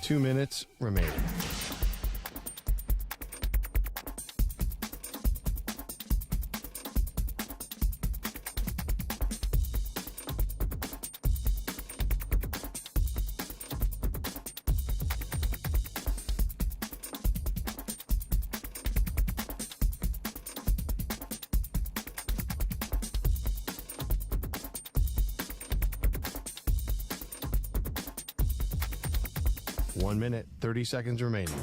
2 minutes remaining. One minute, 30 seconds remaining.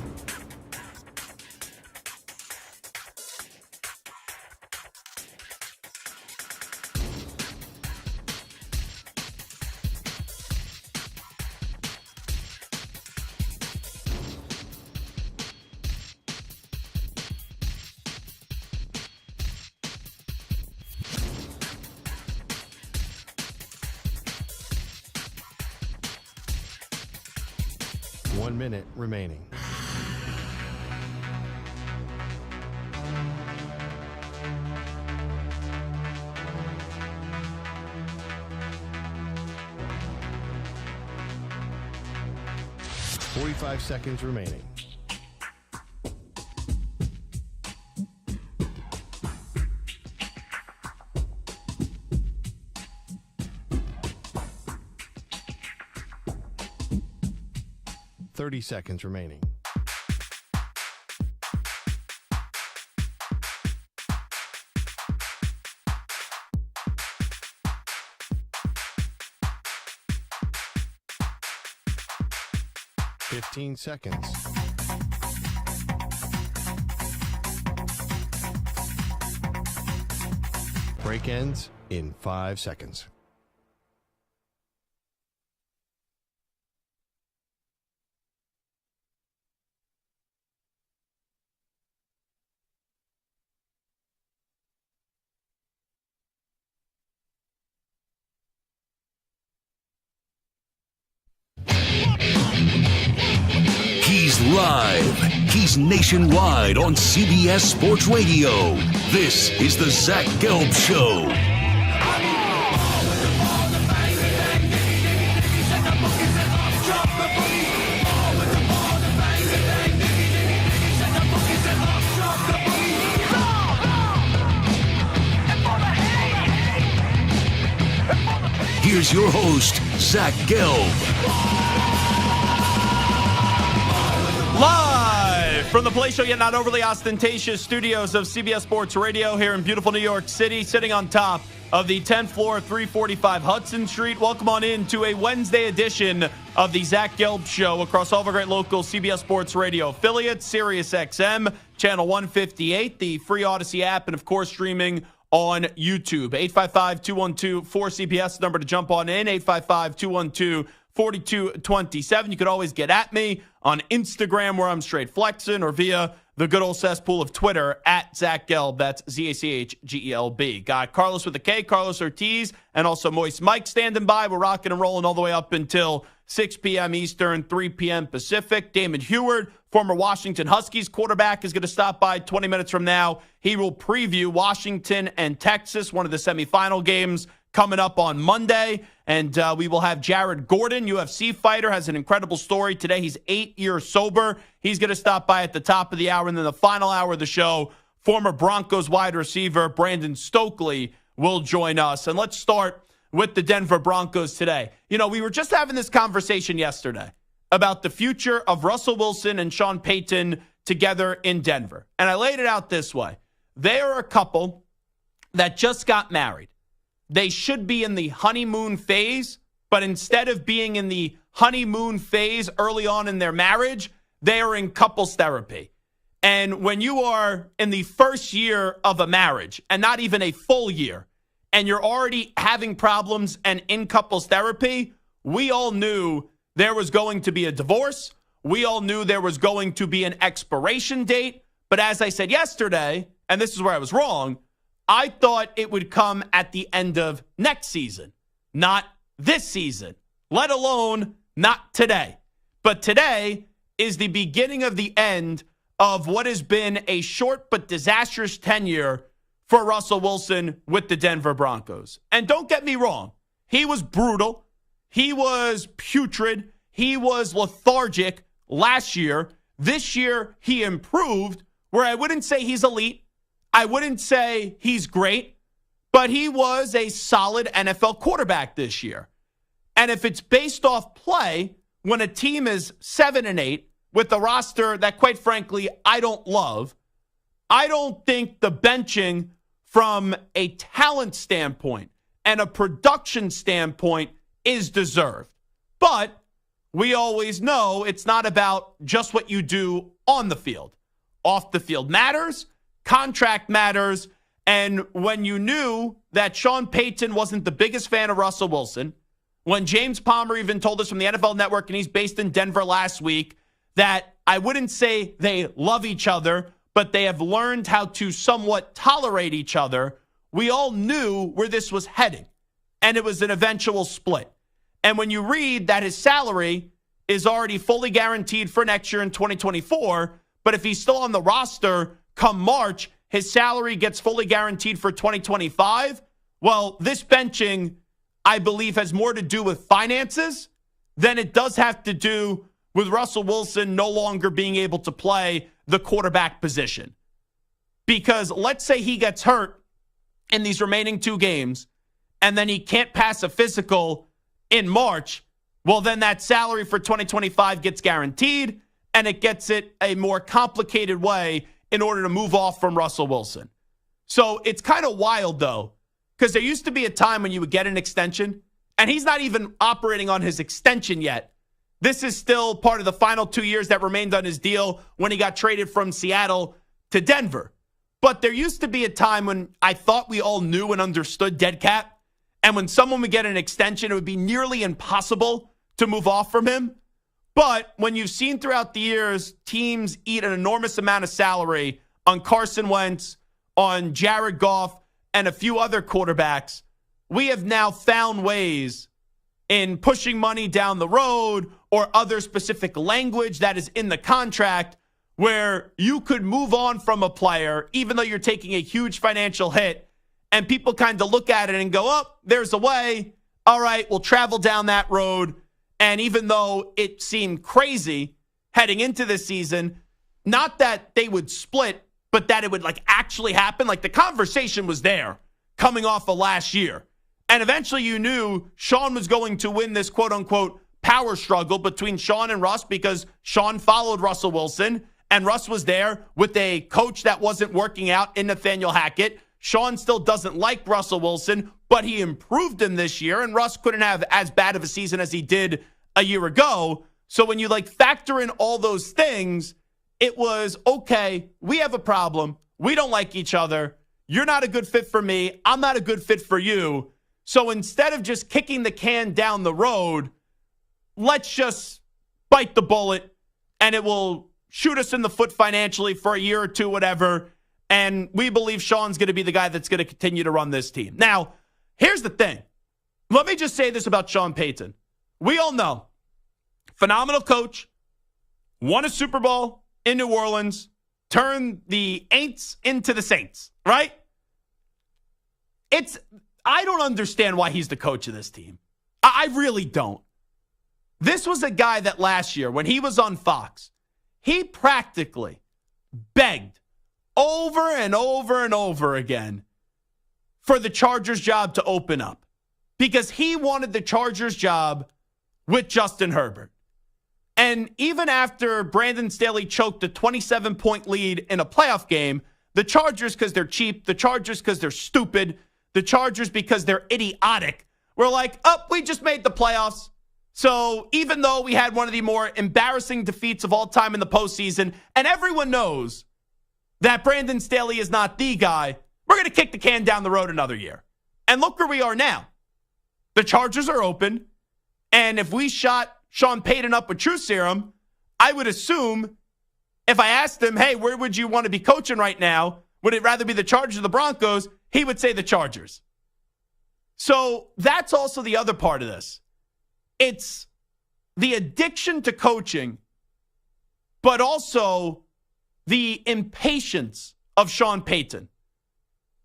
One minute remaining. Forty-five seconds remaining. Thirty seconds remaining. Fifteen seconds. Break ends in 5 seconds. He's live. He's nationwide on CBS Sports Radio. This is the Zach Gelb Show. Here's your host, Zach Gelb. Live from the Play Show, yet not overly ostentatious studios of CBS Sports Radio here in beautiful New York City, sitting on top of the 10th floor of 345 Hudson Street. Welcome on in to a Wednesday edition of the Zach Gelb Show across all of our great local CBS Sports Radio affiliates, Sirius XM, channel 158, the free Odyssey app, and of course streaming on YouTube. 855-212-4CBS, number to jump on in, 855-212-4227. You could always get at me on Instagram, where I'm straight flexing, or via the good old cesspool of Twitter, at Zach Gelb. That's ZACHGELB. Got Carlos with a K, Carlos Ortiz, and also Moist Mike standing by. We're rocking and rolling all the way up until 6 p.m. Eastern, 3 p.m. Pacific. Damon Heward, former Washington Huskies quarterback, is going to stop by 20 minutes from now. He will preview Washington and Texas, one of the semifinal games coming up on Monday. And we will have Jared Gordon, UFC fighter, has an incredible story. Today he's 8 years sober. He's going to stop by at the top of the hour. And then the final hour of the show, former Broncos wide receiver Brandon Stokely will join us. And let's start with the Denver Broncos today. You know, we were just having this conversation yesterday about the future of Russell Wilson and Sean Payton together in Denver. And I laid it out this way. They are a couple that just got married. They should be in the honeymoon phase, but instead of being in the honeymoon phase early on in their marriage, they are in couples therapy. And when you are in the first year of a marriage, and not even a full year, and you're already having problems and in couples therapy, we all knew there was going to be a divorce. We all knew there was going to be an expiration date. But as I said yesterday, and this is where I was wrong, I thought it would come at the end of next season, not this season, let alone not today. But today is the beginning of the end of what has been a short but disastrous tenure for Russell Wilson with the Denver Broncos. And don't get me wrong, he was brutal. He was putrid. He was lethargic last year. This year, he improved, where I wouldn't say he's elite. I wouldn't say he's great, but he was a solid NFL quarterback this year. And if it's based off play, when a team is 7-8 with a roster that, quite frankly, I don't love, I don't think the benching from a talent standpoint and a production standpoint is deserved. But we always know it's not about just what you do on the field. Off the field matters, contract matters, and when you knew that Sean Payton wasn't the biggest fan of Russell Wilson, when James Palmer even told us from the NFL Network, and he's based in Denver last week, that I wouldn't say they love each other, but they have learned how to somewhat tolerate each other, we all knew where this was heading, and it was an eventual split. And when you read that his salary is already fully guaranteed for next year in 2024, but if he's still on the roster come March, his salary gets fully guaranteed for 2025, well, this benching, I believe, has more to do with finances than it does have to do with Russell Wilson no longer being able to play the quarterback position. Because let's say he gets hurt in these remaining 2 games, and then he can't pass a physical in March, well, then that salary for 2025 gets guaranteed, and it gets it a more complicated way in order to move off from Russell Wilson. So it's kind of wild, though, because there used to be a time when you would get an extension, and he's not even operating on his extension yet. This is still part of the final 2 years that remained on his deal when he got traded from Seattle to Denver. But there used to be a time when I thought we all knew and understood dead cap. And when someone would get an extension, it would be nearly impossible to move off from him. But when you've seen throughout the years teams eat an enormous amount of salary on Carson Wentz, on Jared Goff, and a few other quarterbacks, we have now found ways in pushing money down the road or other specific language that is in the contract where you could move on from a player even though you're taking a huge financial hit. And people kind of look at it and go, oh, there's a way. All right, we'll travel down that road. And even though it seemed crazy heading into this season, not that they would split, but that it would actually happen. The conversation was there coming off of last year. And eventually you knew Sean was going to win this quote unquote power struggle between Sean and Russ because Sean followed Russell Wilson and Russ was there with a coach that wasn't working out in Nathaniel Hackett. Sean still doesn't like Russell Wilson, but he improved him this year, and Russ couldn't have as bad of a season as he did a year ago. So when you factor in all those things, it was, okay, we have a problem. We don't like each other. You're not a good fit for me. I'm not a good fit for you. So instead of just kicking the can down the road, let's just bite the bullet, and it will shoot us in the foot financially for a year or two, whatever. And we believe Sean's going to be the guy that's going to continue to run this team. Now, here's the thing. Let me just say this about Sean Payton. We all know, phenomenal coach, won a Super Bowl in New Orleans, turned the Aints into the Saints, right? I don't understand why he's the coach of this team. I really don't. This was a guy that last year, when he was on Fox, he practically begged over and over and over again for the Chargers job to open up because he wanted the Chargers job with Justin Herbert. And even after Brandon Staley choked a 27-point lead in a playoff game, the Chargers, because they're cheap, the Chargers because they're stupid, the Chargers because they're idiotic, were like, oh, we just made the playoffs. So even though we had one of the more embarrassing defeats of all time in the postseason, and everyone knows that Brandon Staley is not the guy, we're going to kick the can down the road another year. And look where we are now. The Chargers are open, and if we shot Sean Payton up with Truth Serum, I would assume if I asked him, hey, where would you want to be coaching right now? Would it rather be the Chargers or the Broncos? He would say the Chargers. So that's also the other part of this. It's the addiction to coaching, but also the impatience of Sean Payton.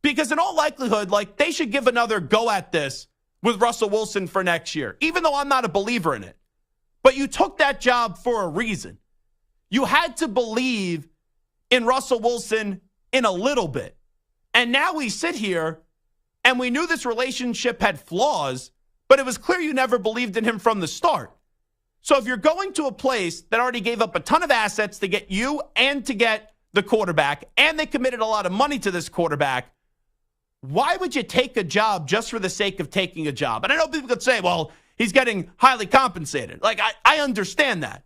Because in all likelihood, they should give another go at this with Russell Wilson for next year, even though I'm not a believer in it. But you took that job for a reason. You had to believe in Russell Wilson in a little bit. And now we sit here and we knew this relationship had flaws, but it was clear you never believed in him from the start. So if you're going to a place that already gave up a ton of assets to get you and to get the quarterback, and they committed a lot of money to this quarterback, why would you take a job just for the sake of taking a job? And I know people could say, well, he's getting highly compensated. Like, I understand that.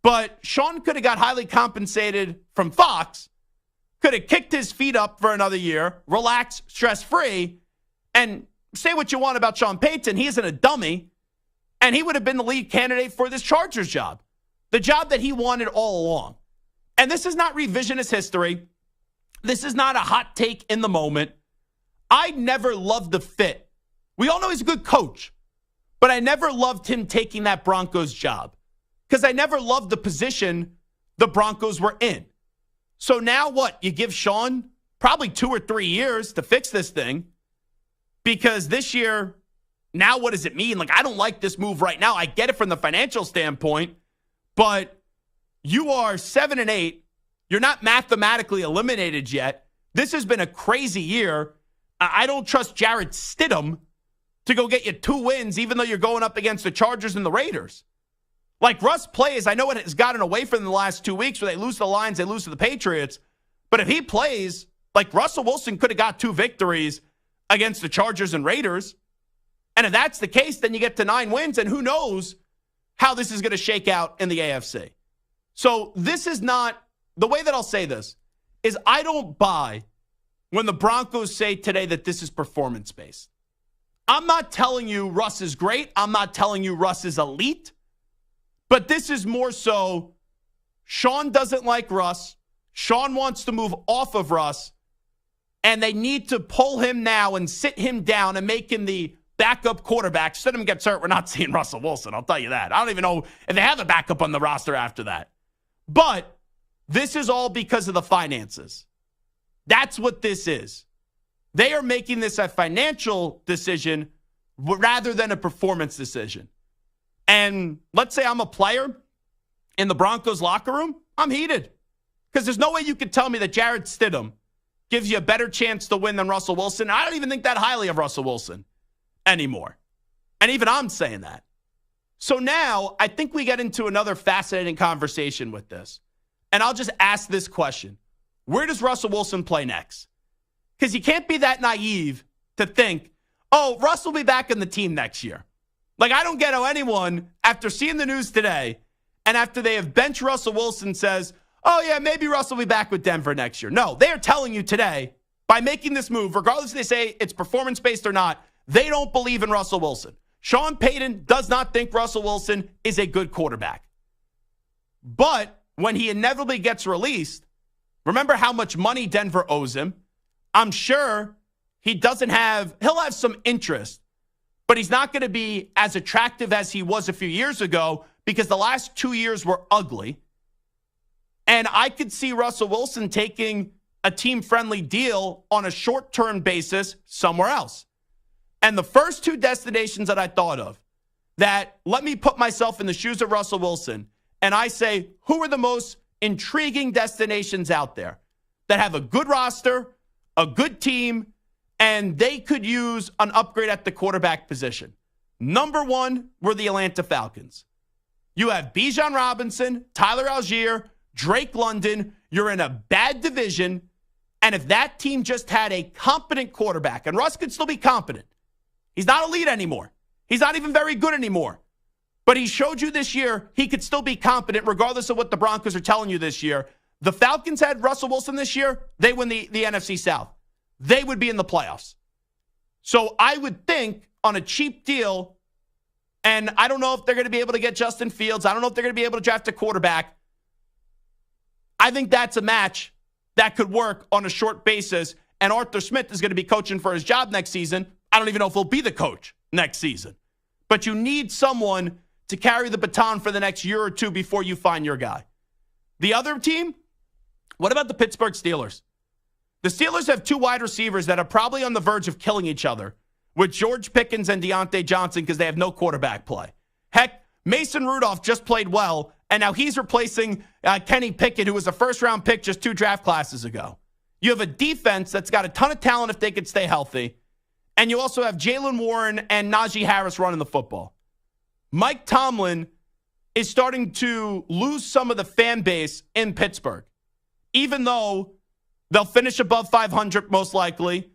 But Sean could have got highly compensated from Fox, could have kicked his feet up for another year, relaxed, stress-free, and say what you want about Sean Payton. He isn't a dummy, and he would have been the lead candidate for this Chargers job, the job that he wanted all along. And this is not revisionist history. This is not a hot take in the moment. I never loved the fit. We all know he's a good coach, but I never loved him taking that Broncos job because I never loved the position the Broncos were in. So now what? You give Sean probably 2 or 3 years to fix this thing because this year, now what does it mean? Like, I don't like this move right now. I get it from the financial standpoint, but you are 7-8. You're not mathematically eliminated yet. This has been a crazy year. I don't trust Jarrett Stidham to go get you 2 wins, even though you're going up against the Chargers and the Raiders. Like, Russ plays, I know it has gotten away from them the last 2 weeks where they lose to the Lions, they lose to the Patriots. But if he plays, like, Russell Wilson could have got 2 victories against the Chargers and Raiders. And if that's the case, then you get to 9 wins, and who knows how this is going to shake out in the AFC. So this is not, the way that I'll say this is I don't buy when the Broncos say today that this is performance-based. I'm not telling you Russ is great. I'm not telling you Russ is elite. But this is more so Sean doesn't like Russ. Sean wants to move off of Russ. And they need to pull him now and sit him down and make him the backup quarterback. Stidham gets hurt, we're not seeing Russell Wilson. I'll tell you that. I don't even know if they have a backup on the roster after that. But this is all because of the finances. That's what this is. They are making this a financial decision rather than a performance decision. And let's say I'm a player in the Broncos locker room, I'm heated. Because there's no way you could tell me that Jarrett Stidham gives you a better chance to win than Russell Wilson. I don't even think that highly of Russell Wilson anymore. And even I'm saying that. So now I think we get into another fascinating conversation with this. And I'll just ask this question. Where does Russell Wilson play next? Because you can't be that naive to think, oh, Russ will be back in the team next year. Like, I don't get how anyone, after seeing the news today, and after they have benched Russell Wilson, says, oh, yeah, maybe Russ will be back with Denver next year. No, they are telling you today, by making this move, regardless if they say it's performance-based or not, they don't believe in Russell Wilson. Sean Payton does not think Russell Wilson is a good quarterback. But when he inevitably gets released, remember how much money Denver owes him. I'm sure he'll have some interest, but he's not going to be as attractive as he was a few years ago because the last 2 years were ugly. And I could see Russell Wilson taking a team-friendly deal on a short-term basis somewhere else. And the first 2 destinations that I thought of that let me put myself in the shoes of Russell Wilson, and I say, who are the most intriguing destinations out there that have a good roster, a good team, and they could use an upgrade at the quarterback position? Number 1 were the Atlanta Falcons. You have Bijan Robinson, Tyler Algier, Drake London. You're in a bad division. And if that team just had a competent quarterback, and Russ could still be competent. He's not elite anymore. He's not even very good anymore. But he showed you this year he could still be competent regardless of what the Broncos are telling you this year. The Falcons had Russell Wilson this year. They win the NFC South. They would be in the playoffs. So I would think on a cheap deal, and I don't know if they're going to be able to get Justin Fields. I don't know if they're going to be able to draft a quarterback. I think that's a match that could work on a short basis, and Arthur Smith is going to be coaching for his job next season. I don't even know if he'll be the coach next season. But you need someone to carry the baton for the next year or 2 before you find your guy. The other team, what about the Pittsburgh Steelers? The Steelers have 2 wide receivers that are probably on the verge of killing each other with George Pickens and Deontay Johnson because they have no quarterback play. Heck, Mason Rudolph just played well and now he's replacing Kenny Pickett, who was a first-round pick just 2 draft classes ago. You have a defense that's got a ton of talent if they could stay healthy, and you also have Jaylen Warren and Najee Harris running the football. Mike Tomlin is starting to lose some of the fan base in Pittsburgh, even though they'll finish above 500 most likely,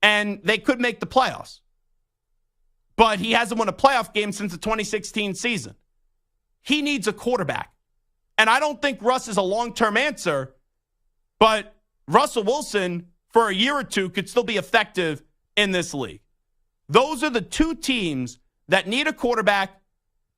and they could make the playoffs. But he hasn't won a playoff game since the 2016 season. He needs a quarterback. And I don't think Russ is a long-term answer, but Russell Wilson, for a year or two, could still be effective in this league. Those are the 2 teams that need a quarterback,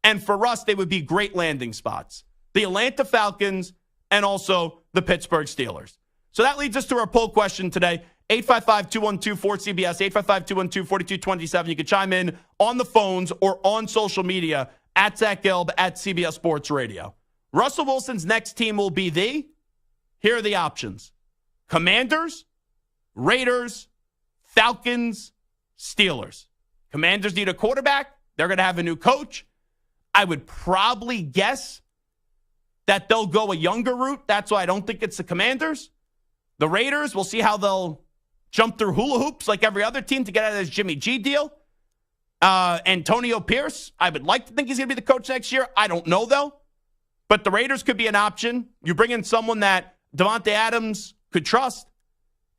and for Russ, they would be great landing spots. The Atlanta Falcons and also the Pittsburgh Steelers. So that leads us to our poll question today. 855-212-4CBS, 855-212-4227. You can chime in on the phones or on social media at Zach Gelb at CBS Sports Radio. Russell Wilson's next team will be here are the options: Commanders, Raiders, Falcons, Steelers. Commanders need a quarterback. They're going to have a new coach. I would probably guess that they'll go a younger route. That's why I don't think it's the Commanders. The Raiders, we'll see how they'll jump through hula hoops like every other team to get out of this Jimmy G deal. Antonio Pierce, I would like to think he's going to be the coach next year. I don't know, though. But the Raiders could be an option. You bring in someone that Devontae Adams could trust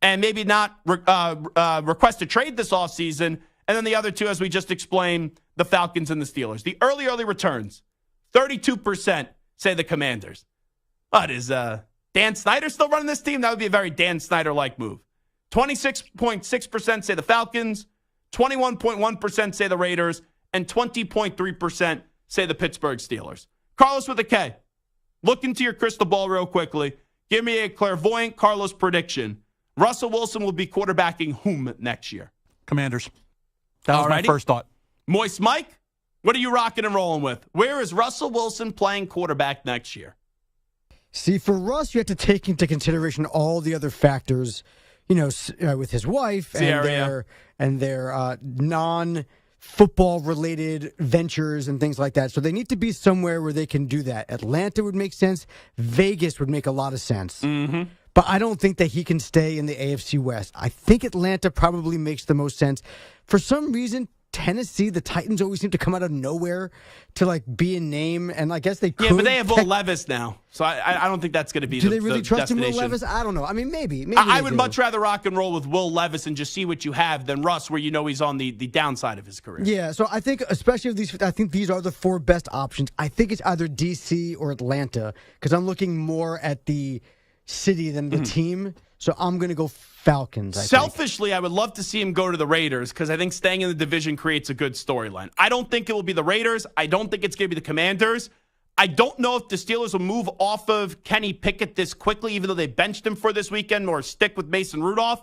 and maybe not request a trade this offseason. And then the other 2, as we just explained, the Falcons and the Steelers. The early returns, 32% say the Commanders. But is Dan Snyder still running this team? That would be a very Dan Snyder-like move. 26.6% say the Falcons, 21.1% say the Raiders, and 20.3% say the Pittsburgh Steelers. Carlos with a K, look into your crystal ball real quickly. Give me a clairvoyant Carlos prediction. Russell Wilson will be quarterbacking whom next year? Commanders. That was my first thought. Moist Mike, what are you rocking and rolling with? Where is Russell Wilson playing quarterback next year? See, for Russ, you have to take into consideration all the other factors, with his wife and their non-football related ventures and things like that. So they need to be somewhere where they can do that. Atlanta would make sense. Vegas would make a lot of sense. Mm-hmm. But I don't think that he can stay in the AFC West. I think Atlanta probably makes the most sense. For some reason, Tennessee, the Titans always seem to come out of nowhere to be a name, and I guess they could. Yeah, but they have Will Levis now, so I don't think that's going to be. Do they really trust him, Will destination. Levis? I don't know. I mean, maybe I would much rather rock and roll with Will Levis and just see what you have than Russ, where he's on the downside of his career. Yeah, so I think, especially of these, I think these are the 4 best options. I think it's either DC or Atlanta because I'm looking more at the city than the team. So I'm going to go Falcons. Selfishly, I would love to see him go to the Raiders because I think staying in the division creates a good storyline. I don't think it will be the Raiders. I don't think it's going to be the Commanders. I don't know if the Steelers will move off of Kenny Pickett this quickly, even though they benched him for this weekend, or stick with Mason Rudolph.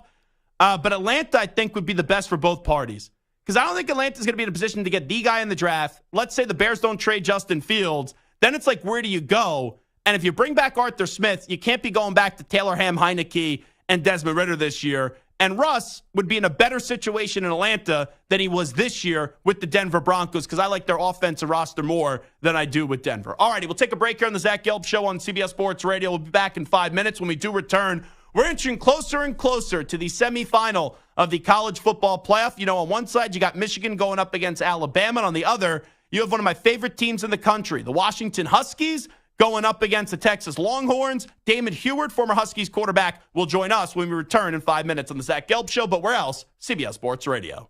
But Atlanta, I think, would be the best for both parties because I don't think Atlanta's going to be in a position to get the guy in the draft. Let's say the Bears don't trade Justin Fields. Then it's like, where do you go? And if you bring back Arthur Smith, you can't be going back to Taylor Heineke and Desmond Ridder this year. And Russ would be in a better situation in Atlanta than he was this year with the Denver Broncos because I like their offensive roster more than I do with Denver. All righty, we'll take a break here on the Zach Gelb Show on CBS Sports Radio. We'll be back in 5 minutes. When we do return, we're inching closer and closer to the semifinal of the college football playoff. On one side, you got Michigan going up against Alabama, and on the other, you have one of my favorite teams in the country, the Washington Huskies, going up against the Texas Longhorns. Damon Heward, former Huskies quarterback, will join us when we return in 5 minutes on the Zach Gelb Show. But where else? CBS Sports Radio.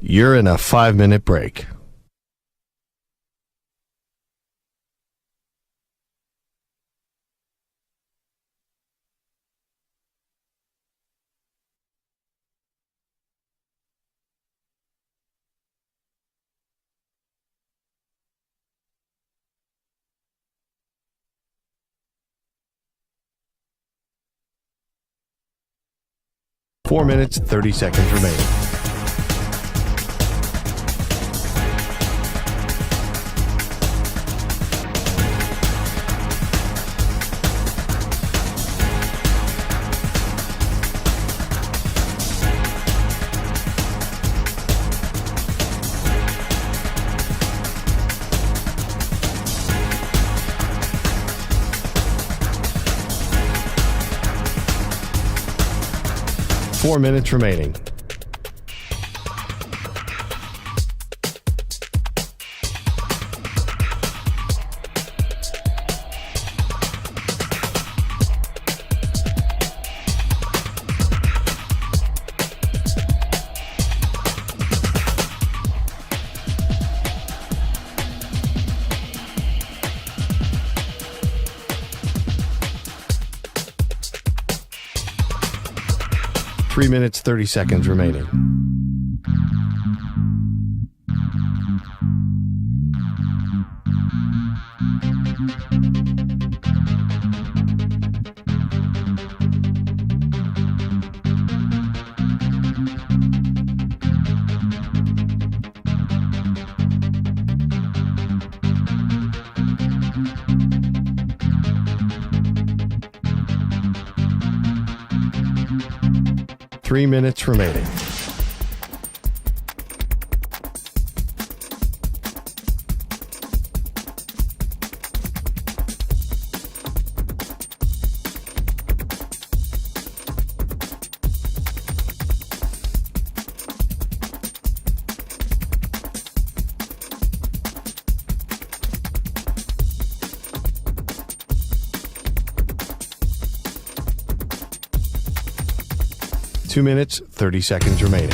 You're in a 5-minute break. Four minutes, 30 seconds remaining. 4 minutes remaining. Three minutes, 30 seconds remaining. Three minutes remaining. Two minutes, 30 seconds remaining.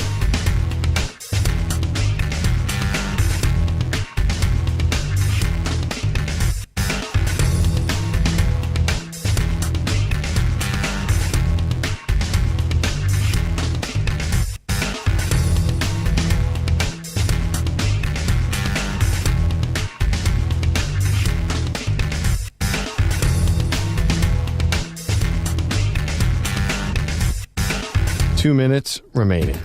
Two minutes remaining.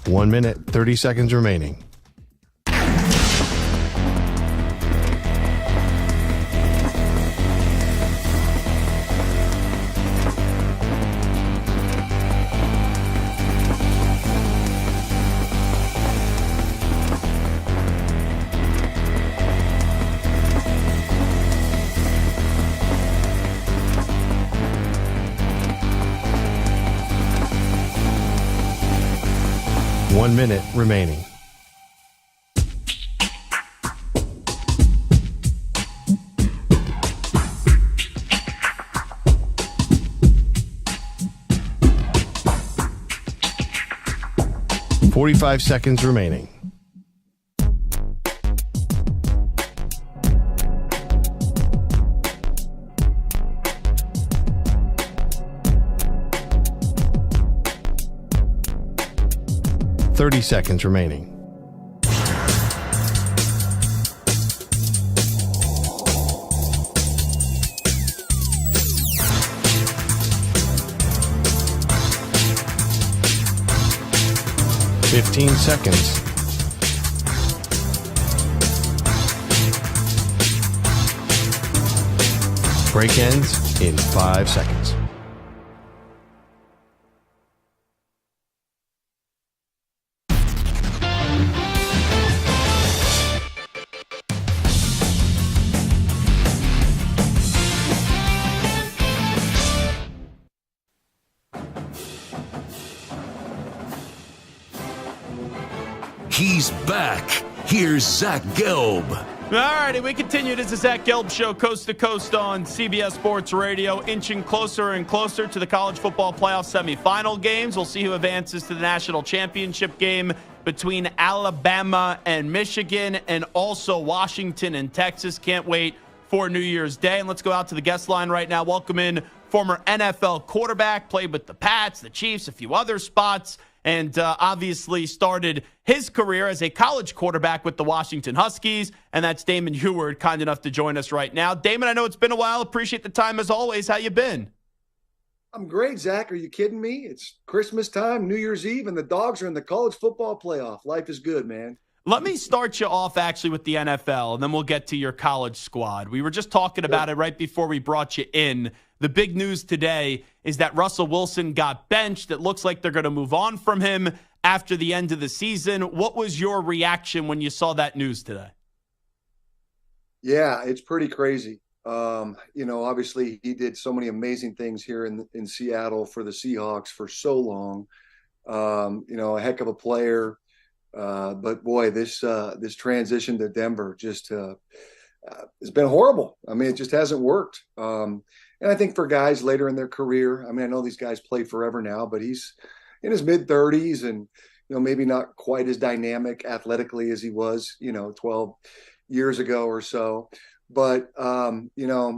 1 minute, 30 seconds remaining. One minute remaining. .45 seconds remaining. .30 seconds remaining. .15 seconds. Break ends in 5 seconds. He's back. Here's Zach Gelb. All righty, we continue. This is Zach Gelb Show, coast to coast on CBS Sports Radio, inching closer and closer to the college football playoff semifinal games. We'll see who advances to the national championship game between Alabama and Michigan, and also Washington and Texas. Can't wait for New Year's Day. And let's go out to the guest line right now. Welcome in former NFL quarterback, played with the Pats, the Chiefs, a few other spots, and obviously started his career as a college quarterback with the Washington Huskies, and that's Damon Heward, kind enough to join us right now. Damon, I know it's been a while. Appreciate the time as always. How you been? I'm great, Zach. Are you kidding me? It's Christmas time, New Year's Eve, and the Dogs are in the college football playoff. Life is good, man. Let me start you off actually with the NFL, and then we'll get to your college squad. We were just talking about it right before we brought you in. The big news today is that Russell Wilson got benched. It looks like they're going to move on from him after the end of the season. What was your reaction when you saw that news today? Yeah, it's pretty crazy. Obviously he did so many amazing things here in Seattle for the Seahawks for so long. A heck of a player. But boy, this transition to Denver just has been horrible. I mean, it just hasn't worked. And I think for guys later in their career, I mean, I know these guys play forever now, but he's in his mid-30s and, maybe not quite as dynamic athletically as he was, 12 years ago or so. But,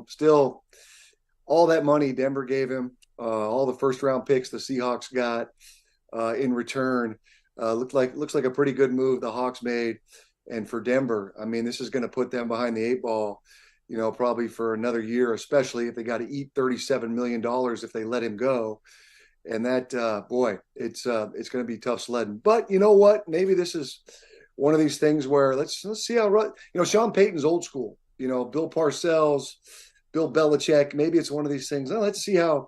still all that money Denver gave him, all the first-round picks the Seahawks got in return, looks like a pretty good move the Hawks made. And for Denver, I mean, this is going to put them behind the eight ball, probably for another year, especially if they got to eat $37 million if they let him go. And that, it's going to be tough sledding. But you know what? Maybe this is one of these things where let's see how, Sean Payton's old school, Bill Parcells, Bill Belichick. Maybe it's one of these things. Let's see how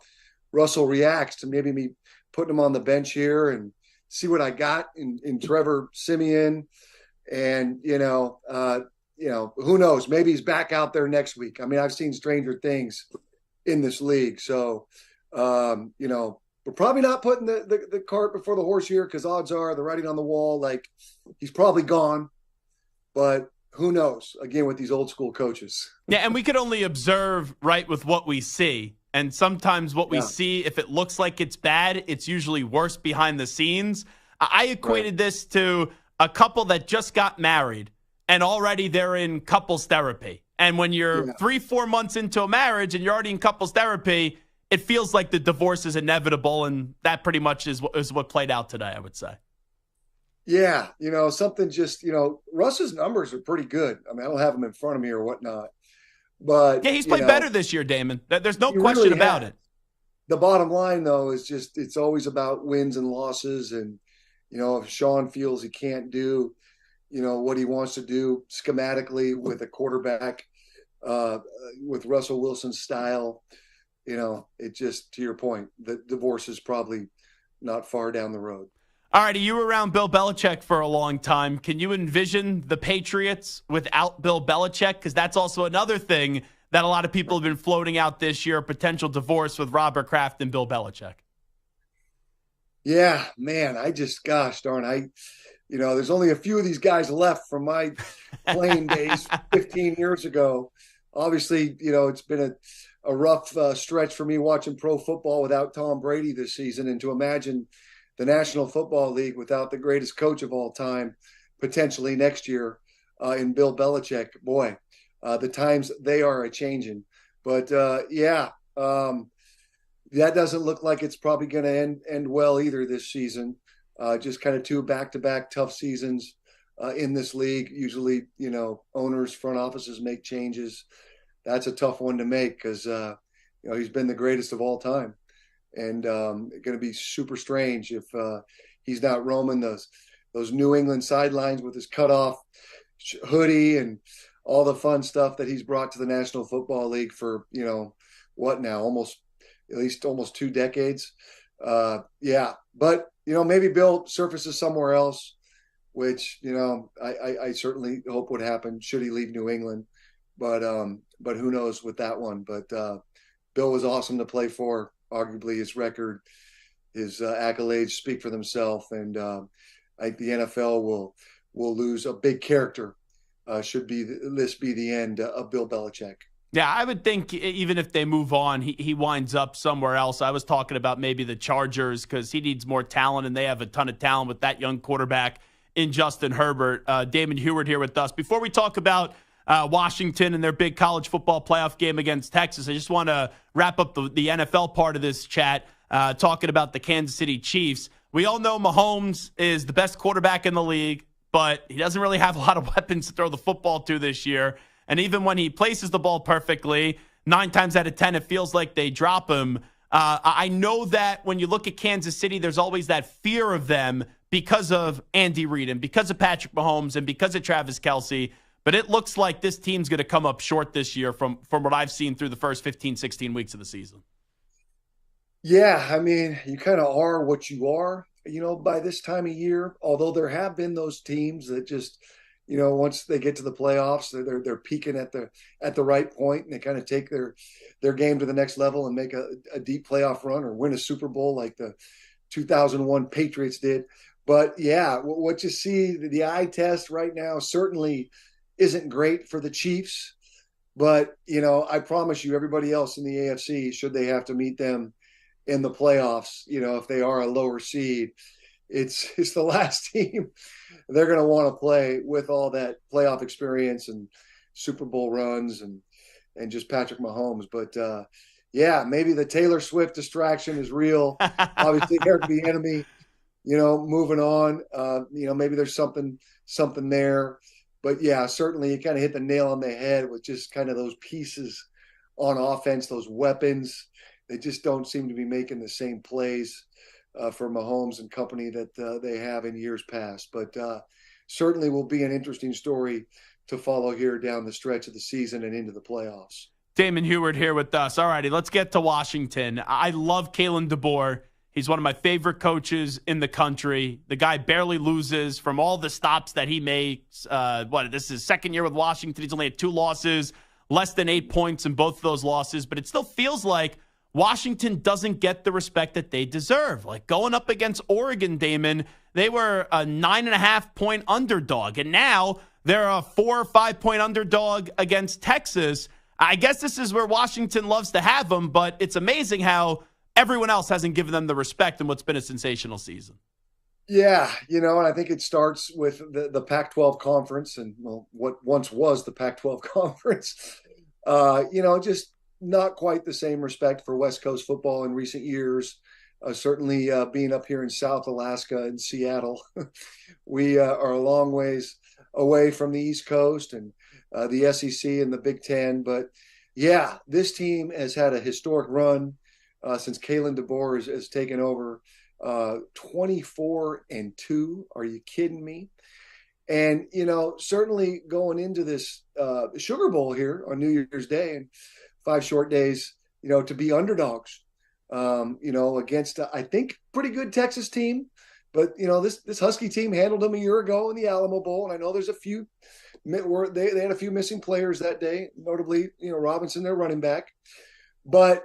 Russell reacts to maybe me putting him on the bench here and see what I got in Trevor Siemian. And, who knows? Maybe he's back out there next week. I mean, I've seen stranger things in this league. So, we're probably not putting the cart before the horse here because odds are the writing on the wall, like he's probably gone. But who knows, again, with these old school coaches. Yeah, and we could only observe, right, with what we see. And sometimes what we see, if it looks like it's bad, it's usually worse behind the scenes. I equated this to a couple that just got married, and already they're in couples therapy. And when you're 3-4 months into a marriage and you're already in couples therapy, it feels like the divorce is inevitable, and that pretty much is what played out today, I would say. Yeah, something just, Russ's numbers are pretty good. I mean, I don't have them in front of me or whatnot. But yeah, he's played better this year, Damon. There's no question about it. The bottom line, though, is just it's always about wins and losses. And, if Sean feels he can't do, what he wants to do schematically with a quarterback, with Russell Wilson's style, it just, to your point, the divorce is probably not far down the road. All right, you were around Bill Belichick for a long time. Can you envision the Patriots without Bill Belichick? Because that's also another thing that a lot of people have been floating out this year, potential divorce with Robert Kraft and Bill Belichick. Yeah, man, gosh darn, there's only a few of these guys left from my playing days 15 years ago. Obviously, it's been a rough stretch for me watching pro football without Tom Brady this season, and to imagine the National Football League without the greatest coach of all time, potentially next year in Bill Belichick. Boy, the times they are a-changing. But, that doesn't look like it's probably going to end well either this season. Just kind of two back-to-back tough seasons in this league. Usually, owners, front offices make changes. That's a tough one to make because, he's been the greatest of all time. And going to be super strange if he's not roaming those New England sidelines with his cutoff hoodie and all the fun stuff that he's brought to the National Football League for, what now, almost 2 decades. But, maybe Bill surfaces somewhere else, which, I certainly hope would happen should he leave New England. But who knows with that one. But Bill was awesome to play for. Arguably his record, his accolades speak for themselves. And I think the NFL will lose a big character should this be the end of Bill Belichick. Yeah, I would think even if they move on, he winds up somewhere else. I was talking about maybe the Chargers because he needs more talent, and they have a ton of talent with that young quarterback in Justin Herbert. Damon Heward here with us. Before we talk about Washington and their big college football playoff game against Texas, I just want to wrap up the NFL part of this chat talking about the Kansas City Chiefs. We all know Mahomes is the best quarterback in the league, but he doesn't really have a lot of weapons to throw the football to this year. And even when he places the ball perfectly, 9 times out of 10, it feels like they drop him. I know that when you look at Kansas City, there's always that fear of them because of Andy Reid and because of Patrick Mahomes and because of Travis Kelce. But it looks like this team's going to come up short this year from what I've seen through the first 15, 16 weeks of the season. Yeah, I mean, you kind of are what you are, by this time of year, although there have been those teams that just, once they get to the playoffs, they're peaking at the right point, and they kind of take their game to the next level and make a deep playoff run or win a Super Bowl like the 2001 Patriots did. But yeah, what you see, the eye test right now certainly isn't great for the Chiefs. But, I promise you, everybody else in the AFC, should they have to meet them in the playoffs, if they are a lower seed, it's the last team they're going to want to play with all that playoff experience and Super Bowl runs and just Patrick Mahomes. But yeah, maybe the Taylor Swift distraction is real. Obviously, Eric Bieniemy, moving on. Maybe there's something there. But yeah, certainly you kind of hit the nail on the head with just kind of those pieces on offense, those weapons. They just don't seem to be making the same plays for Mahomes and company that they have in years past. But certainly will be an interesting story to follow here down the stretch of the season and into the playoffs. Damon Heward here with us. All righty, let's get to Washington. I love Kalen DeBoer. He's one of my favorite coaches in the country. The guy barely loses from all the stops that he makes. This is his second year with Washington. He's only had 2 losses, less than 8 points in both of those losses. But it still feels like Washington doesn't get the respect that they deserve. Like going up against Oregon, Damon, they were a 9.5-point underdog. And now they're a 4 or 5 point underdog against Texas. I guess this is where Washington loves to have them, but it's amazing how everyone else hasn't given them the respect in what's been a sensational season. Yeah, and I think it starts with the Pac-12 conference and what once was the Pac-12 conference. Just not quite the same respect for West Coast football in recent years. Certainly being up here in South Alaska and Seattle, we are a long ways away from the East Coast and the SEC and the Big Ten. But yeah, this team has had a historic run since Kalen DeBoer has taken over. 24-2. Are you kidding me? And, certainly going into this Sugar Bowl here on New Year's Day and 5 short days, to be underdogs, against, I think, pretty good Texas team. But, this Husky team handled them a year ago in the Alamo Bowl. And I know there's a few they had a few missing players that day, notably, Robinson, their running back. But,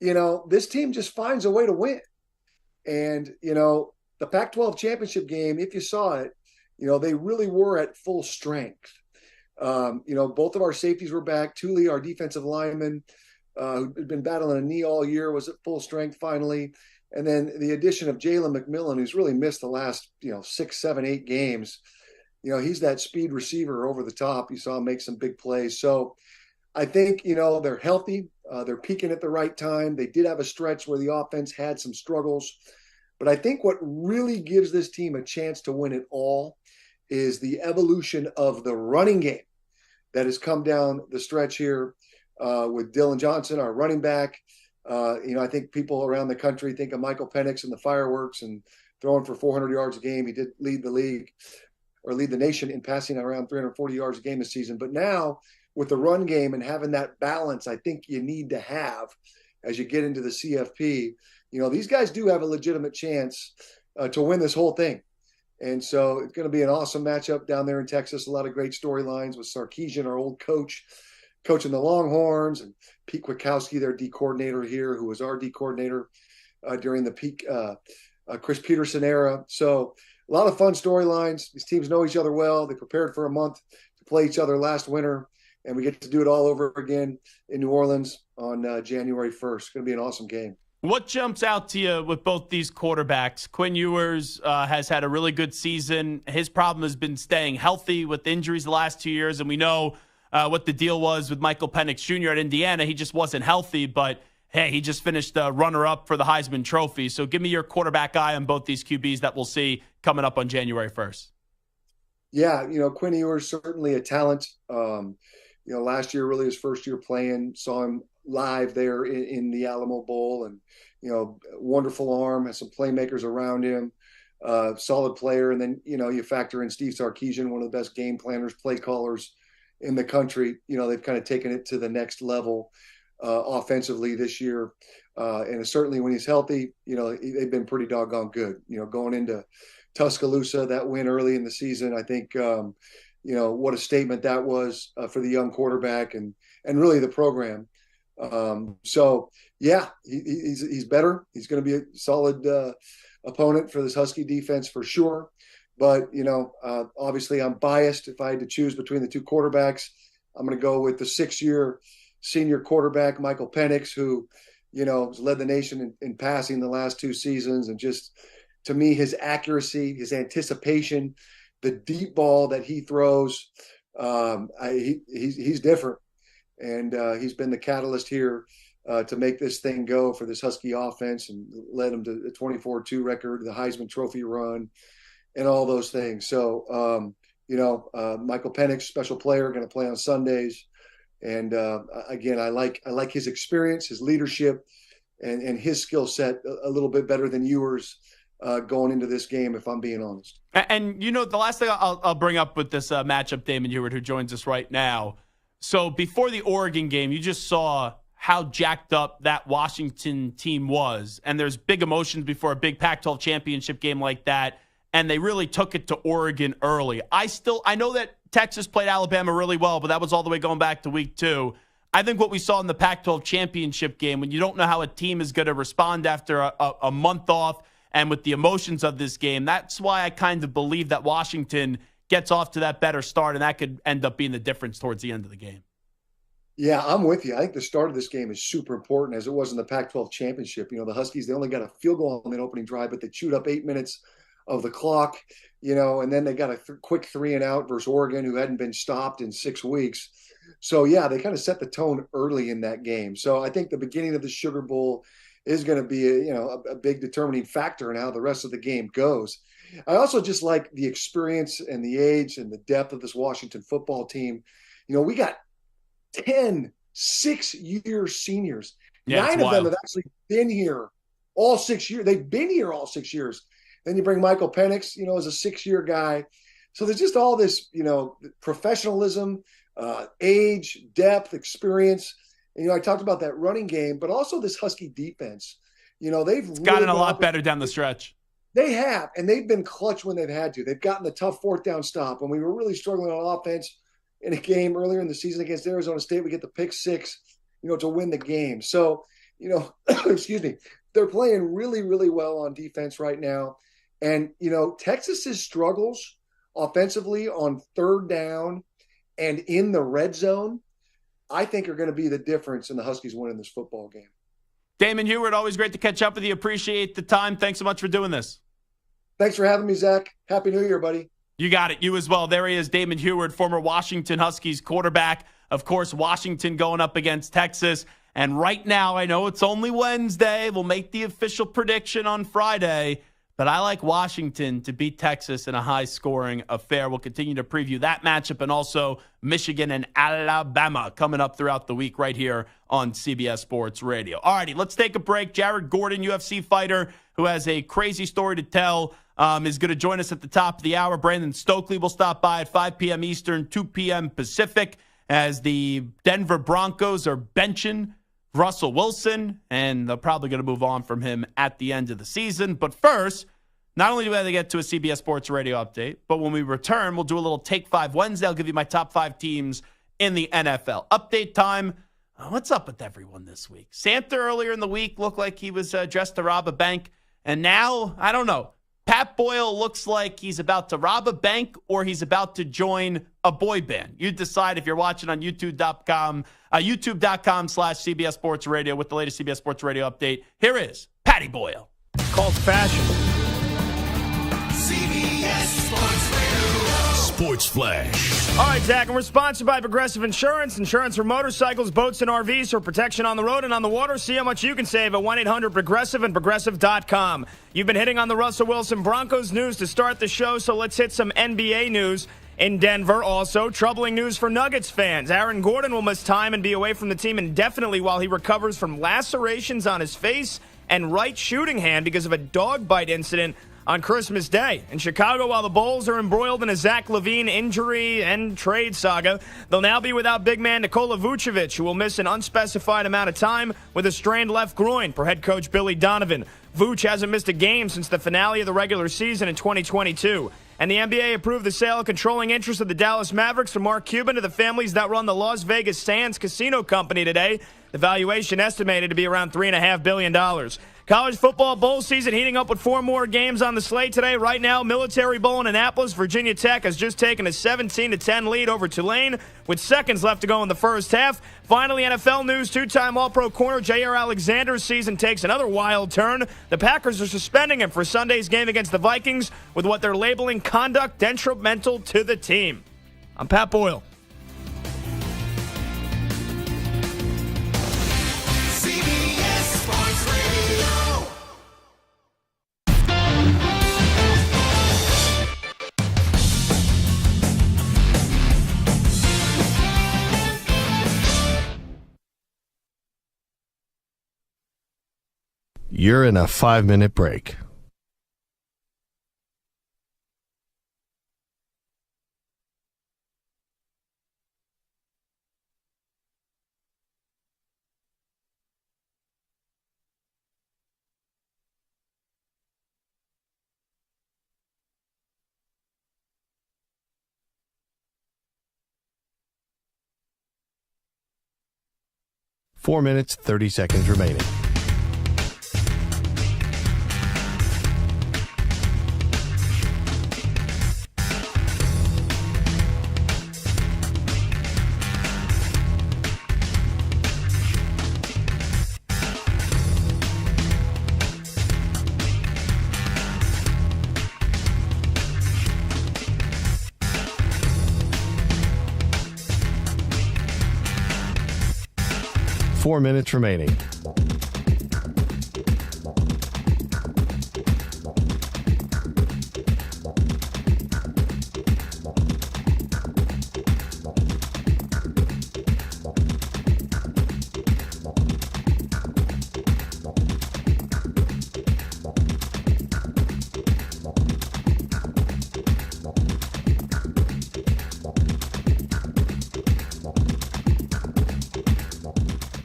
this team just finds a way to win. And, the Pac-12 championship game, if you saw it, they really were at full strength. Both of our safeties were back. Thule, our defensive lineman, who'd been battling a knee all year, was at full strength finally. And then the addition of Jalen McMillan, who's really missed the last, 6, 7, 8 games. He's that speed receiver over the top. You saw him make some big plays. So I think, they're healthy. They're peaking at the right time. They did have a stretch where the offense had some struggles. But I think what really gives this team a chance to win it all is the evolution of the running game that has come down the stretch here with Dylan Johnson, our running back. I think people around the country think of Michael Penix and the fireworks and throwing for 400 yards a game. He did lead the nation in passing around 340 yards a game this season. But now with the run game and having that balance, I think you need to have as you get into the CFP. These guys do have a legitimate chance to win this whole thing. And so it's going to be an awesome matchup down there in Texas. A lot of great storylines with Sarkisian, our old coach, coaching the Longhorns, and Pete Kwiatkowski, their D coordinator here, who was our D coordinator during the peak Chris Peterson era. So a lot of fun storylines. These teams know each other well. They prepared for a month to play each other last winter, and we get to do it all over again in New Orleans on January 1st. It's going to be an awesome game. What jumps out to you with both these quarterbacks? Quinn Ewers has had a really good season. His problem has been staying healthy with injuries the last 2 years, and we know what the deal was with Michael Penix Jr. at Indiana. He just wasn't healthy, but, hey, he just finished runner-up for the Heisman Trophy. So give me your quarterback eye on both these QBs that we'll see coming up on January 1st. Yeah, Quinn Ewers, certainly a talent. last year, really his first year playing, saw him live there in the Alamo Bowl, and, wonderful arm, has some playmakers around him, solid player. And then, you factor in Steve Sarkisian, one of the best game planners, play callers in the country. They've kind of taken it to the next level offensively this year. And certainly when he's healthy, they've been pretty doggone good. Going into Tuscaloosa, that win early in the season, I think, what a statement that was for the young quarterback and really the program. So yeah, he's better. He's going to be a solid opponent for this Husky defense for sure. But, obviously I'm biased. If I had to choose between the two quarterbacks, I'm going to go with the 6-year senior quarterback, Michael Penix, who, has led the nation in passing the last 2 seasons. And just, to me, his accuracy, his anticipation, the deep ball that he throws, he's different. And he's been the catalyst here to make this thing go for this Husky offense and led them to the 24-2 record, the Heisman Trophy run, and all those things. So, Michael Penix, special player, going to play on Sundays. And again, I like his experience, his leadership, and his skill set a little bit better than yours going into this game, if I'm being honest. And, the last thing I'll bring up with this matchup, Damon Heward, who joins us right now. So before the Oregon game, you just saw how jacked up that Washington team was. And there's big emotions before a big Pac-12 championship game like that. And they really took it to Oregon early. I know that Texas played Alabama really well, but that was all the way going back to week 2. I think what we saw in the Pac-12 championship game, when you don't know how a team is going to respond after a month off and with the emotions of this game, that's why I kind of believe that Washington gets off to that better start, and that could end up being the difference towards the end of the game. Yeah, I'm with you. I think the start of this game is super important, as it was in the Pac-12 championship. The Huskies, they only got a field goal on the opening drive, but they chewed up 8 minutes of the clock, and then they got a quick 3-and-out versus Oregon, who hadn't been stopped in 6 weeks. So, yeah, they kind of set the tone early in that game. So I think the beginning of the Sugar Bowl is going to be a big determining factor in how the rest of the game goes. I also just like the experience and the age and the depth of this Washington football team. We got 10 6-year seniors. Yeah, 9 of them have actually been here all 6 years. They've been here all 6 years. Then you bring Michael Penix, as a 6-year guy. So there's just all this, professionalism, age, depth, experience. And, I talked about that running game, but also this Husky defense. They've gotten a lot better down the stretch. They have, and they've been clutch when they've had to. They've gotten the tough 4th down stop. When we were really struggling on offense in a game earlier in the season against Arizona State, we get the pick 6, to win the game. So, excuse me, they're playing really, really well on defense right now. And, Texas's struggles offensively on 3rd down and in the red zone, I think are going to be the difference in the Huskies winning this football game. Damon Heward, always great to catch up with you. Appreciate the time. Thanks so much for doing this. Thanks for having me, Zach. Happy New Year, buddy. You got it. You as well. There he is, Damon Heward, former Washington Huskies quarterback. Of course, Washington going up against Texas. And right now, I know it's only Wednesday. We'll make the official prediction on Friday. But I like Washington to beat Texas in a high-scoring affair. We'll continue to preview that matchup and also Michigan and Alabama coming up throughout the week right here on CBS Sports Radio. All righty, let's take a break. Jared Gordon, UFC fighter who has a crazy story to tell, is going to join us at the top of the hour. Brandon Stokely will stop by at 5 p.m. Eastern, 2 p.m. Pacific, as the Denver Broncos are benching Russell Wilson, and they're probably going to move on from him at the end of the season. But first, not only do we have to get to a CBS Sports Radio update, but when we return, we'll do a little Take 5 Wednesday. I'll give you my top 5 teams in the NFL. Update time. What's up with everyone this week? Santa earlier in the week looked like he was dressed to rob a bank, and now, I don't know. Pat Boyle looks like he's about to rob a bank or he's about to join a boy band. You decide if you're watching on youtube.com/CBS Sports Radio with the latest CBS Sports Radio update. Here is Patty Boyle. Called fashion. CBS Sports Radio. Sports Flash. All right, Zach, and we're sponsored by Progressive Insurance. Insurance for motorcycles, boats, and RVs for protection on the road and on the water. See how much you can save at 1-800-PROGRESSIVE and Progressive.com. You've been hitting on the Russell Wilson Broncos news to start the show, so let's hit some NBA news. In Denver, also, troubling news for Nuggets fans. Aaron Gordon will miss time and be away from the team indefinitely while he recovers from lacerations on his face and right shooting hand because of a dog bite incident on Christmas Day. In Chicago, while the Bulls are embroiled in a Zach LaVine injury and trade saga, they'll now be without big man Nikola Vucevic, who will miss an unspecified amount of time with a strained left groin, per head coach Billy Donovan. Vooch hasn't missed a game since the finale of the regular season in 2022. And the NBA approved the sale of controlling interest of the Dallas Mavericks from Mark Cuban to the families that run the Las Vegas Sands Casino Company today. The valuation estimated to be around $3.5 billion. College football bowl season heating up with 4 more games on the slate today. Right now, Military Bowl in Annapolis. Virginia Tech has just taken a 17-10 lead over Tulane with seconds left to go in the first half. Finally, NFL news, 2-time All-Pro corner Jair Alexander's season takes another wild turn. The Packers are suspending him for Sunday's game against the Vikings with what they're labeling conduct detrimental to the team. I'm Pat Boyle. You're in a 5-minute break. Four minutes, 30 seconds remaining. Four minutes remaining.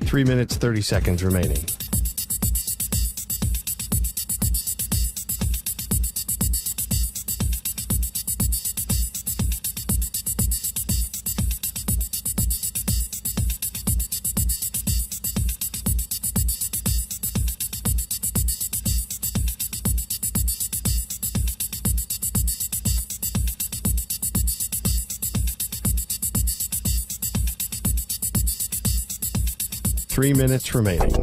Three minutes, 30 seconds remaining. Three minutes remaining.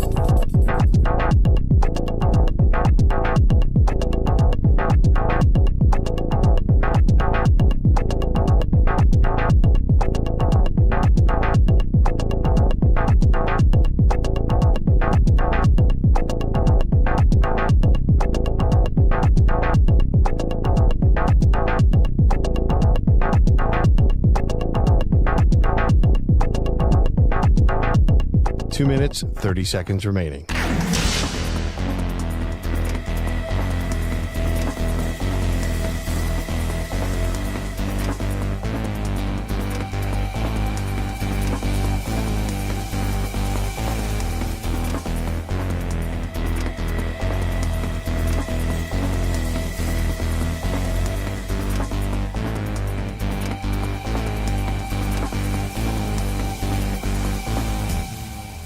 Two minutes, 30 seconds remaining.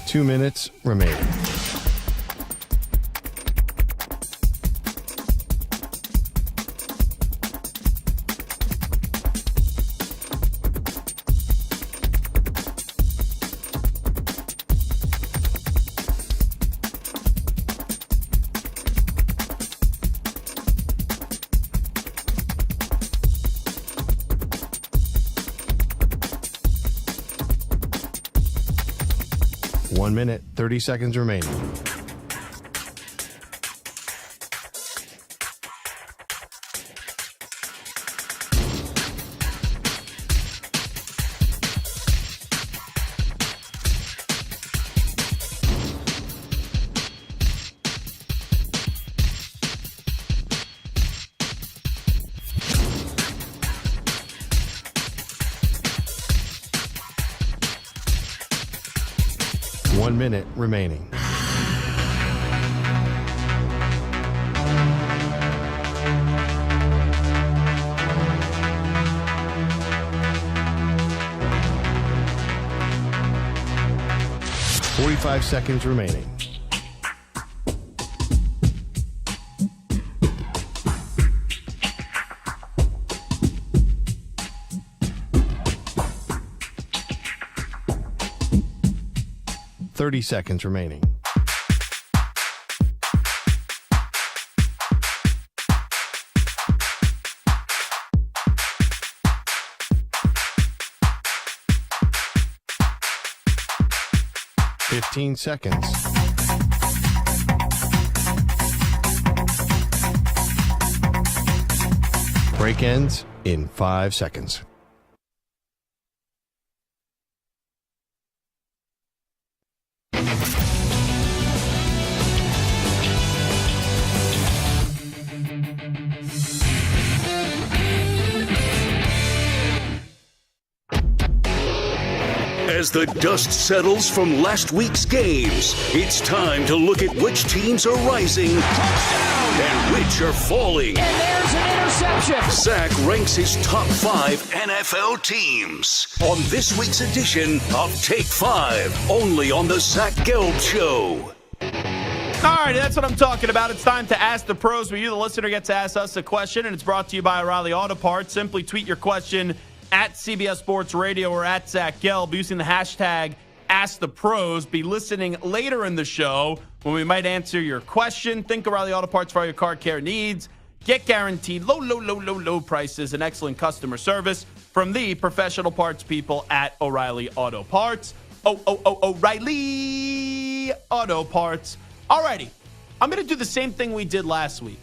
Two minutes remaining. One minute, 30 seconds remaining. 1 minute remaining. Forty-five seconds remaining. Thirty seconds remaining. Fifteen seconds. Break ends in 5 seconds. As the dust settles from last week's games, it's time to look at which teams are rising and which are falling. And there's an interception. Zach ranks his top 5 NFL teams on this week's edition of Take 5, only on the Zach Gelb Show. All right, that's what I'm talking about. It's time to Ask the Pros, where you, the listener, get to ask us a question, and it's brought to you by O'Reilly Auto Parts. Simply tweet your question at CBS Sports Radio or at Zach Gelb using the hashtag #AskThePros. Be listening later in the show when we might answer your question. Think O'Reilly Auto Parts for all your car care needs. Get guaranteed low prices and excellent customer service from the professional parts people at O'Reilly Auto Parts. O'Reilly Auto Parts. Alrighty, I'm going to do the same thing we did last week,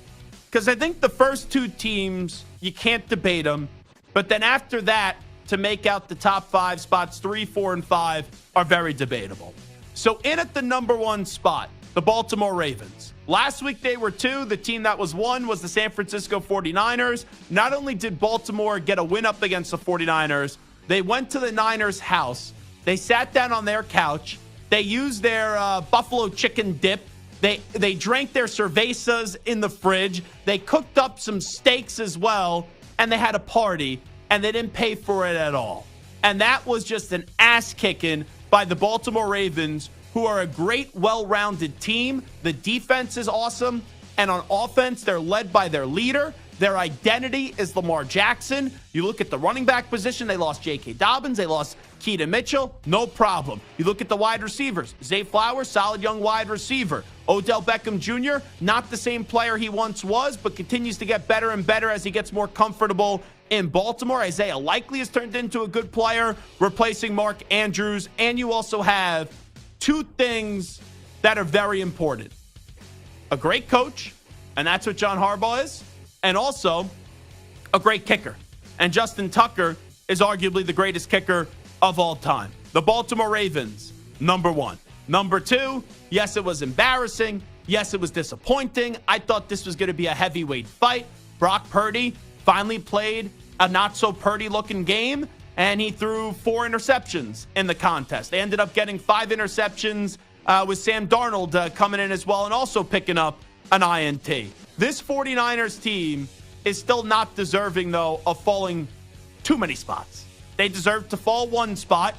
because I think the first two teams, you can't debate them. But then after that, to make out the top 5 spots, 3, 4, and 5 are very debatable. So in at the number 1 spot, the Baltimore Ravens. Last week they were 2. The team that was 1 was the San Francisco 49ers. Not only did Baltimore get a win up against the 49ers, they went to the Niners' house. They sat down on their couch. They used their buffalo chicken dip. They drank their cervezas in the fridge. They cooked up some steaks as well. And they had a party, and they didn't pay for it at all. And that was just an ass-kicking by the Baltimore Ravens, who are a great, well-rounded team. The defense is awesome, and on offense, they're led by their leader. Their identity is Lamar Jackson. You look at the running back position, they lost J.K. Dobbins, they lost Keaton Mitchell, no problem. You look at the wide receivers, Zay Flowers, solid young wide receiver. Odell Beckham Jr., not the same player he once was, but continues to get better and better as he gets more comfortable in Baltimore. Isaiah Likely has turned into a good player, replacing Mark Andrews. And you also have two things that are very important. A great coach, and that's what John Harbaugh is, and also a great kicker. And Justin Tucker is arguably the greatest kicker of all time. The Baltimore Ravens, number 1. Number 2, yes, it was embarrassing. Yes, it was disappointing. I thought this was going to be a heavyweight fight. Brock Purdy finally played a not-so-Purdy-looking game, and he threw 4 interceptions in the contest. They ended up getting 5 interceptions with Sam Darnold coming in as well and also picking up an INT. This 49ers team is still not deserving, though, of falling too many spots. They deserve to fall 1 spot.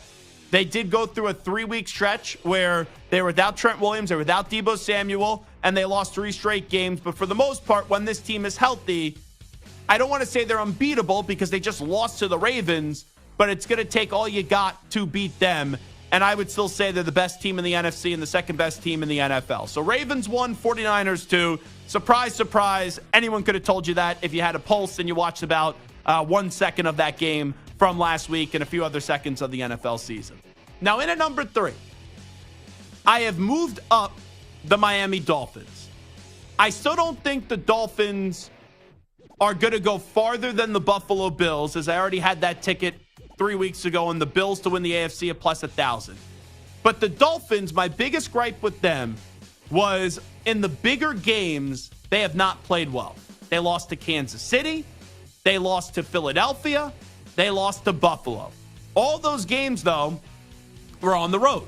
They did go through a 3-week stretch where they were without Trent Williams, they were without Deebo Samuel, and they lost 3 straight games. But for the most part, when this team is healthy, I don't want to say they're unbeatable because they just lost to the Ravens, but it's going to take all you got to beat them. And I would still say they're the best team in the NFC and the second best team in the NFL. So Ravens 1, 49ers 2. Surprise, surprise. Anyone could have told you that if you had a pulse and you watched about 1 second of that game from last week and a few other seconds of the NFL season. Now, in at number 3, I have moved up the Miami Dolphins. I still don't think the Dolphins are going to go farther than the Buffalo Bills, as I already had that ticket 3 weeks ago, and the Bills to win the AFC at plus 1,000. But the Dolphins, my biggest gripe with them was in the bigger games, they have not played well. They lost to Kansas City. They lost to Philadelphia. They lost to Buffalo. All those games, though, were on the road.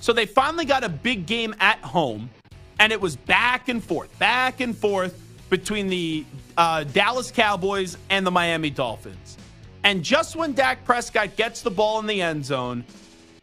So they finally got a big game at home, and it was back and forth between the Dallas Cowboys and the Miami Dolphins. And just when Dak Prescott gets the ball in the end zone,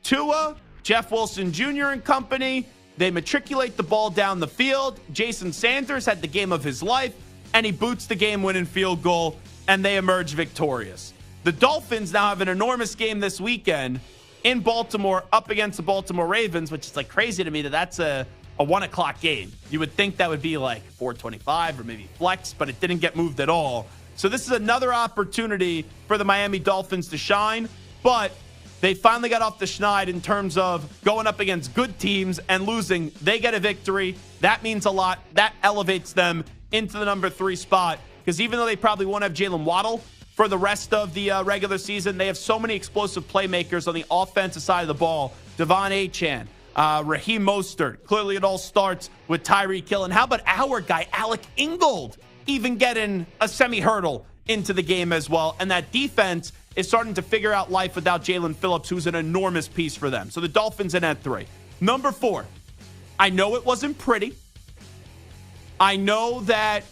Tua, Jeff Wilson Jr. and company, they matriculate the ball down the field. Jason Sanders had the game of his life, and he boots the game-winning field goal, and they emerge victorious. The Dolphins now have an enormous game this weekend in Baltimore up against the Baltimore Ravens, which is like crazy to me that that's a 1 o'clock game. You would think that would be like 4:25 or maybe flex, but it didn't get moved at all. So this is another opportunity for the Miami Dolphins to shine, but they finally got off the schneid in terms of going up against good teams and losing. They get a victory. That means a lot. That elevates them into the number 3 spot, because even though they probably won't have Jalen Waddle for the rest of the regular season, they have so many explosive playmakers on the offensive side of the ball. Devon Achane, Raheem Mostert. Clearly it all starts with Tyreek Hill. And how about our guy, Alec Ingold, even getting a semi-hurdle into the game as well. And that defense is starting to figure out life without Jalen Phillips, who's an enormous piece for them. So the Dolphins in at 3. Number 4, I know it wasn't pretty. I know that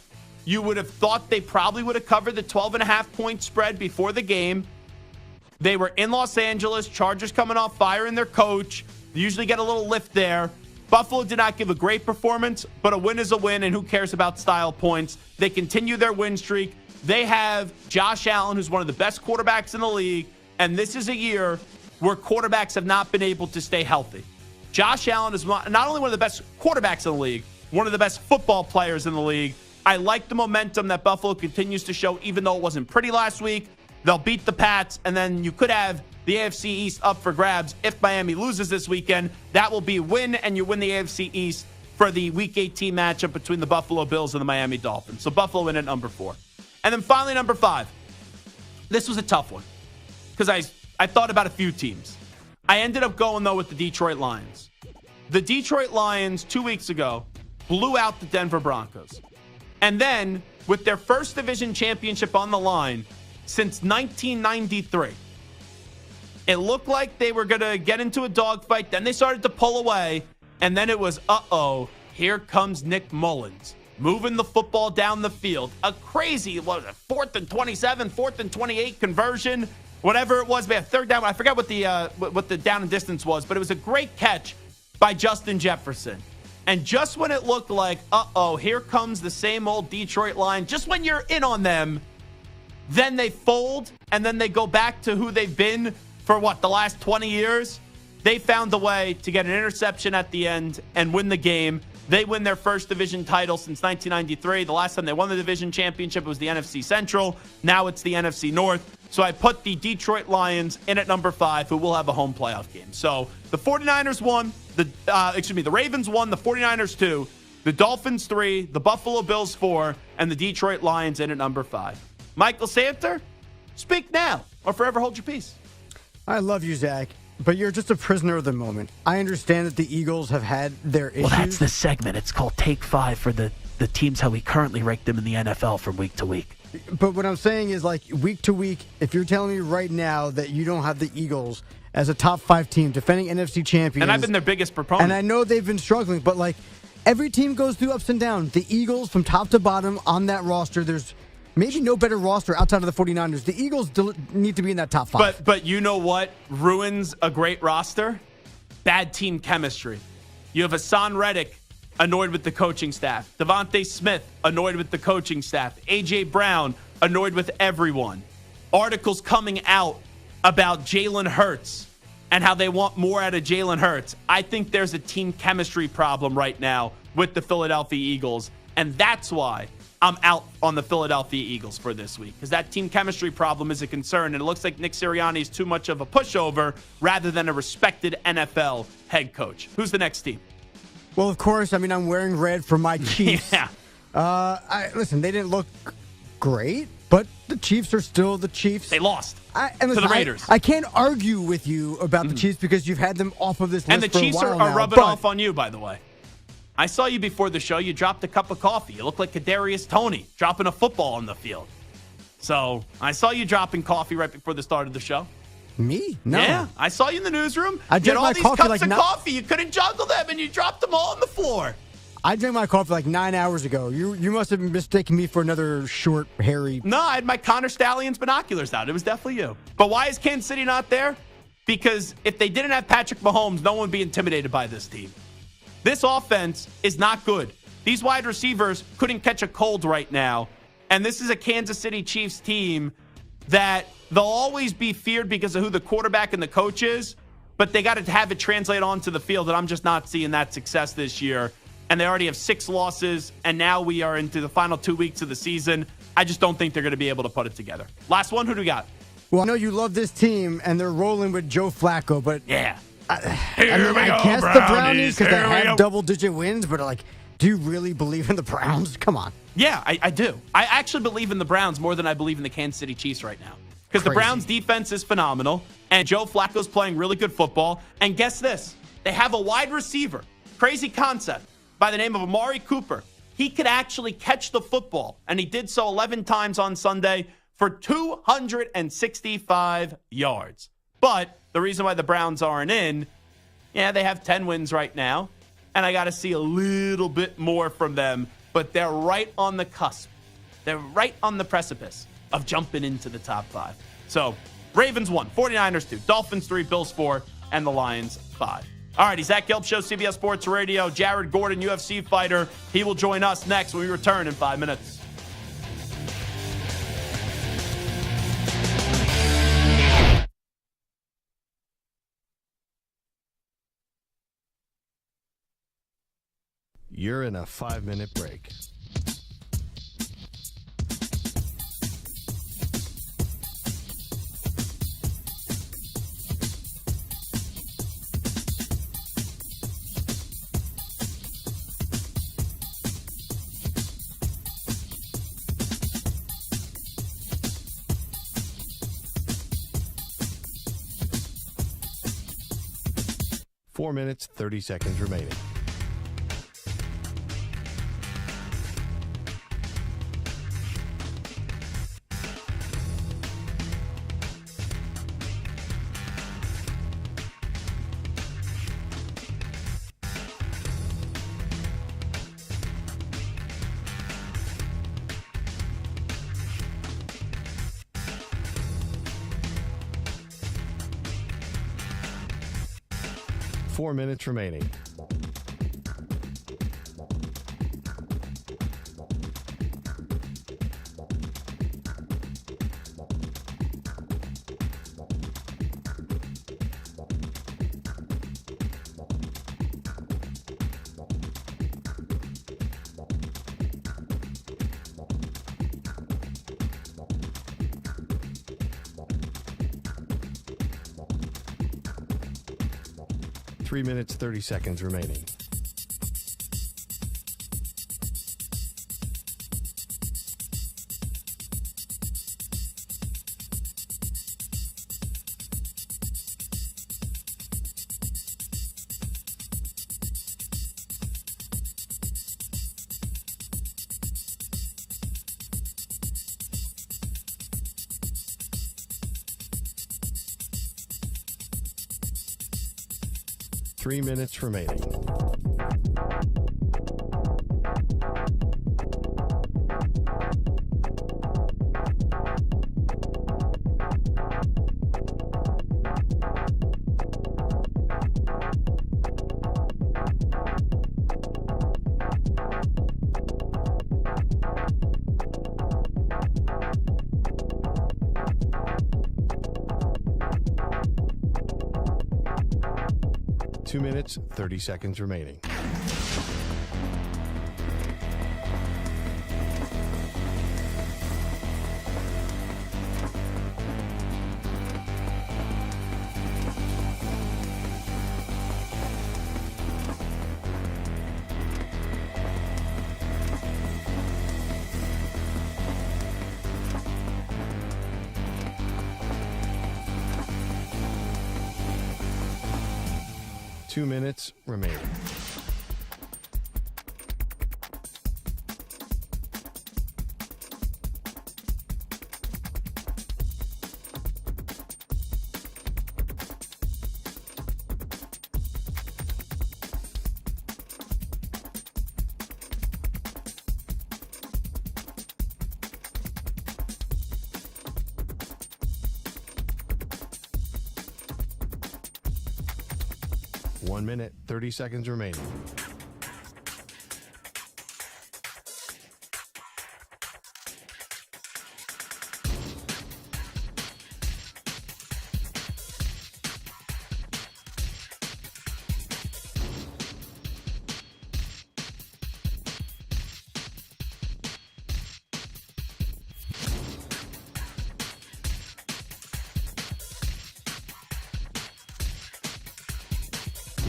you would have thought they probably would have covered the 12.5-point spread before the game. They were in Los Angeles. Chargers coming off firing their coach. They usually get a little lift there. Buffalo did not give a great performance, but a win is a win, and who cares about style points? They continue their win streak. They have Josh Allen, who's one of the best quarterbacks in the league, and this is a year where quarterbacks have not been able to stay healthy. Josh Allen is not only one of the best quarterbacks in the league, one of the best football players in the league. I like the momentum that Buffalo continues to show, even though it wasn't pretty last week. They'll beat the Pats, and then you could have the AFC East up for grabs if Miami loses this weekend. That will be a win, and you win the AFC East for the Week 18 matchup between the Buffalo Bills and the Miami Dolphins. So Buffalo in at number 4. And then finally, number 5. This was a tough one because I thought about a few teams. I ended up going, though, with the Detroit Lions. The Detroit Lions 2 weeks ago blew out the Denver Broncos. And then, with their first division championship on the line since 1993, it looked like they were going to get into a dogfight. Then they started to pull away. And then it was, here comes Nick Mullins, moving the football down the field. A crazy, 4th and 27, 4th and 28 conversion, whatever it was. They had 3rd down. I forgot what the down and distance was, but it was a great catch by Justin Jefferson. And just when it looked like, here comes the same old Detroit line, just when you're in on them, then they fold, and then they go back to who they've been for, the last 20 years? They found a way to get an interception at the end and win the game. They win their first division title since 1993. The last time they won the division championship was the NFC Central. Now it's the NFC North. So I put the Detroit Lions in at number 5, who will have a home playoff game. So the 49ers won. The Ravens won. The 49ers 2. The Dolphins 3. The Buffalo Bills 4. And the Detroit Lions in at number 5. Michael Santer, speak now or forever hold your peace. I love you, Zach, but you're just a prisoner of the moment. I understand that the Eagles have had their issues. Well, that's the segment. It's called Take 5 for the teams, how we currently rank them in the NFL from week to week. But what I'm saying is, week to week, if you're telling me right now that you don't have the Eagles as a top 5 team, defending NFC champions. And I've been their biggest proponent. And I know they've been struggling, but, every team goes through ups and downs. The Eagles, from top to bottom on that roster, there's maybe no better roster outside of the 49ers. The Eagles need to be in that top 5. But you know what ruins a great roster? Bad team chemistry. You have Hassan Reddick annoyed with the coaching staff. Devontae Smith annoyed with the coaching staff. A.J. Brown annoyed with everyone. Articles coming out about Jalen Hurts and how they want more out of Jalen Hurts. I think there's a team chemistry problem right now with the Philadelphia Eagles, and that's why I'm out on the Philadelphia Eagles for this week, because that team chemistry problem is a concern, and it looks like Nick Sirianni is too much of a pushover rather than a respected NFL head coach. Who's the next team? Well, of course, I'm wearing red for my Chiefs. Yeah. Listen, they didn't look great, but the Chiefs are still the Chiefs. They lost to the Raiders. I can't argue with you about the Chiefs because you've had them off of this list and the for Chiefs a while are now, rubbing off on you, by the way. I saw you before the show. You dropped a cup of coffee. You look like Kadarius Toney dropping a football on the field. So I saw you dropping coffee right before the start of the show. Me? No. Yeah, I saw you in the newsroom. I you drank had all my these coffee cups like of coffee. You couldn't juggle them, and you dropped them all on the floor. I drank my coffee like 9 hours ago. You must have mistaken me for another short, hairy. No, I had my Connor Stallions binoculars out. It was definitely you. But why is Kansas City not there? Because if they didn't have Patrick Mahomes, no one would be intimidated by this team. This offense is not good. These wide receivers couldn't catch a cold right now. And this is a Kansas City Chiefs team that they'll always be feared because of who the quarterback and the coach is. But they got to have it translate onto the field, and I'm just not seeing that success this year. And they already have 6 losses, and now we are into the final 2 weeks of the season. I just don't think they're going to be able to put it together. Last one, who do we got? Well, I know you love this team, and they're rolling with Joe Flacco, but Yeah. I guess the Brownies, because they have double-digit wins, but like, do you really believe in the Browns? Come on. Yeah, I do. I actually believe in the Browns more than I believe in the Kansas City Chiefs right now. Because the Browns' defense is phenomenal, and Joe Flacco's playing really good football. And guess this, they have a wide receiver, crazy concept, by the name of Amari Cooper. He could actually catch the football, and he did so 11 times on Sunday for 265 yards. But the reason why the Browns aren't in, yeah, they have 10 wins right now, and I got to see a little bit more from them, but they're right on the cusp. They're right on the precipice of jumping into the top 5. So, Ravens 1, 49ers 2, Dolphins 3, Bills 4, and the Lions 5. All righty, Zach Gelb Show, CBS Sports Radio. Jared Gordon, UFC fighter. He will join us next when we return in 5 minutes. You're in a 5-minute break. Four minutes, 30 seconds remaining. Four minutes remaining. Three minutes, 30 seconds remaining. Three minutes remaining. Two minutes, 30 seconds remaining. Two minutes remaining. 1 minute, 30 seconds remaining.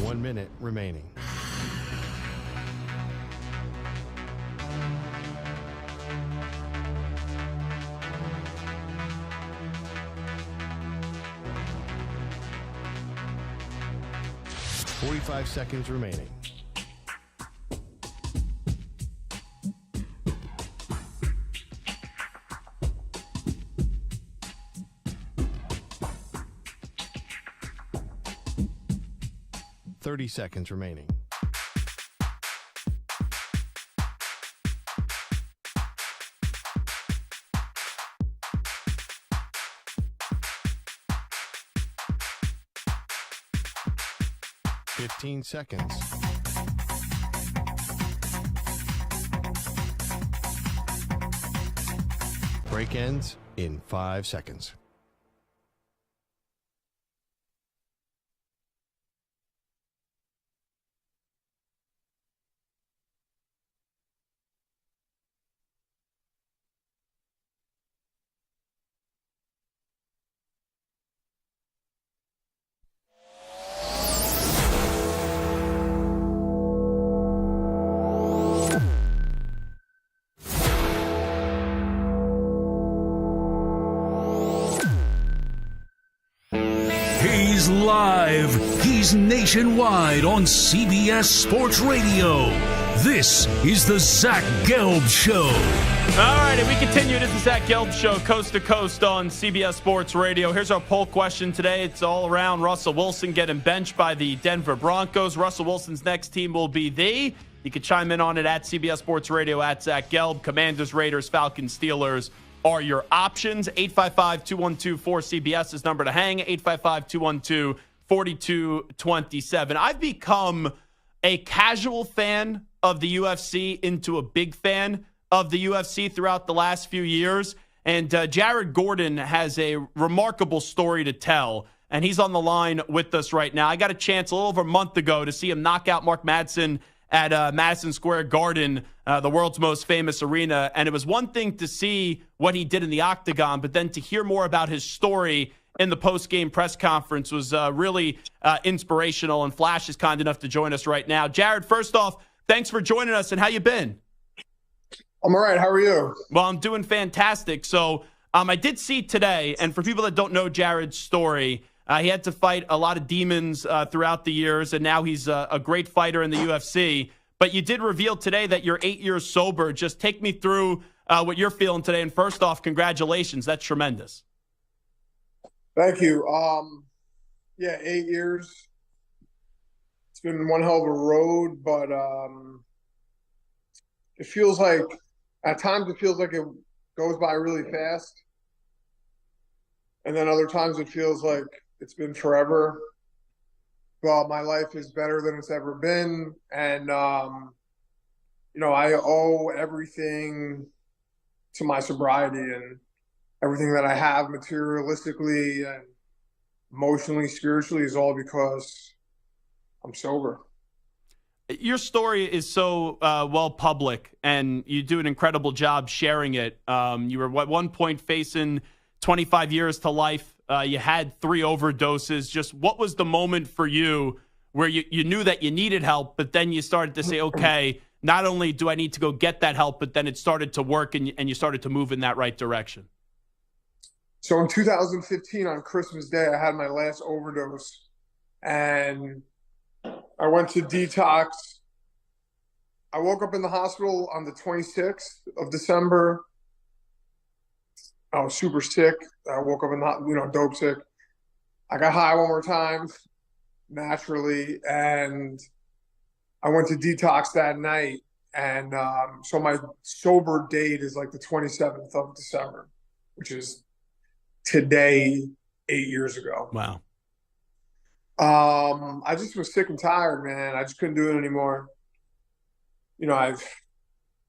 One minute remaining. Forty-five seconds remaining. Thirty seconds remaining. Fifteen seconds. Break ends in 5 seconds. He's live. He's nationwide on CBS Sports Radio. This is the Zach Gelb Show. All right, and we continue. This is the Zach Gelb Show, coast to coast on CBS Sports Radio. Here's our poll question today. It's all around Russell Wilson getting benched by the Denver Broncos. Russell Wilson's next team will be the... You can chime in on it at CBS Sports Radio, at Zach Gelb. Commanders, Raiders, Falcons, Steelers are your options. 855-212-4CBS is number to hang. 855-212-4227. I've become a casual fan of the UFC into a big fan of the UFC throughout the last few years. And Jared Gordon has a remarkable story to tell. And he's on the line with us right now. I got a chance a little over a month ago to see him knock out Mark Madsen at Madison Square Garden, the world's most famous arena. And it was one thing to see what he did in the octagon, but then to hear more about his story in the post-game press conference was really inspirational. And Flash is kind enough to join us right now. Jared, first off, thanks for joining us, and how you been? I'm all right. How are you? Well, I'm doing fantastic. So I did see today, and for people that don't know Jared's story, he had to fight a lot of demons throughout the years, and now he's a great fighter in the UFC. But you did reveal today that you're 8 years sober. Just take me through what you're feeling today. And first off, congratulations. That's tremendous. Thank you. 8 years. It's been one hell of a road, but it feels like, at times it feels like it goes by really fast. And then other times it feels like it's been forever. Well, my life is better than it's ever been. And, I owe everything to my sobriety, and everything that I have materialistically and emotionally, spiritually is all because I'm sober. Your story is so well public, and you do an incredible job sharing it. You were at one point facing 25 years to life. You had 3 overdoses. Just what was the moment for you where you knew that you needed help, but then you started to say, okay, not only do I need to go get that help, but then it started to work, and you started to move in that right direction? So in 2015, on Christmas Day, I had my last overdose, and I went to detox. I woke up in the hospital on the 26th of December. I was super sick. I woke up in the, dope sick. I got high one more time, naturally, and I went to detox that night. And so my sober date is like the 27th of December, which is today, 8 years ago. Wow. I just was sick and tired, man. I just couldn't do it anymore. I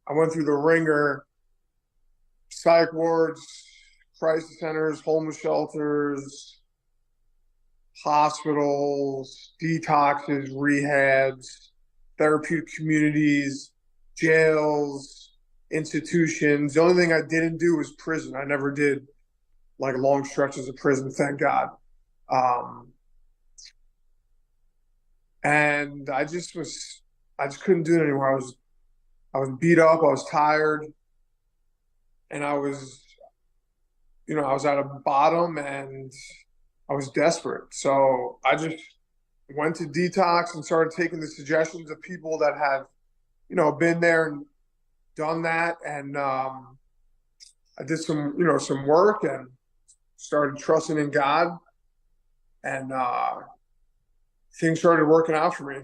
went through the ringer, psych wards, crisis centers, homeless shelters, hospitals, detoxes, rehabs, therapeutic communities, jails, institutions. The only thing I didn't do was prison. I never did like long stretches of prison, thank God. And I just couldn't do it anymore. I was beat up, I was tired, and I was at a bottom and I was desperate. So I just went to detox and started taking the suggestions of people that have, been there and done that. And I did some work and started trusting in God, and things started working out for me.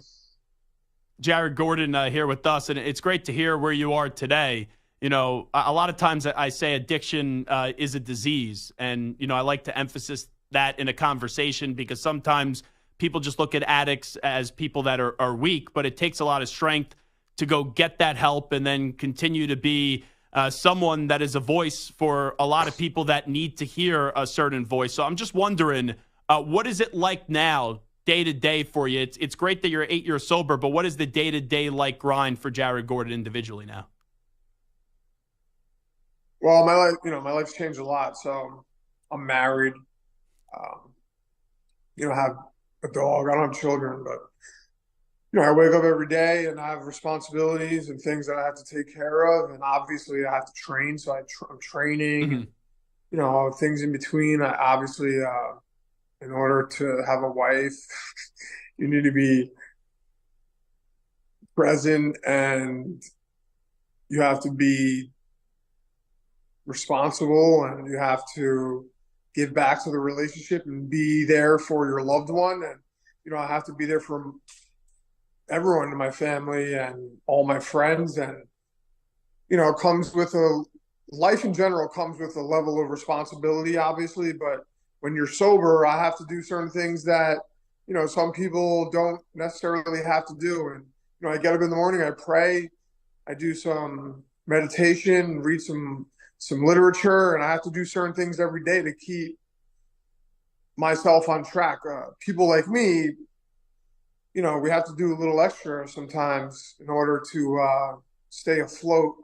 Jared Gordon here with us, and it's great to hear where you are today. A lot of times I say addiction is a disease, and, I like to emphasize that in a conversation because sometimes people just look at addicts as people that are weak, but it takes a lot of strength to go get that help and then continue to be someone that is a voice for a lot of people that need to hear a certain voice. So I'm just wondering, what is it like now, day to day for you? It's great that you're 8 years sober, but what is the day to day like grind for Jared Gordon individually now? Well, my life's changed a lot. So I'm married. I have a dog. I don't have children, but I wake up every day and I have responsibilities and things that I have to take care of, and obviously I have to train. So I'm training. And, things in between. I obviously, in order to have a wife, you need to be present and you have to be responsible and you have to give back to the relationship and be there for your loved one. And, I have to be there for everyone in my family and all my friends. And, it comes with life in general comes with a level of responsibility, obviously. But when you're sober, I have to do certain things that, some people don't necessarily have to do. And, I get up in the morning, I pray, I do some meditation, read some literature, and I have to do certain things every day to keep myself on track. People like me, we have to do a little extra sometimes in order to stay afloat.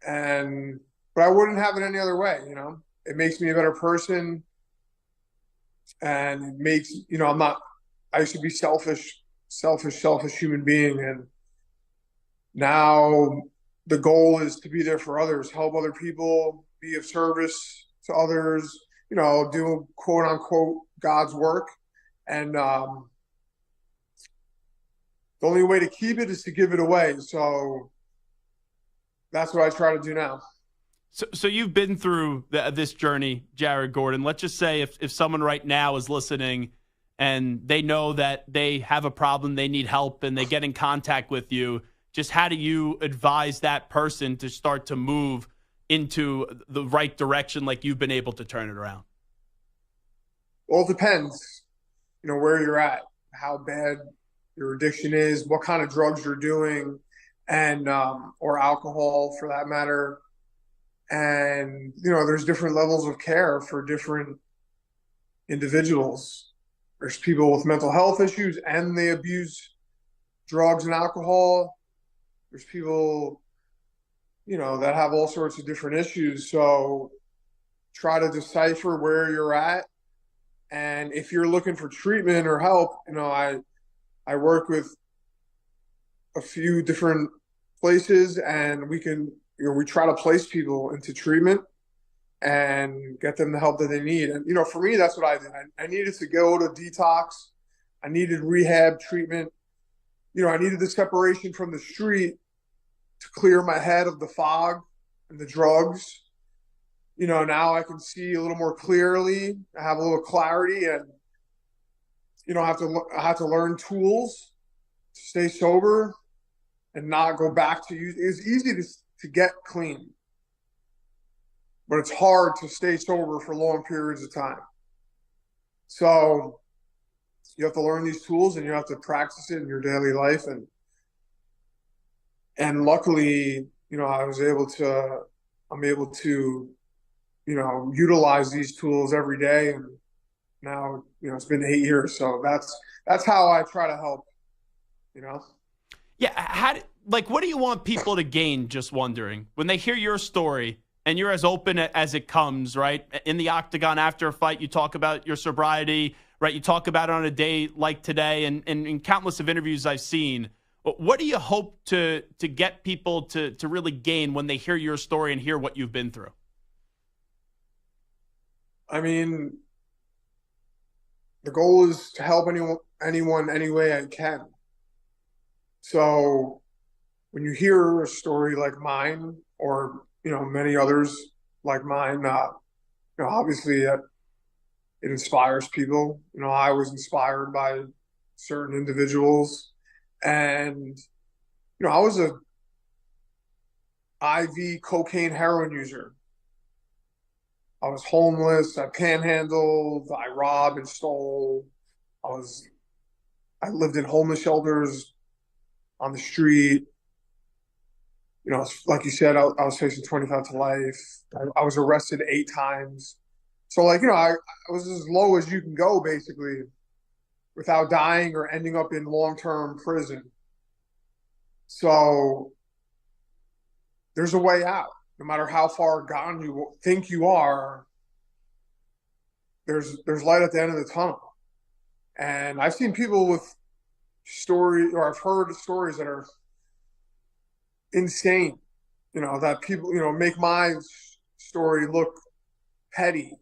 But I wouldn't have it any other way. It makes me a better person, and it makes, I used to be selfish human being, and now the goal is to be there for others, help other people, be of service to others, do quote unquote God's work. And the only way to keep it is to give it away. So that's what I try to do now. So you've been through this journey, Jared Gordon. Let's just say if someone right now is listening and they know that they have a problem, they need help, and they get in contact with you, just how do you advise that person to start to move into the right direction like you've been able to turn it around? Well, it depends, where you're at, how bad your addiction is, what kind of drugs you're doing, and or alcohol for that matter. And, there's different levels of care for different individuals. There's people with mental health issues and they abuse drugs and alcohol. There's people, that have all sorts of different issues. So try to decipher where you're at. And if you're looking for treatment or help, I work with a few different places, and we try to place people into treatment and get them the help that they need. And, for me, that's what I did. I needed to go to detox. I needed rehab treatment. I needed the separation from the street to clear my head of the fog and the drugs. Now I can see a little more clearly. I have a little clarity, and, I have to learn tools to stay sober and not go back to use. It's easy to get clean, but it's hard to stay sober for long periods of time. So you have to learn these tools and you have to practice it in your daily life. And luckily, I'm able to, utilize these tools every day. And now, it's been 8 years. So that's how I try to help, Yeah. What do you want people to gain, just wondering, when they hear your story and you're as open as it comes, right? In the octagon after a fight, you talk about your sobriety, right? You talk about it on a day like today, and in countless of interviews I've seen. What do you hope to get people to really gain when they hear your story and hear what you've been through? I mean, the goal is to help anyone any way I can. So when you hear a story like mine, or many others like mine, obviously it inspires people. I was inspired by certain individuals, and I was a IV cocaine heroin user. I was homeless. I panhandled. I robbed and stole. I lived in homeless shelters on the street. Like you said, I was facing 25 to life. I was arrested 8 times. So, I was as low as you can go, basically, without dying or ending up in long-term prison. So there's a way out. No matter how far gone you think you are, there's light at the end of the tunnel. And I've seen people with I've heard stories that are insane, that people, make my story look petty,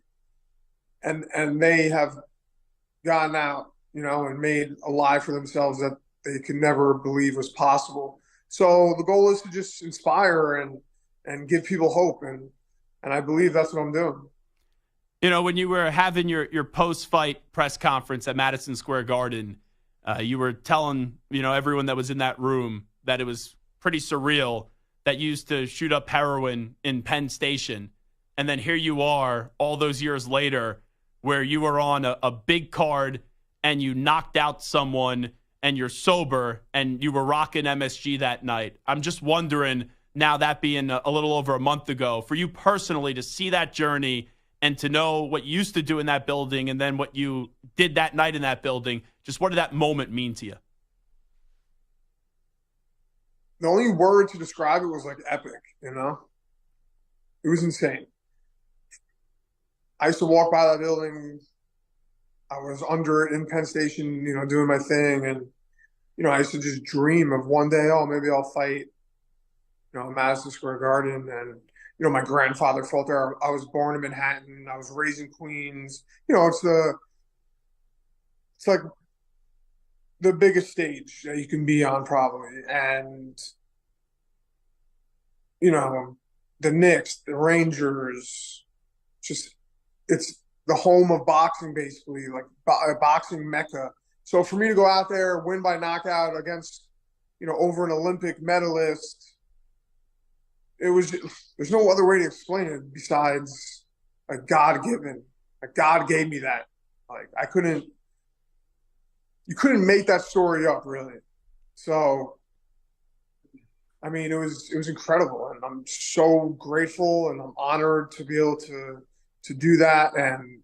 and they have gotten out, and made a life for themselves that they could never believe was possible. So the goal is to just inspire and give people hope, and I believe that's what I'm doing. When you were having your post-fight press conference at Madison Square Garden, you were telling, everyone that was in that room that it was pretty surreal that you used to shoot up heroin in Penn Station. And then here you are all those years later where you were on a big card and you knocked out someone and you're sober and you were rocking MSG that night. I'm just wondering, now that being a little over a month ago, for you personally to see that journey and to know what you used to do in that building and then what you did that night in that building, just what did that moment mean to you? The only word to describe it was epic, It was insane. I used to walk by that building. I was under it in Penn Station, doing my thing. And, I used to just dream of one day, maybe I'll fight, Madison Square Garden. And, my grandfather fought there. I was born in Manhattan. I was raised in Queens. It's like the biggest stage that you can be on, probably. And, the Knicks, the Rangers, it's the home of boxing, basically, a boxing mecca. So for me to go out there, win by knockout against, over an Olympic medalist, there's no other way to explain it besides God gave me that. You couldn't make that story up, really. So, I mean, it was incredible, and I'm so grateful and I'm honored to be able to do that and,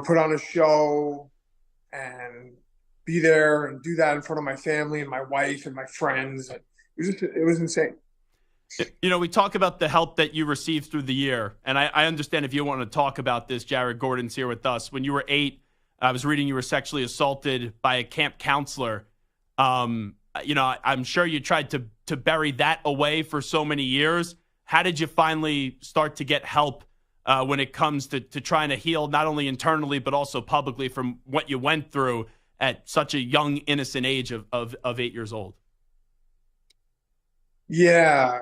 put on a show and be there and do that in front of my family and my wife and my friends. It was insane. We talk about the help that you received through the year, and I understand if you want to talk about this. Jared Gordon's here with us. When you were 8, I was reading you were sexually assaulted by a camp counselor. I'm sure you tried to bury that away for so many years. How did you finally start to get help when it comes to trying to heal, not only internally, but also publicly from what you went through at such a young, innocent age of 8 years old? Yeah,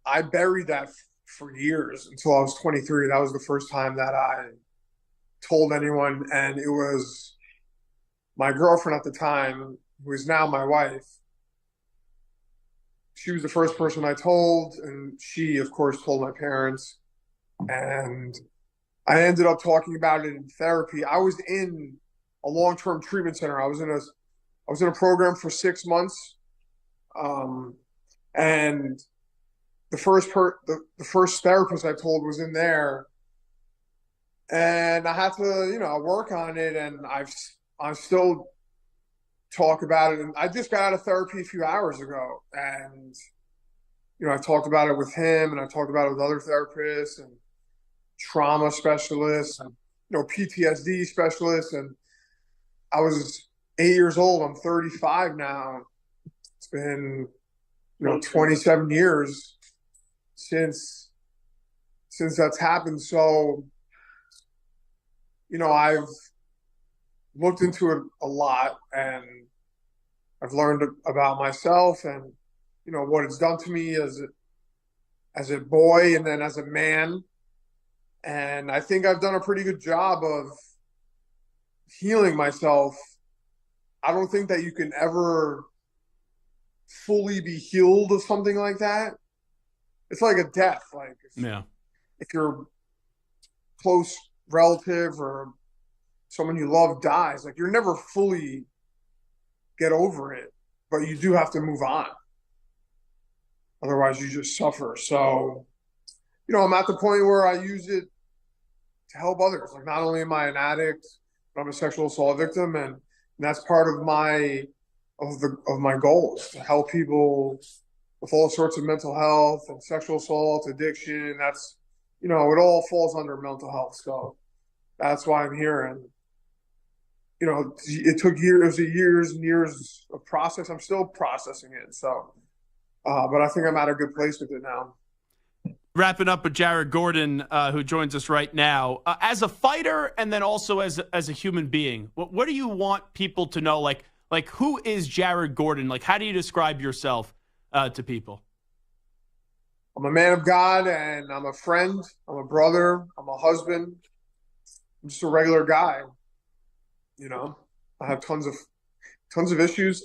I buried that for years until I was 23. That was the first time that I told anyone. And it was my girlfriend at the time, who is now my wife. She was the first person I told, and she, of course, told my parents. And I ended up talking about it in therapy. I was in a long-term treatment center. I was in a program for 6 months, and the first therapist I told was in there, and I had to work on it, and I still talk about it. And I just got out of therapy a few hours ago, and I talked about it with him, and I talked about it with other therapists and trauma specialists and PTSD specialists. And I was 8 years old. I'm 35 now. It's been 27 years since that's happened. So I've looked into it a lot, and I've learned about myself and what it's done to me as a boy and then as a man. And I think I've done a pretty good job of healing myself. I don't think that you can ever fully be healed of something like that. It's like a death. Like if your close relative or someone you love dies, like you're never fully get over it, but you do have to move on. Otherwise you just suffer. So, I'm at the point where I use it to help others. Like, not only am I an addict, but I'm a sexual assault victim, and that's part of my goals, to help people with all sorts of mental health and sexual assault, addiction. That's, it all falls under mental health. So that's why I'm here. And, it took years. It was years and years of process. I'm still processing it. So, but I think I'm at a good place with it now. Wrapping up with Jared Gordon, who joins us right now. As a fighter and then also as a human being, what do you want people to know? Like who is Jared Gordon? Like, how do you describe yourself to people? I'm a man of God, and I'm a friend. I'm a brother. I'm a husband. I'm just a regular guy. I have tons of issues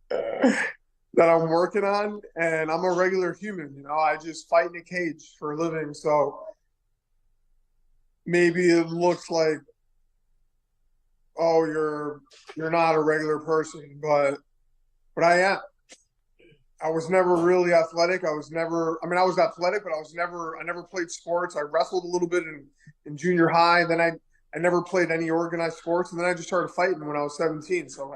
that I'm working on, and I'm a regular human. I just fight in a cage for a living. So maybe it looks like, oh, you're not a regular person, but I am. I was never really athletic. I was athletic, but I never played sports. I wrestled a little bit in junior high. Then I never played any organized sports. And then I just started fighting when I was 17. So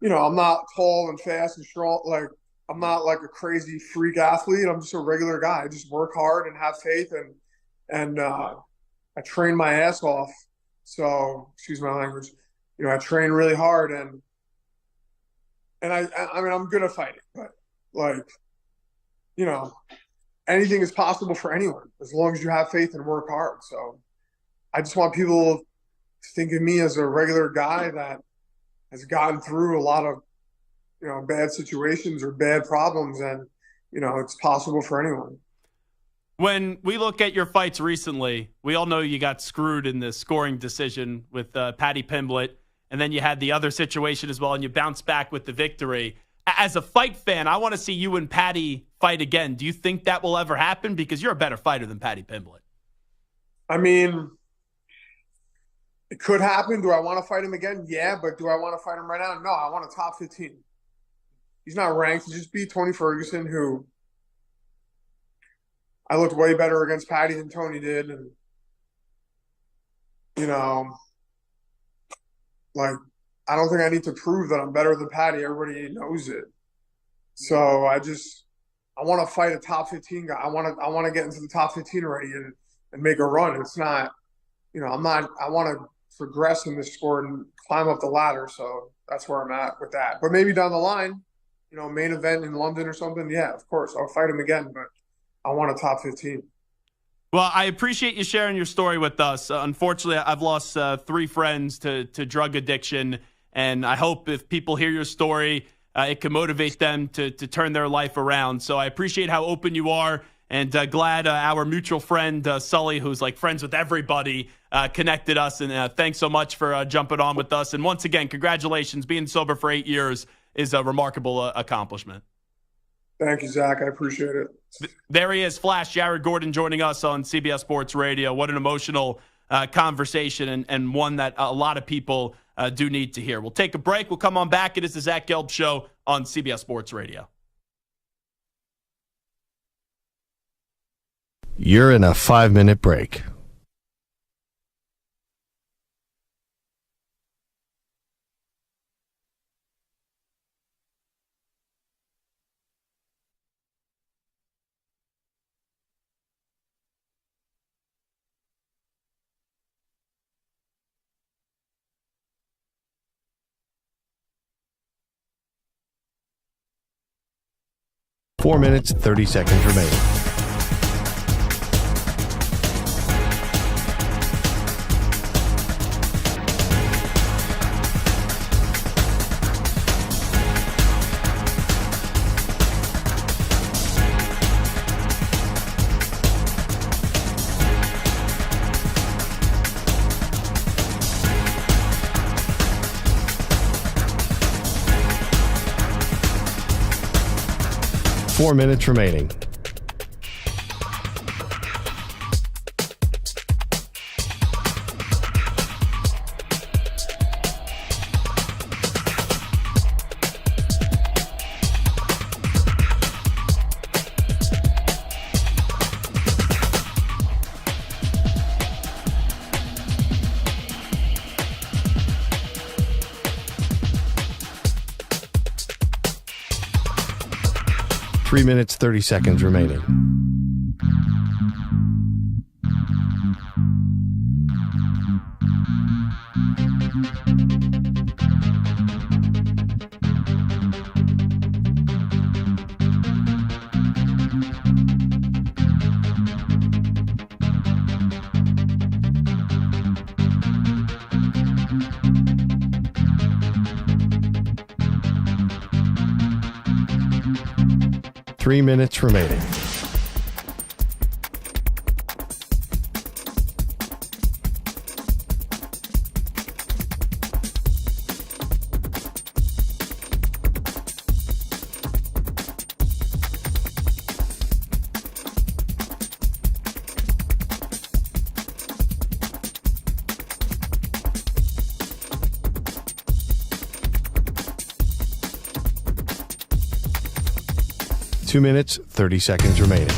I'm not tall and fast and strong. Like, I'm not like a crazy freak athlete. I'm just a regular guy. I just work hard and have faith, and I train my ass off. So, excuse my language. I train really hard, and I'm good at fighting, but anything is possible for anyone as long as you have faith and work hard. So I just want people to think of me as a regular guy that has gotten through a lot of, bad situations or bad problems, and, it's possible for anyone. When we look at your fights recently, we all know you got screwed in the scoring decision with Paddy Pimblett, and then you had the other situation as well, and you bounced back with the victory. As a fight fan, I want to see you and Paddy fight again. Do you think that will ever happen? Because you're a better fighter than Paddy Pimblett. I mean, it could happen. Do I want to fight him again? Yeah, but do I want to fight him right now? No, I want a top 15. He's not ranked. He just beat Tony Ferguson, who I looked way better against Paddy than Tony did. And, I don't think I need to prove that I'm better than Paddy. Everybody knows it. So I want to fight a top 15 guy. I want to get into the top 15 already and make a run. It's not, I want to progress in this sport and climb up the ladder. So that's where I'm at with that. But maybe down the line, main event in London or something. Yeah, of course, I'll fight him again, but I want a top 15. Well, I appreciate you sharing your story with us. Unfortunately, I've lost 3 friends to drug addiction, and I hope if people hear your story, it can motivate them to turn their life around. So I appreciate how open you are, and glad our mutual friend, Sully, who's like friends with everybody, connected us. And thanks so much for jumping on with us. And once again, congratulations. Being sober for 8 years is a remarkable accomplishment. Thank you, Zach. I appreciate it. There he is, Flash Jared Gordon, joining us on CBS Sports Radio. What an emotional conversation and one that a lot of people do need to hear. We'll take a break. We'll come on back. It is the Zach Gelb Show on CBS Sports Radio. You're in a 5-minute break. Four minutes, 30 seconds remaining. Four minutes remaining. Three minutes, 30 seconds remaining. Three minutes remaining. Two minutes, 30 seconds remaining.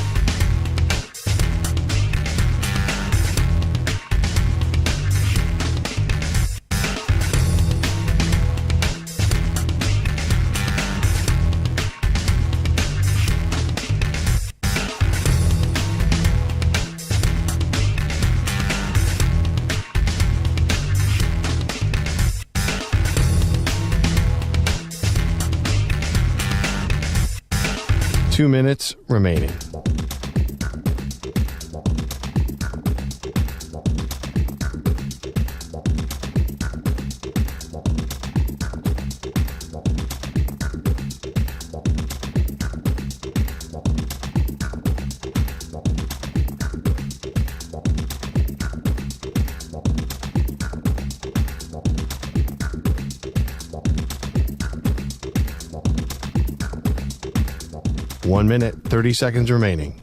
Two minutes remaining. One minute, 30 seconds remaining.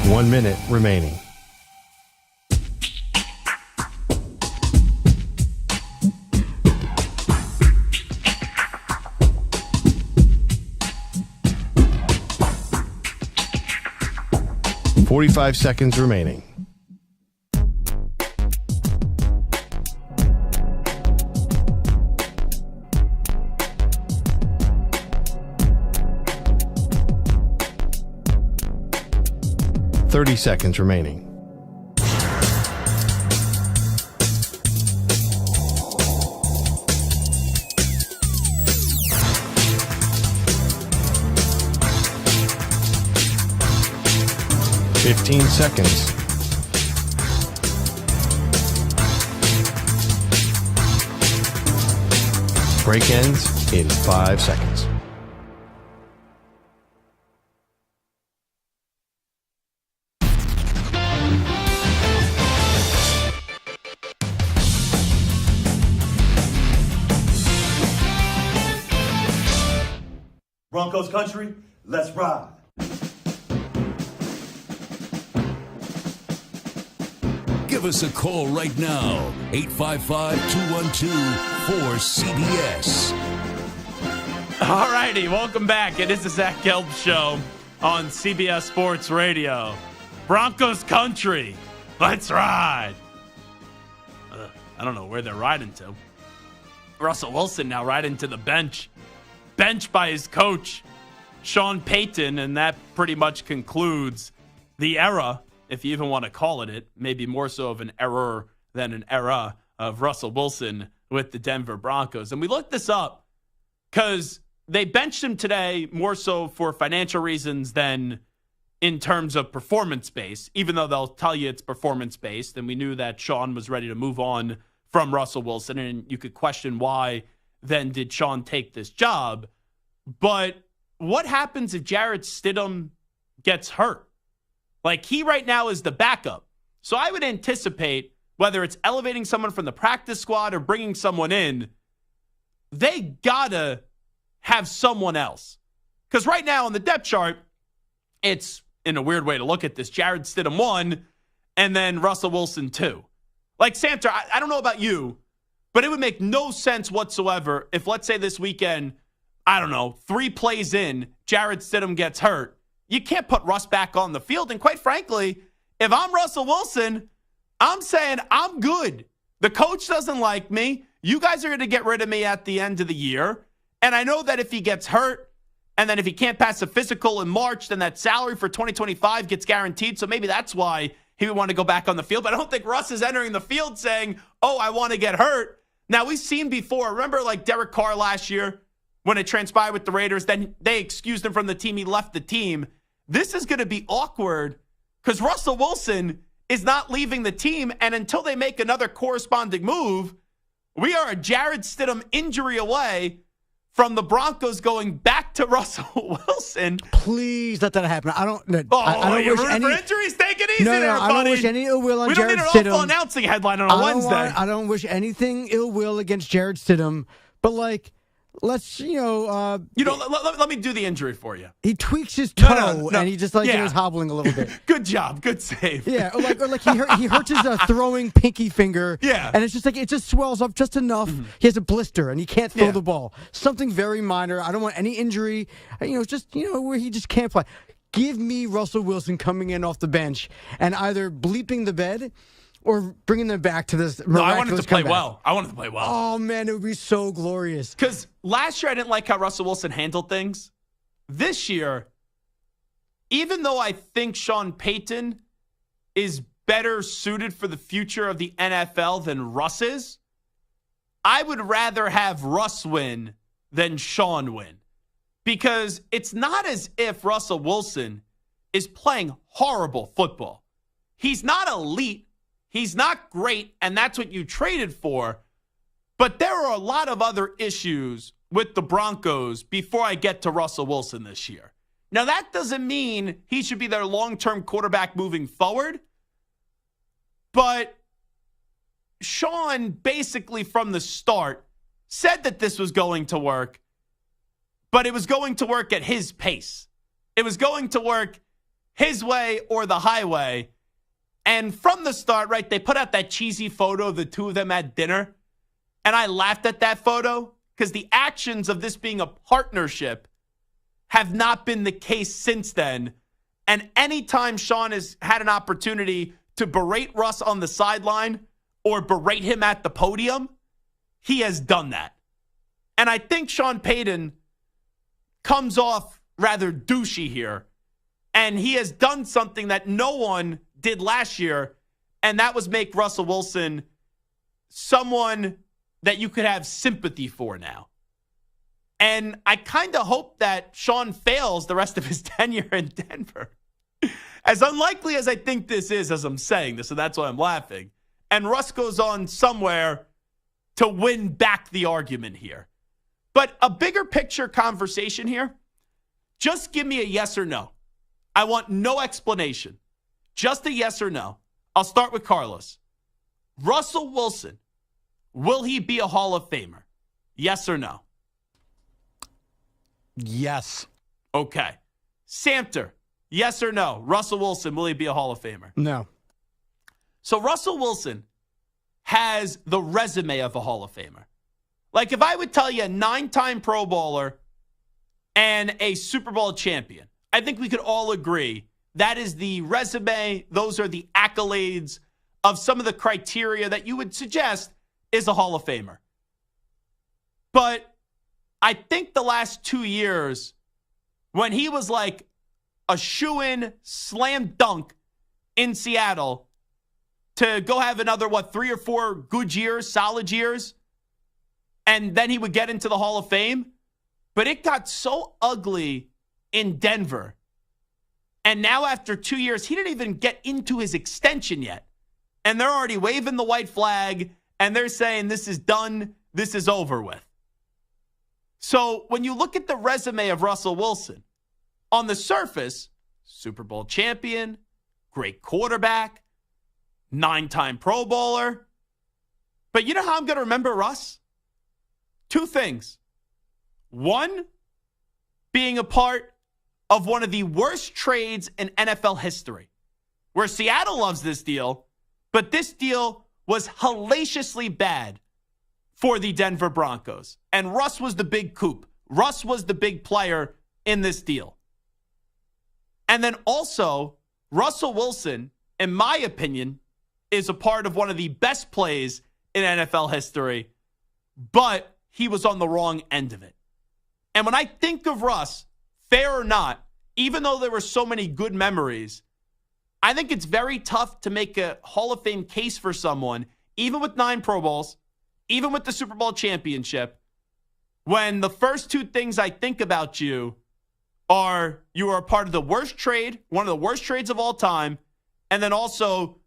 One minute remaining. Forty-five seconds remaining. Thirty seconds remaining. Fifteen seconds. Break ends in 5 seconds. Broncos country, let's ride. Give us a call right now, 855-212-4CBS. All righty, welcome back. It is the Zach Gelb Show on CBS Sports Radio. Broncos country, let's ride. I don't know where they're riding to. Russell Wilson now riding to the bench. Benched by his coach, Sean Payton, and that pretty much concludes the era, if you even want to call it, maybe more so of an error than an era of Russell Wilson with the Denver Broncos. And we looked this up because they benched him today more so for financial reasons than in terms of performance-based, even though they'll tell you it's performance-based. And we knew that Sean was ready to move on from Russell Wilson, and you could question why then did Sean take this job. But what happens if Jarrett Stidham gets hurt? Like, he right now is the backup. So I would anticipate, whether it's elevating someone from the practice squad or bringing someone in, they gotta have someone else. Because right now on the depth chart, it's, in a weird way to look at this, Jarrett Stidham 1 and then Russell Wilson 2. Like, Santer, I don't know about you, but it would make no sense whatsoever if, let's say this weekend, I don't know, 3 plays in, Jarrett Stidham gets hurt. You can't put Russ back on the field. And quite frankly, if I'm Russell Wilson, I'm saying I'm good. The coach doesn't like me. You guys are going to get rid of me at the end of the year. And I know that if he gets hurt, and then if he can't pass a physical in March, then that salary for 2025 gets guaranteed. So maybe that's why he would want to go back on the field. But I don't think Russ is entering the field saying, oh, I want to get hurt. Now, we've seen before, remember like Derek Carr last year when it transpired with the Raiders, then they excused him from the team, he left the team. This is going to be awkward because Russell Wilson is not leaving the team, and until they make another corresponding move, we are a Jarrett Stidham injury away from the Broncos going back to Russell Wilson. Please let that happen. I don't wish for any injuries. Take it easy no, there, I buddy. don't wish any ill will on Jarrett Stidham. We don't need an awful announcing headline on a Wednesday. I don't wish anything ill will against Jarrett Stidham, but like, let's, let me do the injury for you. He tweaks his toe no. and he just is hobbling a little bit. Good job. Good save. Yeah. Or like he hurts his throwing pinky finger. Yeah. And it's just like, it just swells up just enough. Mm-hmm. He has a blister and he can't throw the ball. Something very minor. I don't want any injury, where he just can't play. Give me Russell Wilson coming in off the bench and either bleeping the bed or bringing them back to this miraculous I wanted to play comeback. well. I wanted to play well. Oh, man, it would be so glorious. Because last year I didn't like how Russell Wilson handled things. This year, even though I think Sean Payton is better suited for the future of the NFL than Russ is, I would rather have Russ win than Sean win. Because it's not as if Russell Wilson is playing horrible football. He's not elite. He's not great, and that's what you traded for. But there are a lot of other issues with the Broncos before I get to Russell Wilson this year. Now, that doesn't mean he should be their long-term quarterback moving forward. But Sean basically from the start said that this was going to work, but it was going to work at his pace. It was going to work his way or the highway. And from the start, right, they put out that cheesy photo of the two of them at dinner. And I laughed at that photo because the actions of this being a partnership have not been the case since then. And anytime Sean has had an opportunity to berate Russ on the sideline or berate him at the podium, he has done that. And I think Sean Payton comes off rather douchey here. And he has done something that no one did last year, and that was make Russell Wilson someone that you could have sympathy for now. And I kind of hope that Sean fails the rest of his tenure in Denver. As unlikely as I think this is, as I'm saying this, so that's why I'm laughing. And Russ goes on somewhere to win back the argument here. But a bigger picture conversation here, just give me a yes or no. I want no explanation. Just a yes or no. I'll start with Carlos. Russell Wilson, will he be a Hall of Famer? Yes or no? Yes. Okay. Samter, yes or no? Russell Wilson, will he be a Hall of Famer? No. So Russell Wilson has the resume of a Hall of Famer. Like if I would tell you a 9-time Pro Bowler and a Super Bowl champion, I think we could all agree that is the resume. Those are the accolades of some of the criteria that you would suggest is a Hall of Famer. But I think the last 2 years, when he was like a shoo-in slam dunk in Seattle to go have another, 3 or 4 good years, solid years, and then he would get into the Hall of Fame. But it got so ugly in Denver. And now after 2 years, he didn't even get into his extension yet. And they're already waving the white flag, and they're saying this is done, this is over with. So when you look at the resume of Russell Wilson, on the surface, Super Bowl champion, great quarterback, 9-time Pro Bowler. But you know how I'm going to remember Russ? 2 things. One, being a part of one of the worst trades in NFL history, where Seattle loves this deal, but this deal was hellaciously bad for the Denver Broncos. And Russ was the big coup. Russ was the big player in this deal. And then also, Russell Wilson, in my opinion, is a part of one of the best plays in NFL history, but he was on the wrong end of it. And when I think of Russ, fair or not, even though there were so many good memories, I think it's very tough to make a Hall of Fame case for someone, even with 9 Pro Bowls, even with the Super Bowl championship, when the first 2 things I think about you are a part of the worst trade, one of the worst trades of all time, and then also,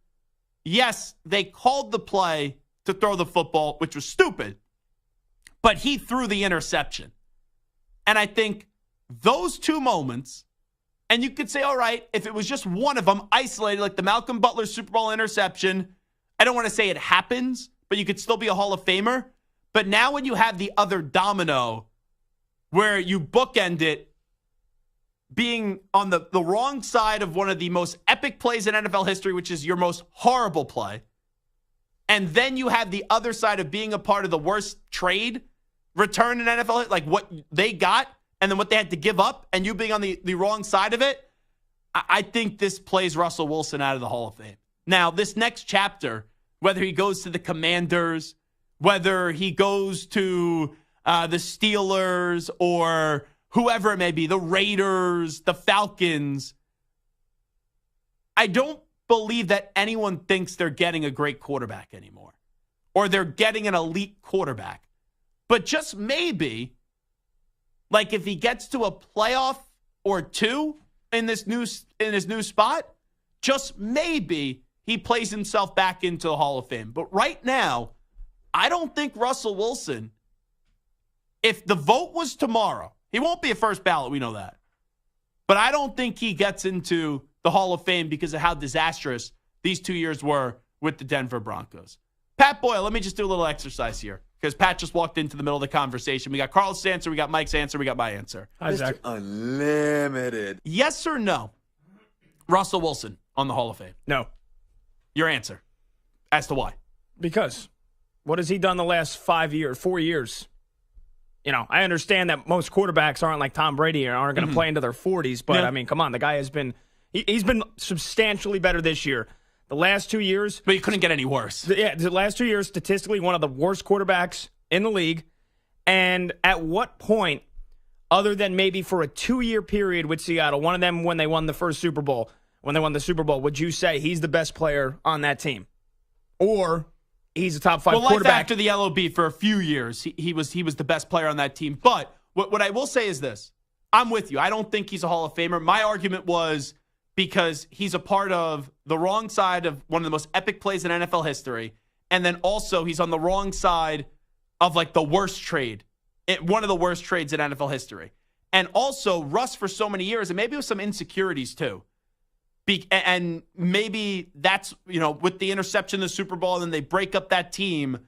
yes, they called the play to throw the football, which was stupid, but he threw the interception. And I think those 2 moments, and you could say, all right, if it was just one of them isolated, like the Malcolm Butler Super Bowl interception, I don't want to say it happens, but you could still be a Hall of Famer. But now when you have the other domino where you bookend it being on the wrong side of one of the most epic plays in NFL history, which is your most horrible play, and then you have the other side of being a part of the worst trade return in NFL, like what they got and then what they had to give up, and you being on the wrong side of it, I think this plays Russell Wilson out of the Hall of Fame. Now, this next chapter, whether he goes to the Commanders, whether he goes to the Steelers or whoever it may be, the Raiders, the Falcons, I don't believe that anyone thinks they're getting a great quarterback anymore or they're getting an elite quarterback. But just maybe, like if he gets to a playoff or 2 in his new spot, just maybe he plays himself back into the Hall of Fame. But right now, I don't think Russell Wilson, if the vote was tomorrow, he won't be a first ballot, we know that. But I don't think he gets into the Hall of Fame because of how disastrous these 2 years were with the Denver Broncos. Pat Boyle, let me just do a little exercise here because Pat just walked into the middle of the conversation. We got Carl's answer, we got Mike's answer, we got my answer. Hi, Zach. Unlimited. Yes or no, Russell Wilson on the Hall of Fame? No. Your answer as to why? Because what has he done the last 4 years? You know, I understand that most quarterbacks aren't like Tom Brady and aren't going to play into their 40s, but I mean, come on, the guy has been he's been substantially better this year. The last 2 years, but he couldn't get any worse. The last 2 years, statistically, one of the worst quarterbacks in the league. And at what point, other than maybe for a 2-year period with Seattle, one of them when they won the first Super Bowl, would you say he's the best player on that team, or he's a top 5 quarterback? Life after the LOB for a few years, he was the best player on that team. But what I will say is this: I'm with you. I don't think he's a Hall of Famer. My argument was because he's a part of the wrong side of one of the most epic plays in NFL history, and then also he's on the wrong side of like the worst trade One of the worst trades in NFL history. And also, Russ for so many years, and maybe with some insecurities too. And maybe that's, with the interception in the Super Bowl, and then they break up that team.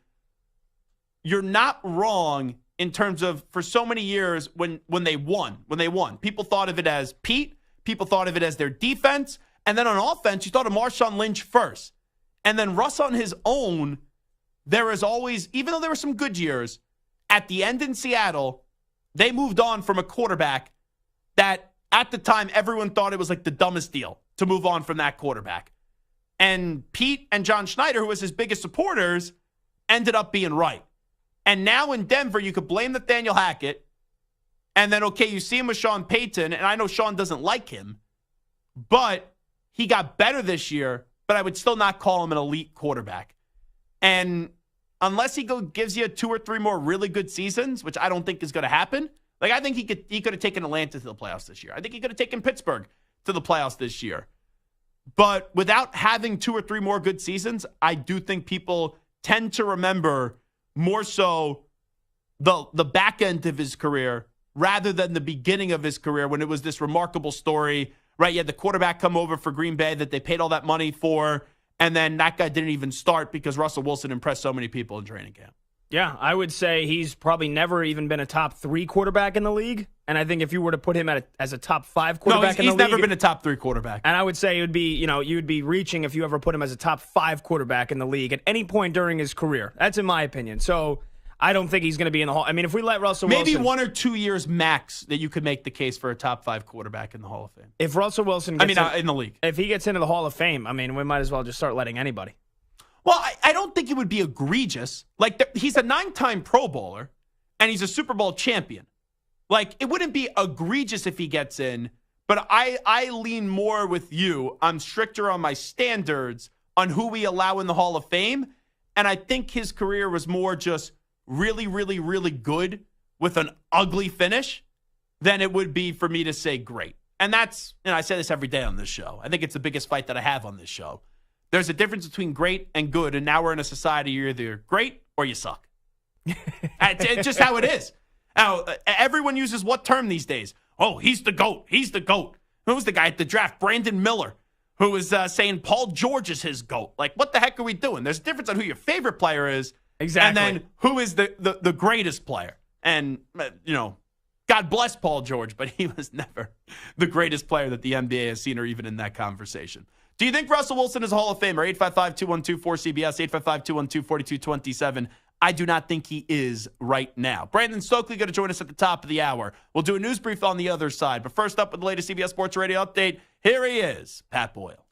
You're not wrong in terms of, for so many years when they won, people thought of it as Pete, people thought of it as their defense, and then on offense, you thought of Marshawn Lynch first. And then Russ on his own, there is always, even though there were some good years, at the end in Seattle, they moved on from a quarterback that at the time everyone thought it was like the dumbest deal to move on from that quarterback. And Pete and John Schneider, who was his biggest supporters, ended up being right. And now in Denver, you could blame Nathaniel Hackett. And then, okay, you see him with Sean Payton, and I know Sean doesn't like him, but he got better this year, but I would still not call him an elite quarterback. And unless he gives you 2 or 3 more really good seasons, which I don't think is going to happen, like I think he could have taken Atlanta to the playoffs this year. I think he could have taken Pittsburgh to the playoffs this year. But without having 2 or 3 more good seasons, I do think people tend to remember more so the back end of his career rather than the beginning of his career when it was this remarkable story, right? You had the quarterback come over for Green Bay that they paid all that money for, and then that guy didn't even start because Russell Wilson impressed so many people in training camp. Yeah, I would say he's probably never even been a top 3 quarterback in the league. And I think if you were to put him as a top 5 quarterback in the league. He's never been a top 3 quarterback. And I would say it would be, you'd be reaching if you ever put him as a top 5 quarterback in the league at any point during his career. That's in my opinion. So I don't think he's going to be in the Hall. I mean, if we let Russell Wilson. Maybe 1 or 2 years max that you could make the case for a top 5 quarterback in the Hall of Fame. If Russell Wilson in the league. If he gets into the Hall of Fame, I mean, we might as well just start letting anybody. Well, I don't think it would be egregious. Like, he's a 9-time Pro Bowler, and he's a Super Bowl champion. Like, it wouldn't be egregious if he gets in, but I lean more with you. I'm stricter on my standards on who we allow in the Hall of Fame, and I think his career was more just really, really, really good with an ugly finish than it would be for me to say great. And that's, I say this every day on this show. I think it's the biggest fight that I have on this show. There's a difference between great and good, and now we're in a society you're either great or you suck. It's just how it is. Now, everyone uses what term these days? Oh, he's the GOAT. He's the GOAT. Who was the guy at the draft? Brandon Miller, who was saying Paul George is his GOAT. Like, what the heck are we doing? There's a difference on who your favorite player is. Exactly. And then who is the greatest player. And, God bless Paul George, but he was never the greatest player that the NBA has seen or even in that conversation. Do you think Russell Wilson is a Hall of Famer? 855-212-4CBS, 855-212-4227. I do not think he is right now. Brandon Stokely going to join us at the top of the hour. We'll do a news brief on the other side. But first up with the latest CBS Sports Radio update, here he is, Pat Boyle.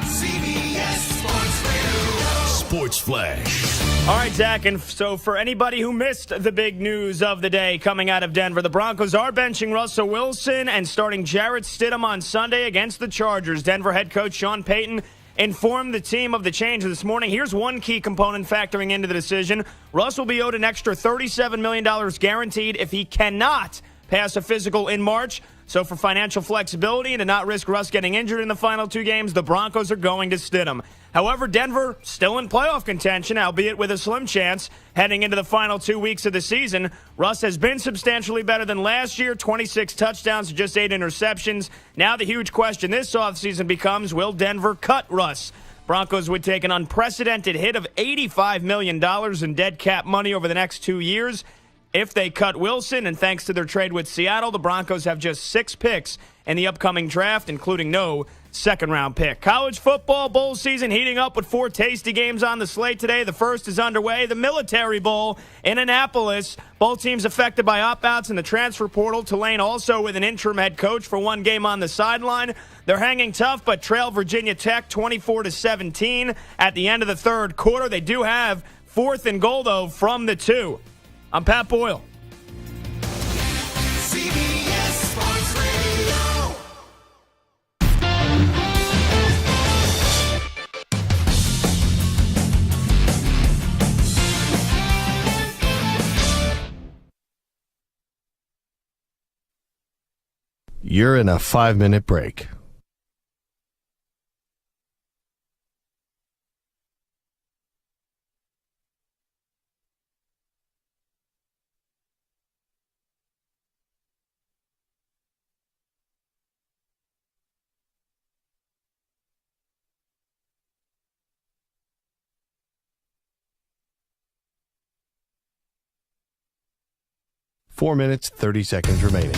CBS Sports Radio. Sports Flash. All right, Zach, and so for anybody who missed the big news of the day coming out of Denver, the Broncos are benching Russell Wilson and starting Jarrett Stidham on Sunday against the Chargers. Denver head coach Sean Payton informed the team of the change this morning. Here's one key component factoring into the decision. Russ will be owed an extra $37 million guaranteed if he cannot pass a physical in March. So for financial flexibility and to not risk Russ getting injured in the final 2 games, the Broncos are going to Stidham. However, Denver still in playoff contention, albeit with a slim chance, heading into the final 2 weeks of the season. Russ has been substantially better than last year, 26 touchdowns to just 8 interceptions. Now the huge question this offseason becomes, will Denver cut Russ? Broncos would take an unprecedented hit of $85 million in dead cap money over the next 2 years. If they cut Wilson, and thanks to their trade with Seattle, the Broncos have just 6 picks in the upcoming draft, including no second-round pick. College football bowl season heating up with 4 tasty games on the slate today. The first is underway, the Military Bowl in Annapolis. Both teams affected by opt-outs in the transfer portal. Tulane also with an interim head coach for 1 game on the sideline. They're hanging tough, but trail Virginia Tech 24-17 at the end of the third quarter. They do have 4th and goal, though, from the 2. I'm Pat Boyle. CBS Sports Radio. You're in a 5-minute break. 4 minutes, 30 seconds remaining.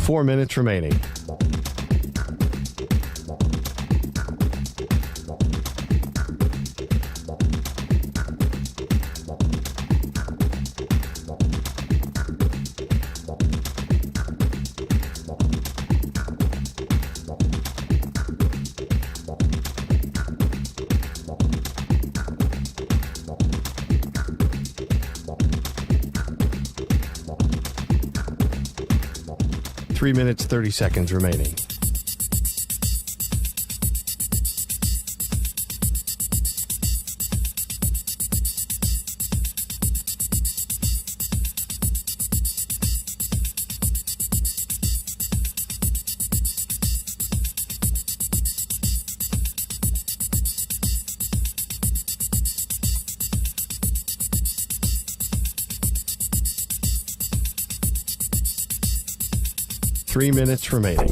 Four minutes remaining. Three minutes, 30 seconds remaining. Three minutes remaining.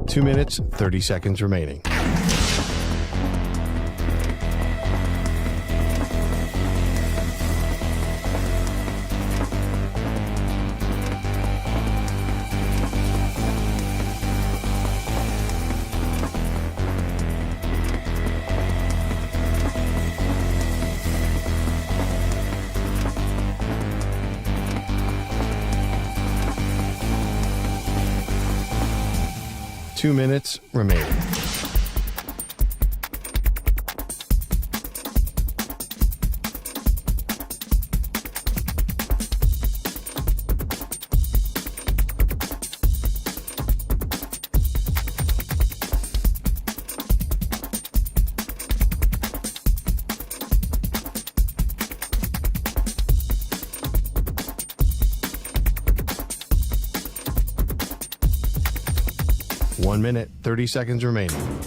Two minutes, 30 seconds remaining. Two minutes remaining. One minute, 30 seconds remaining.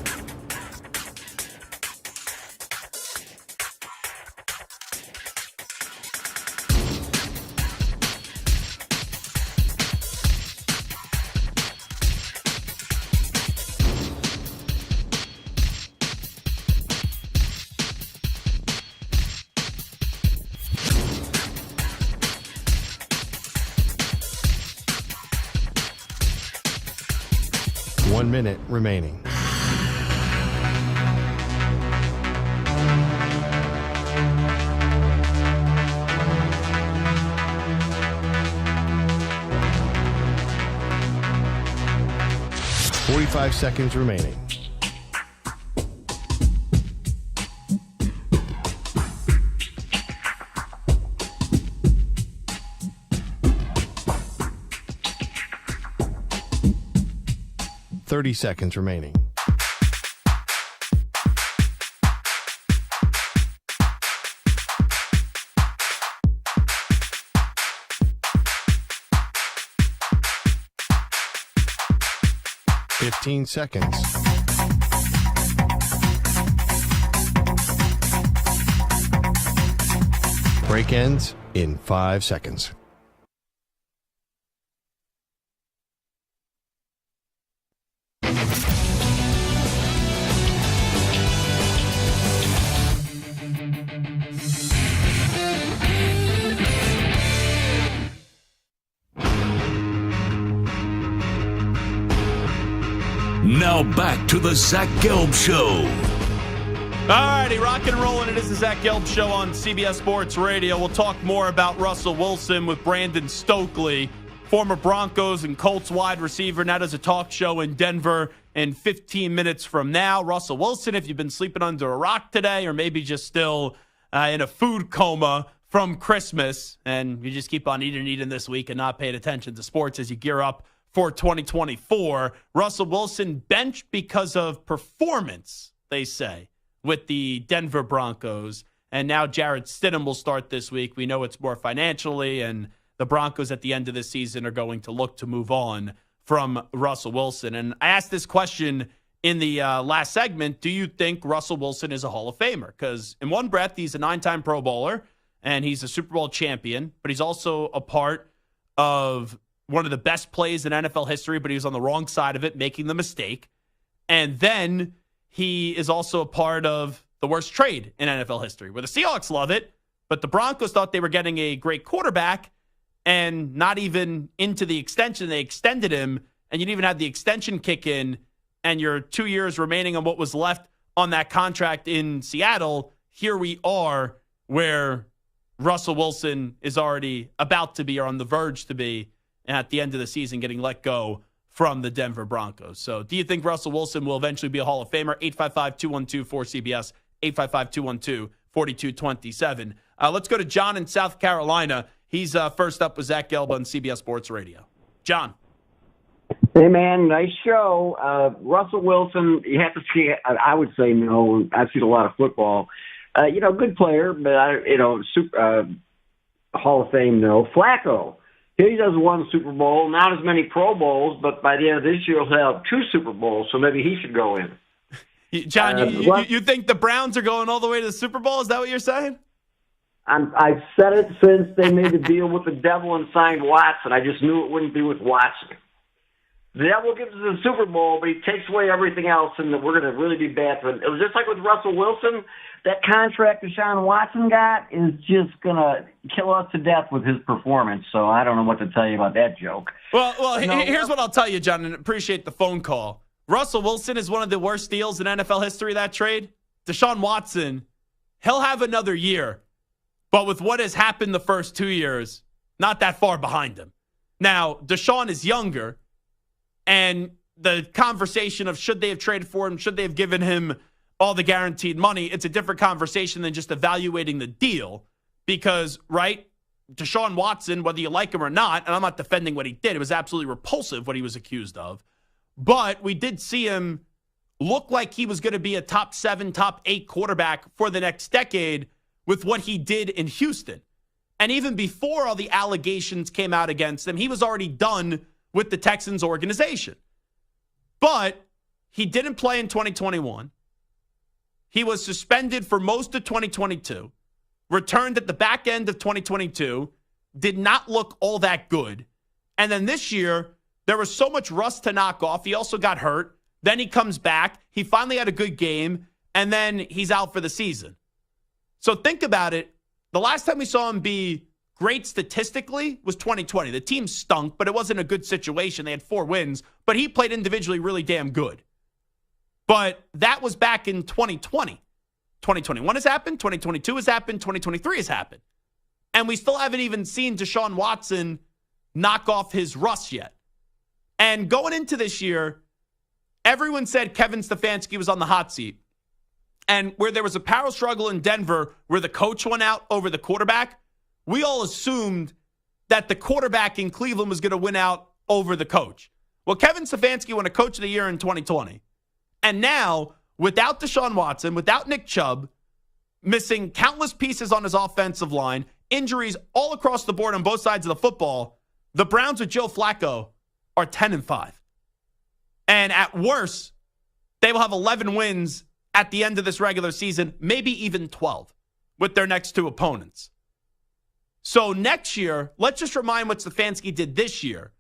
One minute remaining. Forty-five seconds remaining. 30 seconds remaining. Fifteen seconds. Break ends in 5 seconds. Now back to the Zach Gelb Show. Alrighty, rock and rolling. It is the Zach Gelb Show on CBS Sports Radio. We'll talk more about Russell Wilson with Brandon Stokely, former Broncos and Colts wide receiver, now does a talk show in Denver. in 15 minutes from now. Russell Wilson, if you've been sleeping under a rock today or maybe just still in a food coma from Christmas and you just keep on eating this week and not paying attention to sports as you gear up for 2024. Russell Wilson benched because of performance, they say, with the Denver Broncos. And now Jarrett Stidham will start this week. We know it's more financially, and the Broncos at the end of the season are going to look to move on from Russell Wilson. And I asked this question in the last segment, do you think Russell Wilson is a Hall of Famer? Because in one breath, he's a 9-time Pro Bowler, and he's a Super Bowl champion, but he's also a part of one of the best plays in NFL history, but he was on the wrong side of it, making the mistake. And then he is also a part of the worst trade in NFL history, where the Seahawks love it, but the Broncos thought they were getting a great quarterback, and not even into the extension. They extended him, and you didn't even have the extension kick in, and you're 2 years remaining on what was left on that contract in Seattle. Here we are where Russell Wilson is already about to be, or on the verge to be, at the end of the season getting let go from the Denver Broncos. So do you think Russell Wilson will eventually be a Hall of Famer? 855-212-4CBS, 855-212-4227. Let's go to John in South Carolina. He's first up with Zach Gelb on CBS Sports Radio. John. Hey, man, nice show. Russell Wilson, you have to see, I would say no. I've seen a lot of football. Good player, but, Hall of Fame, no. Flacco, he does one Super Bowl, not as many Pro Bowls, but by the end of this year, he'll have 2 Super Bowls, so maybe he should go in. John, you think the Browns are going all the way to the Super Bowl? Is that what you're saying? I've said it since they made the deal with the devil and signed Watson. I just knew it wouldn't be with Watson. The devil gives us the Super Bowl, but he takes away everything else, and we're going to really be bad for him. It was just like with Russell Wilson. That contract Deshaun Watson got is just going to kill us to death with his performance, so I don't know what to tell you about that joke. Well, here's what I'll tell you, John, and appreciate the phone call. Russell Wilson is one of the worst deals in NFL history, that trade. Deshaun Watson, he'll have another year, but with what has happened the first 2 years, not that far behind him. Now, Deshaun is younger, and the conversation of should they have traded for him, should they have given him all the guaranteed money, it's a different conversation than just evaluating the deal because, right, Deshaun Watson, whether you like him or not, and I'm not defending what he did, it was absolutely repulsive what he was accused of, but we did see him look like he was going to be a top 7, top 8 quarterback for the next decade with what he did in Houston. And even before all the allegations came out against him, he was already done with the Texans organization. But he didn't play in 2021. He was suspended for most of 2022, returned at the back end of 2022, did not look all that good. And then this year, there was so much rust to knock off. He also got hurt. Then he comes back. He finally had a good game, and then he's out for the season. So think about it. The last time we saw him be great statistically was 2020. The team stunk, but it wasn't a good situation. They had 4 wins, but he played individually really damn good. But that was back in 2020. 2021 has happened. 2022 has happened. 2023 has happened. And we still haven't even seen Deshaun Watson knock off his rust yet. And going into this year, everyone said Kevin Stefanski was on the hot seat. And where there was a power struggle in Denver where the coach went out over the quarterback, we all assumed that the quarterback in Cleveland was going to win out over the coach. Well, Kevin Stefanski won a Coach of the Year in 2020. And now, without Deshaun Watson, without Nick Chubb, missing countless pieces on his offensive line, injuries all across the board on both sides of the football, the Browns with Joe Flacco are 10-5. And at worst, they will have 11 wins at the end of this regular season, maybe even 12 with their next 2 opponents. So next year, let's just remind what Stefanski did this year,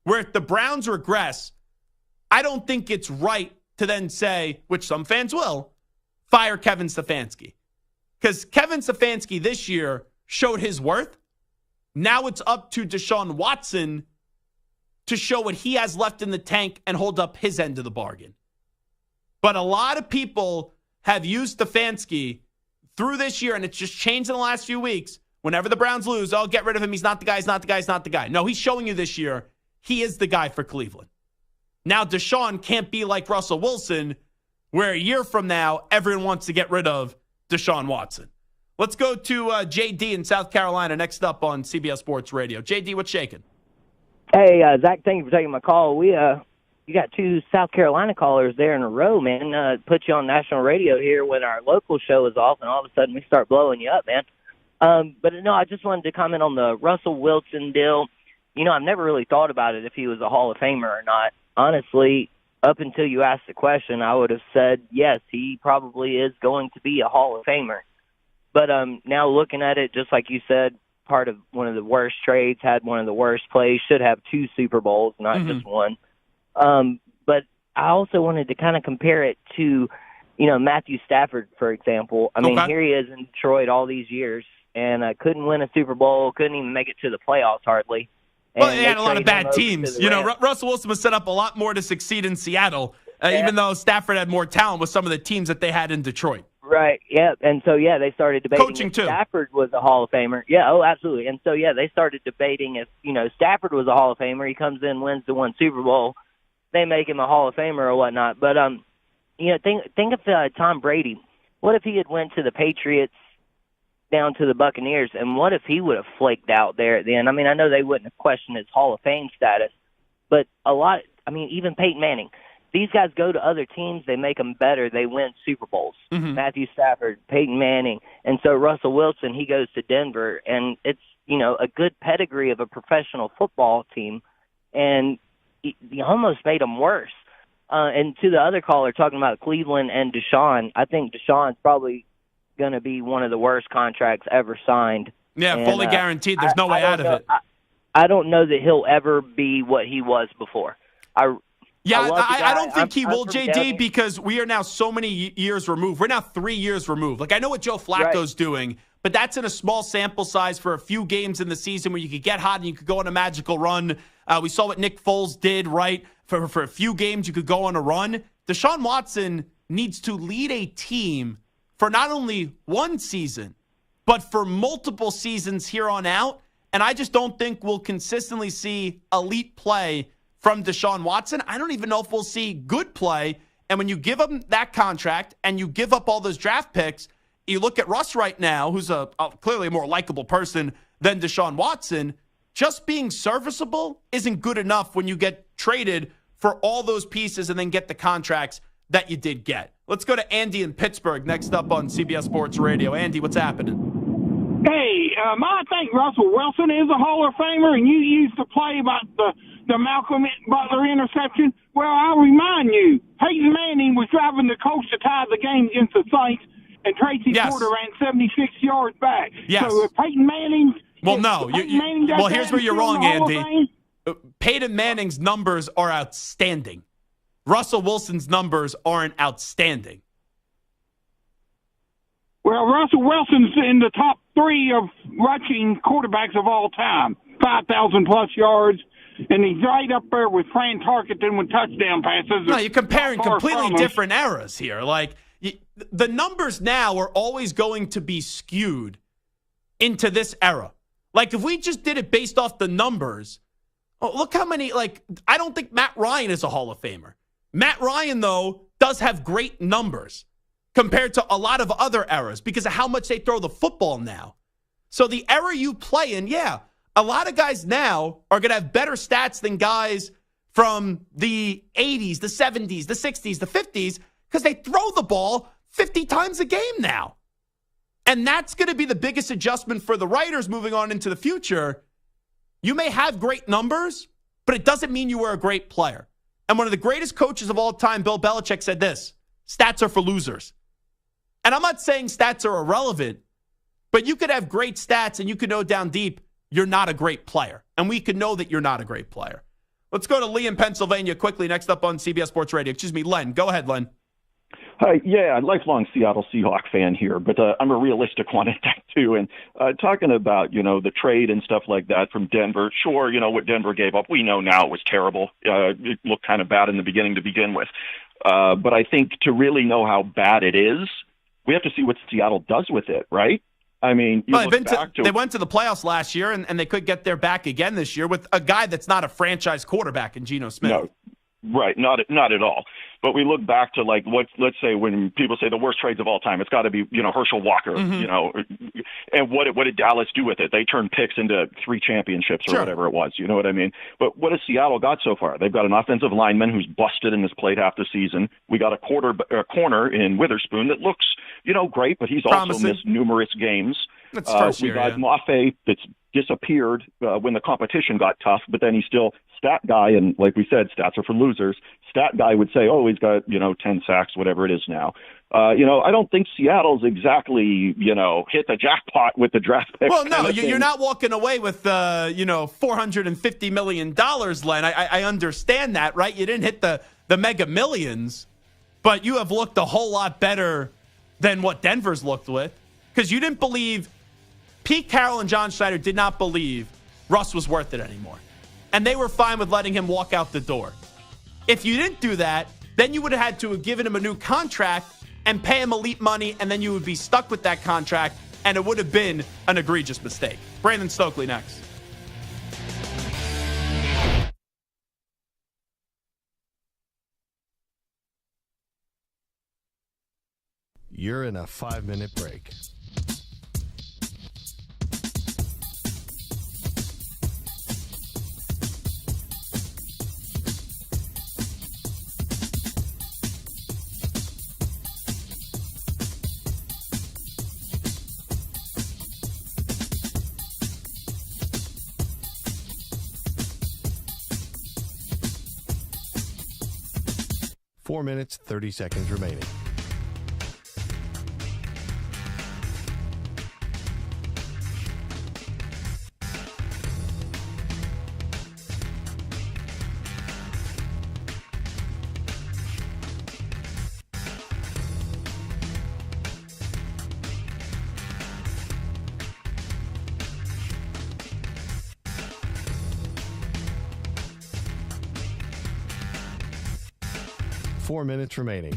where if the Browns regress, I don't think it's right to then say, which some fans will, fire Kevin Stefanski. Because Kevin Stefanski this year showed his worth. Now it's up to Deshaun Watson to show what he has left in the tank and hold up his end of the bargain. But a lot of people have used Stefanski through this year, and it's just changed in the last few weeks. Whenever the Browns lose, oh, get rid of him. He's not the guy, he's not the guy, he's not the guy. No, he's showing you this year he is the guy for Cleveland. Now Deshaun can't be like Russell Wilson, where a year from now, everyone wants to get rid of Deshaun Watson. Let's go to JD in South Carolina next up on CBS Sports Radio. JD, what's shaking? Hey, Zach, thank you for taking my call. You got 2 South Carolina callers there in a row, man. Put you on national radio here when our local show is off, and all of a sudden we start blowing you up, man. But no, I just wanted to comment on the Russell Wilson deal. You know, I've never really thought about it if he was a Hall of Famer or not. Honestly, up until you asked the question, I would have said, yes, he probably is going to be a Hall of Famer. But now looking at it, just like you said, part of one of the worst trades, had one of the worst plays, should have 2 Super Bowls, not just one. But I also wanted to kind of compare it to, you know, Matthew Stafford, for example. I mean, here he is in Detroit all these years and couldn't win a Super Bowl, couldn't even make it to the playoffs hardly. Well, they had a lot of bad teams. You know, Russell Wilson was set up a lot more to succeed in Seattle, even though Stafford had more talent with some of the teams that they had in Detroit. Right, yeah. And so, yeah, they started debating Coaching if too. Stafford was a Hall of Famer. Yeah, oh, absolutely. And so, yeah, they started debating if, you know, Stafford was a Hall of Famer. He comes in, wins the 1 Super Bowl. They make him a Hall of Famer or whatnot. But, you know, think of Tom Brady. What if he had went to the Patriots down to the Buccaneers, and what if he would have flaked out there at the end? I mean, I know they wouldn't have questioned his Hall of Fame status, but even Peyton Manning. These guys go to other teams, they make them better, they win Super Bowls. Matthew Stafford, Peyton Manning, and so Russell Wilson, he goes to Denver, and it's, you know, a good pedigree of a professional football team, and he almost made them worse. And to the other caller talking about Cleveland and Deshaun, I think Deshaun's probably going to be one of the worst contracts ever signed. Yeah, and, fully guaranteed. There's no way out of it. I don't know that he'll ever be what he was before. I don't think he will, JD, because we are now so many years removed. We're now 3 years removed. Like, I know what Joe Flacco's doing, but that's in a small sample size for a few games in the season where you could get hot and you could go on a magical run. We saw what Nick Foles did, right? For a few games, you could go on a run. Deshaun Watson needs to lead a team for not only one season, but for multiple seasons here on out. And I just don't think we'll consistently see elite play from Deshaun Watson. I don't even know if we'll see good play. And when you give him that contract and you give up all those draft picks, you look at Russ right now, who's clearly a more likable person than Deshaun Watson. Just being serviceable isn't good enough when you get traded for all those pieces and then get the contracts that you did get. Let's go to Andy in Pittsburgh next up on CBS Sports Radio. Andy, what's happening? Hey, I think Russell Wilson is a Hall of Famer, and you used to play about the Malcolm Butler interception. Well, I'll remind you, Peyton Manning was driving the Colts to tie the game against the Saints, and Tracy Porter ran 76 yards back. Yes. So if Peyton Manning... Well, no. Here's where you're wrong, Andy. Peyton Manning's numbers are outstanding. Russell Wilson's numbers aren't outstanding. Well, Russell Wilson's in the top 3 of rushing quarterbacks of all time, 5,000-plus yards, and he's right up there with Fran Tarkenton with touchdown passes. No, you're comparing completely different eras here. Like, the numbers now are always going to be skewed into this era. Like, if we just did it based off the numbers, look how many, I don't think Matt Ryan is a Hall of Famer. Matt Ryan, though, does have great numbers compared to a lot of other eras because of how much they throw the football now. So the era you play in, a lot of guys now are going to have better stats than guys from the 80s, the 70s, the 60s, the 50s because they throw the ball 50 times a game now. And that's going to be the biggest adjustment for the writers moving on into the future. You may have great numbers, but it doesn't mean you were a great player. And one of the greatest coaches of all time, Bill Belichick, said this: stats are for losers. And I'm not saying stats are irrelevant, but you could have great stats and you could know down deep you're not a great player. And we could know that you're not a great player. Let's go to Lee in Pennsylvania quickly, next up on CBS Sports Radio. Excuse me, Len. Go ahead, Len. Hi, lifelong Seattle Seahawk fan here, but I'm a realistic one at that too. And talking about, the trade and stuff like that from Denver, sure, what Denver gave up, we know now it was terrible. It looked kind of bad in the beginning to begin with. But I think to really know how bad it is, we have to see what Seattle does with it, right? I mean, they went to the playoffs last year, and they could get their back again this year with a guy that's not a franchise quarterback in Geno Smith. Right, not at all. But we look back to like let's say when people say the worst trades of all time, it's got to be Herschel Walker, and what did Dallas do with it? They turned picks into 3 championships or whatever it was. You know what I mean? But what has Seattle got so far? They've got an offensive lineman who's busted and has played half the season. We got a corner in Witherspoon that looks great, but he's also missed numerous games. We got Maffei that's disappeared when the competition got tough, but then he's still stat guy, and like we said, stats are for losers. Stat guy would say, oh, he's got 10 sacks, whatever it is now. I don't think Seattle's exactly hit the jackpot with the draft pick. Well, no, you're not walking away with $450 million, Len. I understand that, right? You didn't hit the mega millions, but you have looked a whole lot better than what Denver's looked with, because you didn't believe. Pete Carroll and John Schneider did not believe Russ was worth it anymore. And they were fine with letting him walk out the door. If you didn't do that, then you would have had to have given him a new contract and pay him elite money, and then you would be stuck with that contract, and it would have been an egregious mistake. Brandon Stokely next. You're in a 5-minute break. Four minutes, 30 seconds remaining. Four minutes remaining.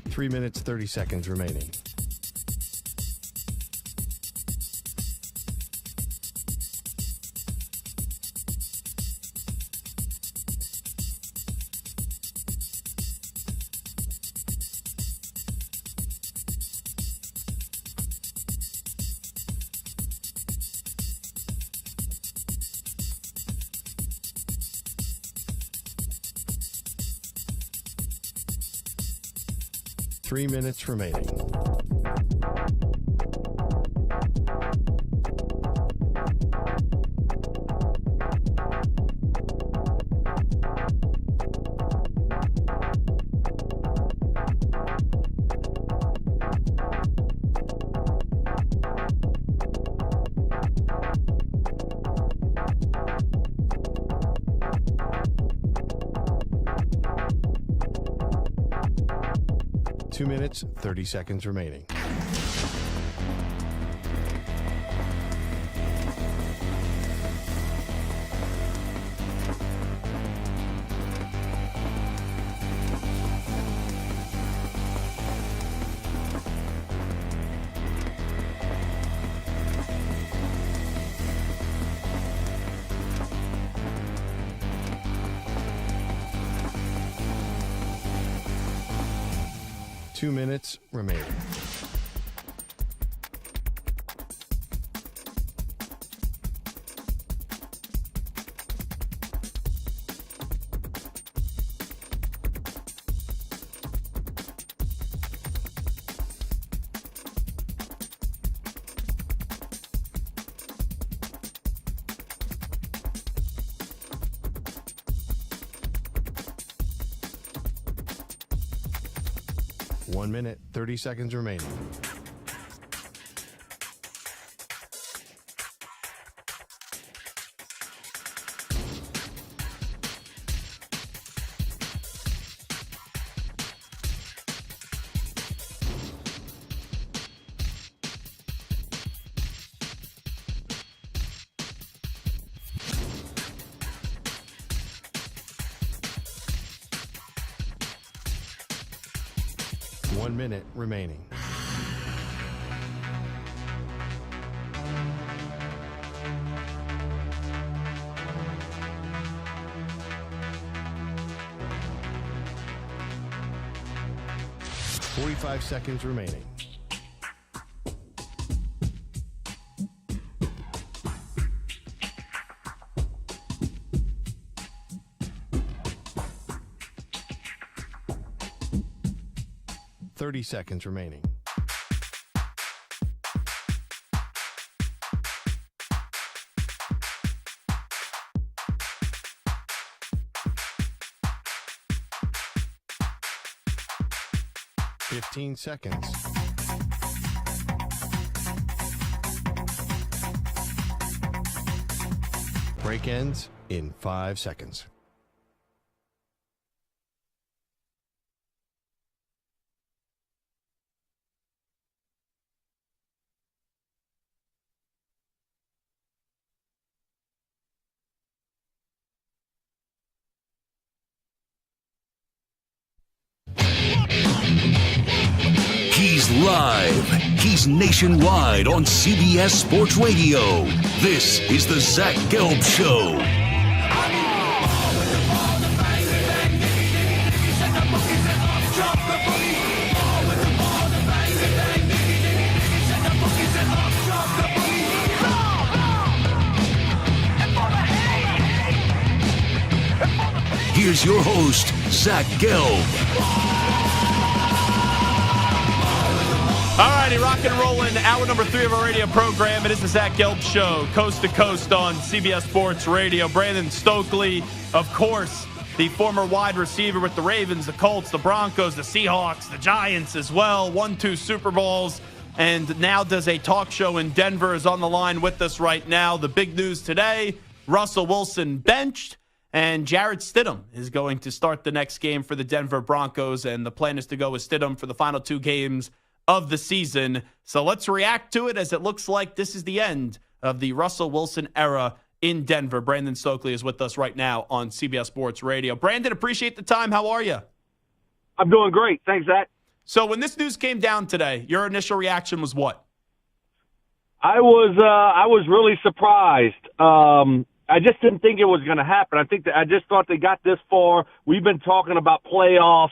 Three minutes, 30 seconds remaining. Three minutes remaining. Two minutes, 30 seconds remaining. Two minutes remaining. One minute, 30 seconds remaining. 1 minute remaining. $45 seconds remaining. $30 seconds remaining. $15 seconds. Break ends in 5 seconds. He's live. He's nationwide on CBS Sports Radio. This is the Zach Gelb Show. Here's your host, Zach Gelb. All righty, rock and rolling. Hour number 3 of our radio program. It is the Zach Gelb Show, coast to coast on CBS Sports Radio. Brandon Stokely, of course, the former wide receiver with the Ravens, the Colts, the Broncos, the Seahawks, the Giants as well. Won 2 Super Bowls and now does a talk show in Denver, is on the line with us right now. The big news today, Russell Wilson benched, and Jarrett Stidham is going to start the next game for the Denver Broncos, and the plan is to go with Stidham for the final 2 games of the season. So let's react to it, as it looks like this is the end of the Russell Wilson era in Denver. Brandon Stokely is with us right now on CBS Sports Radio. Brandon, appreciate the time. How are you? I'm doing great. Thanks, Zach. So when this news came down today, your initial reaction was what? I was really surprised. I just didn't think it was going to happen. I just thought they got this far. We've been talking about playoffs,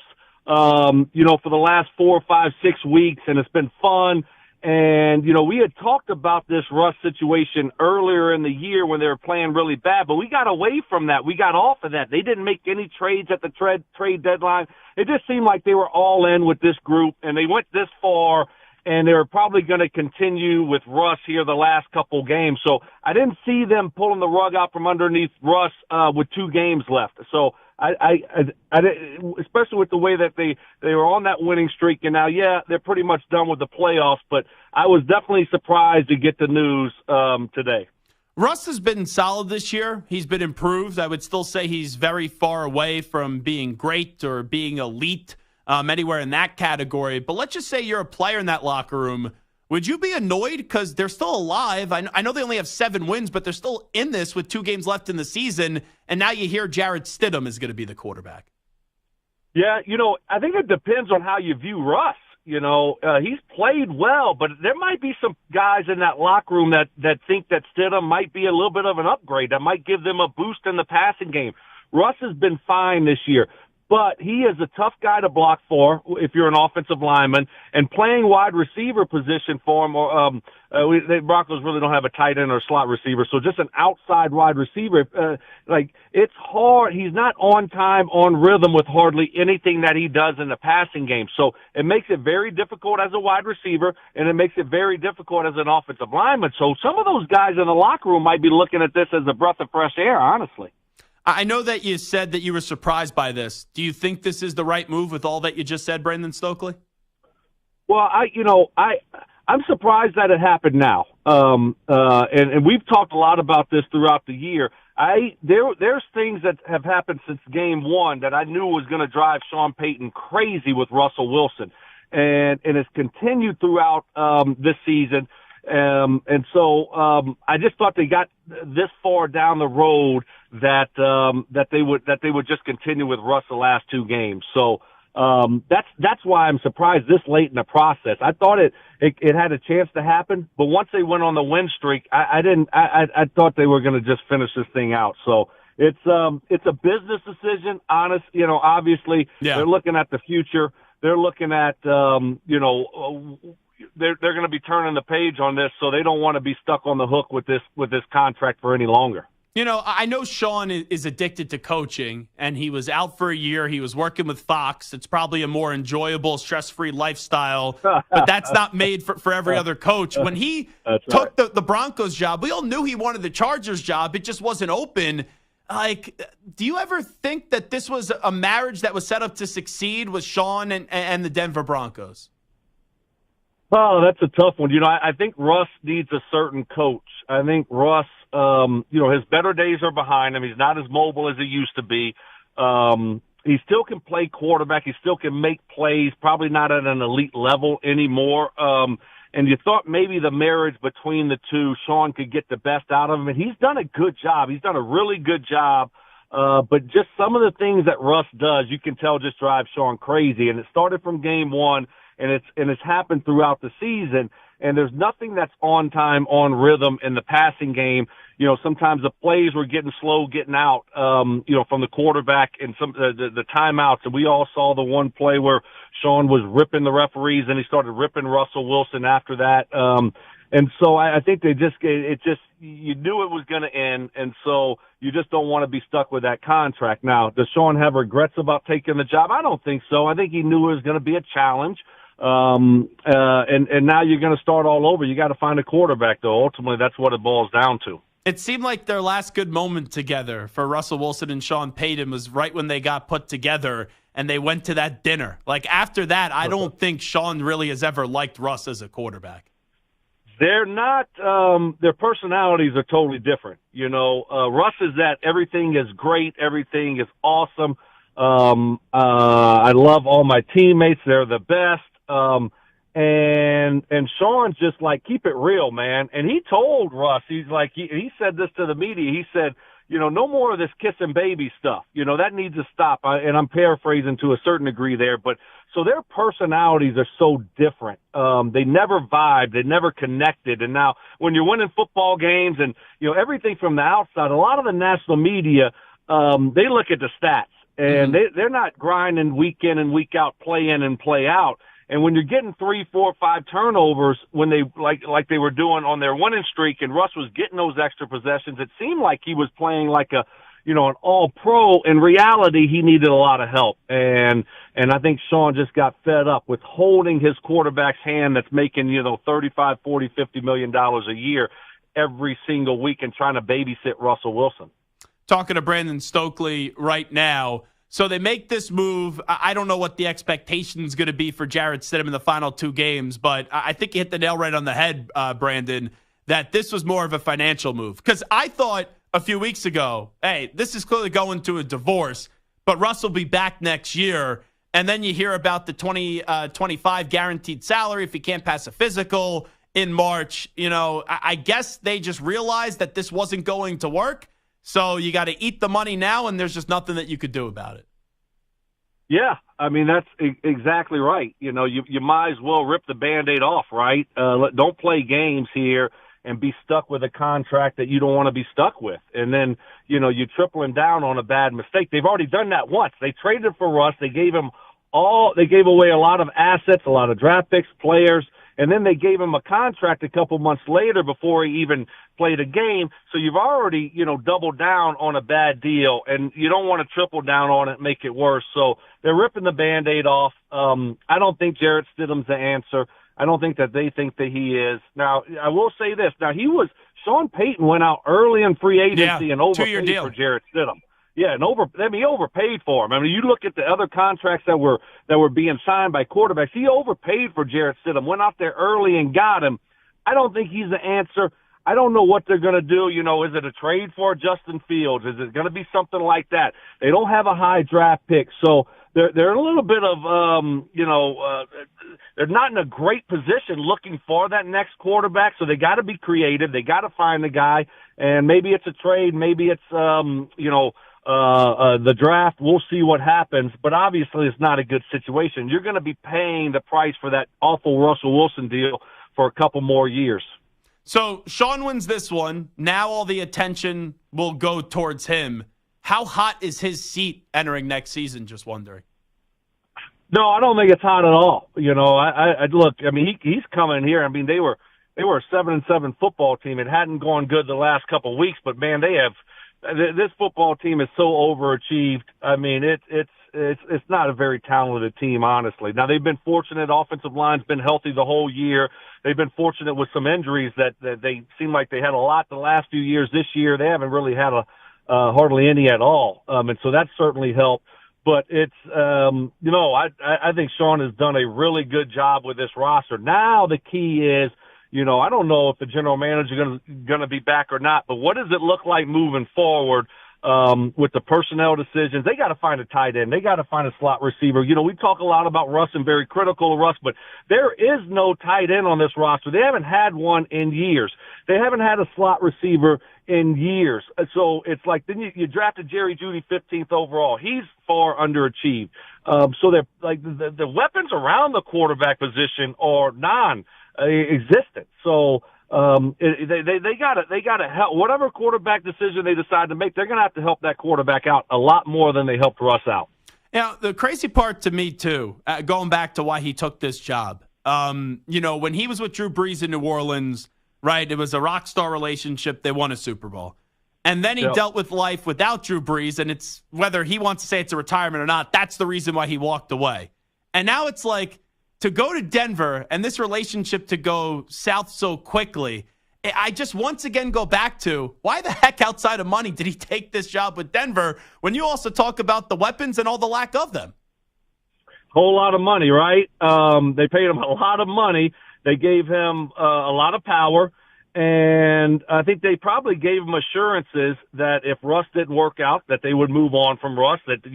for the last 4, 5, 6 weeks, and it's been fun. And, we had talked about this Russ situation earlier in the year when they were playing really bad, but we got away from that. We got off of that. They didn't make any trades at the trade deadline. It just seemed like they were all in with this group, and they went this far, and they were probably going to continue with Russ here the last couple games. So I didn't see them pulling the rug out from underneath Russ with 2 games left. So I especially with the way that they were on that winning streak, and now, they're pretty much done with the playoffs, but I was definitely surprised to get the news today. Russ has been solid this year. He's been improved. I would still say he's very far away from being great or being elite, anywhere in that category. But let's just say you're a player in that locker room. Would you be annoyed because they're still alive? I know they only have 7 wins, but they're still in this with 2 games left in the season. And now you hear Jarrett Stidham is going to be the quarterback. Yeah, I think it depends on how you view Russ. He's played well, but there might be some guys in that locker room that think that Stidham might be a little bit of an upgrade, that might give them a boost in the passing game. Russ has been fine this year, but he is a tough guy to block for if you're an offensive lineman, and playing wide receiver position for him. The Broncos really don't have a tight end or slot receiver, so just an outside wide receiver. It's hard. He's not on time, on rhythm with hardly anything that he does in the passing game. So it makes it very difficult as a wide receiver, and it makes it very difficult as an offensive lineman. So some of those guys in the locker room might be looking at this as a breath of fresh air, honestly. I know that you said that you were surprised by this. Do you think this is the right move with all that you just said, Brandon Stokely? Well, I'm surprised that it happened now. And we've talked a lot about this throughout the year. There's things that have happened since game 1 that I knew was going to drive Sean Payton crazy with Russell Wilson, and it's continued throughout this season. And so I just thought they got this far down the road that they would just continue with Russ the last 2 games. So That's why I'm surprised this late in the process. I thought it had a chance to happen, but once they went on the win streak, I thought they were going to just finish this thing out. So it's a business decision. Obviously they're looking at the future. They're looking at, they're going to be turning the page on this, so they don't want to be stuck on the hook with this contract for any longer. I know Sean is addicted to coaching, and he was out for a year. He was working with Fox. It's probably a more enjoyable, stress-free lifestyle, but that's not made for every other coach. When he took the Broncos job, we all knew he wanted the Chargers job. It just wasn't open. Do you ever think that this was a marriage that was set up to succeed with Sean and the Denver Broncos? Oh, that's a tough one. I think Russ needs a certain coach. I think Russ, his better days are behind him. He's not as mobile as he used to be. He still can play quarterback. He still can make plays, probably not at an elite level anymore. And you thought maybe the marriage between the two, Sean could get the best out of him. And he's done a good job. He's done a really good job. But just some of the things that Russ does, you can tell just drive Sean crazy. And it started from game one, and it's happened throughout the season. And there's nothing that's on time, on rhythm in the passing game. Sometimes the plays were getting slow, getting out, from the quarterback and the timeouts. And we all saw the one play where Sean was ripping the referees, and he started ripping Russell Wilson after that. And so I think you knew it was going to end. And so you just don't want to be stuck with that contract. Now, does Sean have regrets about taking the job? I don't think so. I think he knew it was going to be a challenge. And now you're going to start all over. You got to find a quarterback, though. Ultimately, that's what it boils down to. It seemed like their last good moment together for Russell Wilson and Sean Payton was right when they got put together and they went to that dinner. After that, I don't think Sean really has ever liked Russ as a quarterback. They're not, their personalities are totally different. Russ is that everything is great. Everything is awesome. I love all my teammates. They're the best. And Sean's just keep it real, man. And he told Russ, he's he said this to the media. He said, no more of this kissing baby stuff. That needs to stop. And I'm paraphrasing to a certain degree there, but so their personalities are so different. They never vibed. They never connected. And now when you're winning football games and, everything from the outside, a lot of the national media, they look at the stats and they're not grinding week in and week out, play in and play out. And when you're getting 3, 4, 5 turnovers when they like they were doing on their winning streak and Russ was getting those extra possessions, it seemed like he was playing like an all-pro. In reality, he needed a lot of help. And I think Sean just got fed up with holding his quarterback's hand that's making, $35, $40, $50 million a year every single week and trying to babysit Russell Wilson. Talking to Brandon Stokely right now. So they make this move. I don't know what the expectation is going to be for Jarrett Stidham in the final 2 games, but I think you hit the nail right on the head, Brandon, that this was more of a financial move. Because I thought a few weeks ago, hey, this is clearly going to a divorce, but Russ will be back next year. And then you hear about the 2025 guaranteed salary if he can't pass a physical in March. I guess they just realized that this wasn't going to work. So you got to eat the money now, and there's just nothing that you could do about it. Yeah, I mean, that's exactly right. You might as well rip the Band-Aid off, right? Don't play games here and be stuck with a contract that you don't want to be stuck with. And then, you're tripling down on a bad mistake. They've already done that once. They traded for Russ. They gave away a lot of assets, a lot of draft picks, players, and then they gave him a contract a couple months later before he even played a game. So you've already, doubled down on a bad deal, and you don't want to triple down on it and make it worse. So they're ripping the Band-Aid off. I don't think Jarrett Stidham's the answer. I don't think that they think that he is. Now, I will say this. Now, Sean Payton went out early in free agency and overpaid for Jarrett Stidham. Yeah, he overpaid for him. I mean, you look at the other contracts that were being signed by quarterbacks. He overpaid for Jarrett Stidham, went out there early and got him. I don't think he's the answer. I don't know what they're going to do. Is it a trade for Justin Fields? Is it going to be something like that? They don't have a high draft pick, so they're a little bit of they're not in a great position looking for that next quarterback. So they got to be creative. They got to find the guy, and maybe it's a trade. Maybe it's the draft. We'll see what happens, but obviously it's not a good situation. You're going to be paying the price for that awful Russell Wilson deal for a couple more years. So Sean wins this one. Now all the attention will go towards him. How hot is his seat entering next season? Just wondering. No, I don't think it's hot at all. I look. I mean, he's coming here. I mean, they were a 7-7 football team. It hadn't gone good the last couple of weeks, but man, this football team is so overachieved. I mean, it's not a very talented team, honestly. Now they've been fortunate. Offensive line's been healthy the whole year. They've been fortunate with some injuries that they seem like they had a lot the last few years. This year they haven't really had hardly any at all, and so that certainly helped. But it's I think Sean has done a really good job with this roster. Now the key is, I don't know if the general manager going to be back or not, but what does it look like moving forward with the personnel decisions? They got to find a tight end. They got to find a slot receiver. We talk a lot about Russ and very critical of Russ, but there is no tight end on this roster. They haven't had one in years. They haven't had a slot receiver in years. So it's like then you drafted Jerry Jeudy 15th overall. He's far underachieved. So they're like the weapons around the quarterback position are non-existent. So they gotta help whatever quarterback decision they decide to make. They're gonna have to help that quarterback out a lot more than they helped Russ out. Now, the crazy part to me too, going back to why he took this job. When he was with Drew Brees in New Orleans, right? It was a rock star relationship. They won a Super Bowl. And then he dealt with life without Drew Brees, and it's whether he wants to say it's a retirement or not, that's the reason why he walked away. And now it's like to go to Denver and this relationship to go south so quickly, I just once again go back to why the heck outside of money did he take this job with Denver when you also talk about the weapons and all the lack of them? Whole lot of money, right? They paid him a lot of money. They gave him a lot of power, and I think they probably gave him assurances that if Russ didn't work out, that they would move on from Russ, that,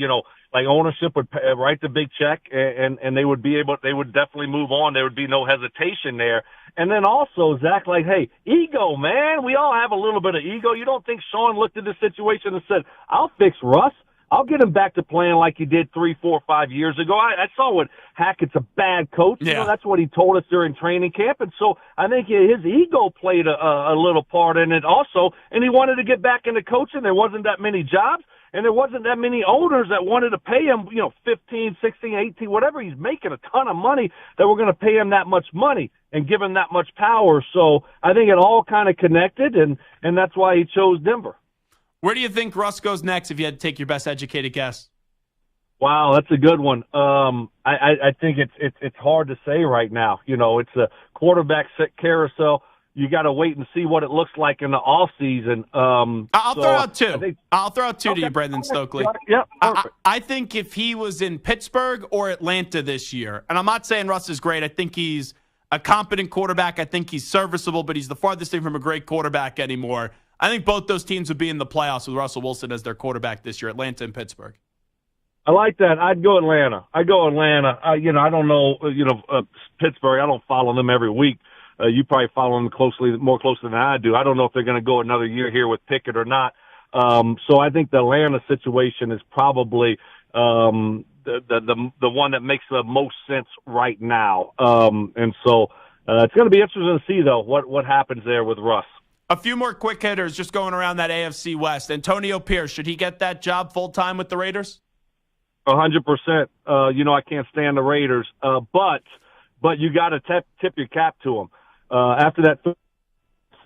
like ownership would write the big check and they would definitely move on. There would be no hesitation there. And then also, Zach, like, hey, ego, man. We all have a little bit of ego. You don't think Sean looked at the situation and said, I'll fix Russ. I'll get him back to playing like he did 3, 4, 5 years ago. I saw what Hackett's a bad coach. Yeah. That's what he told us during training camp. And so I think his ego played a little part in it also. And he wanted to get back into coaching. There wasn't that many jobs, and there wasn't that many owners that wanted to pay him, 15, 16, 18, whatever. He's making a ton of money that we're going to pay him that much money and give him that much power. So I think it all kind of connected, and that's why he chose Denver. Where do you think Russ goes next if you had to take your best educated guess? Wow, that's a good one. I think it's hard to say right now. It's a quarterback carousel. You got to wait and see what it looks like in the off season. I'll throw out two. I'll throw out two to you, Brendan Stokely. Yeah, perfect. I think if he was in Pittsburgh or Atlanta this year, and I'm not saying Russ is great. I think he's a competent quarterback. I think he's serviceable, but he's the farthest thing from a great quarterback anymore. I think both those teams would be in the playoffs with Russell Wilson as their quarterback this year, Atlanta and Pittsburgh. I like that. I'd go Atlanta. I don't know, Pittsburgh. I don't follow them every week. You probably follow them more closely than I do. I don't know if they're going to go another year here with Pickett or not. So I think the Atlanta situation is probably the one that makes the most sense right now. And so it's going to be interesting to see, though, what happens there with Russ. A few more quick hitters just going around that AFC West. Antonio Pierce, should he get that job full-time with the Raiders? 100%. I can't stand the Raiders, but you got to tip your cap to them. After that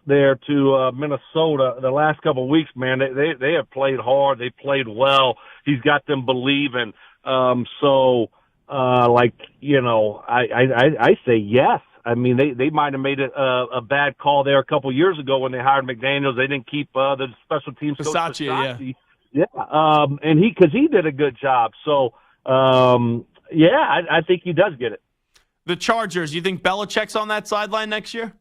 there to Minnesota, the last couple of weeks, man, they have played hard. They played well. He's got them believing. I say yes. I mean, they might have made a bad call there a couple of years ago when they hired McDaniels. They didn't keep the special teams coach Versace. Yeah. And he did a good job. So, I think he does get it. The Chargers, you think Belichick's on that sideline next year?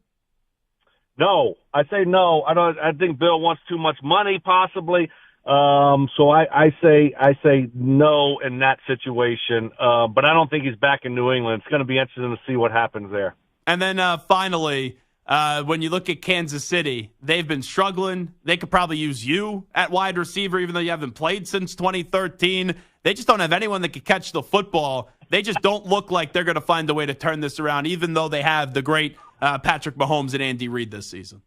No, I say no. I think Bill wants too much money, possibly. So I say no in that situation. But I don't think he's back in New England. It's going to be interesting to see what happens there. And then finally, When you look at Kansas City, they've been struggling. They could probably use you at wide receiver, even though you haven't played since 2013. They just don't have anyone that could catch the football. They just don't look like they're going to find a way to turn this around, even though they have the great Patrick Mahomes and Andy Reid this season.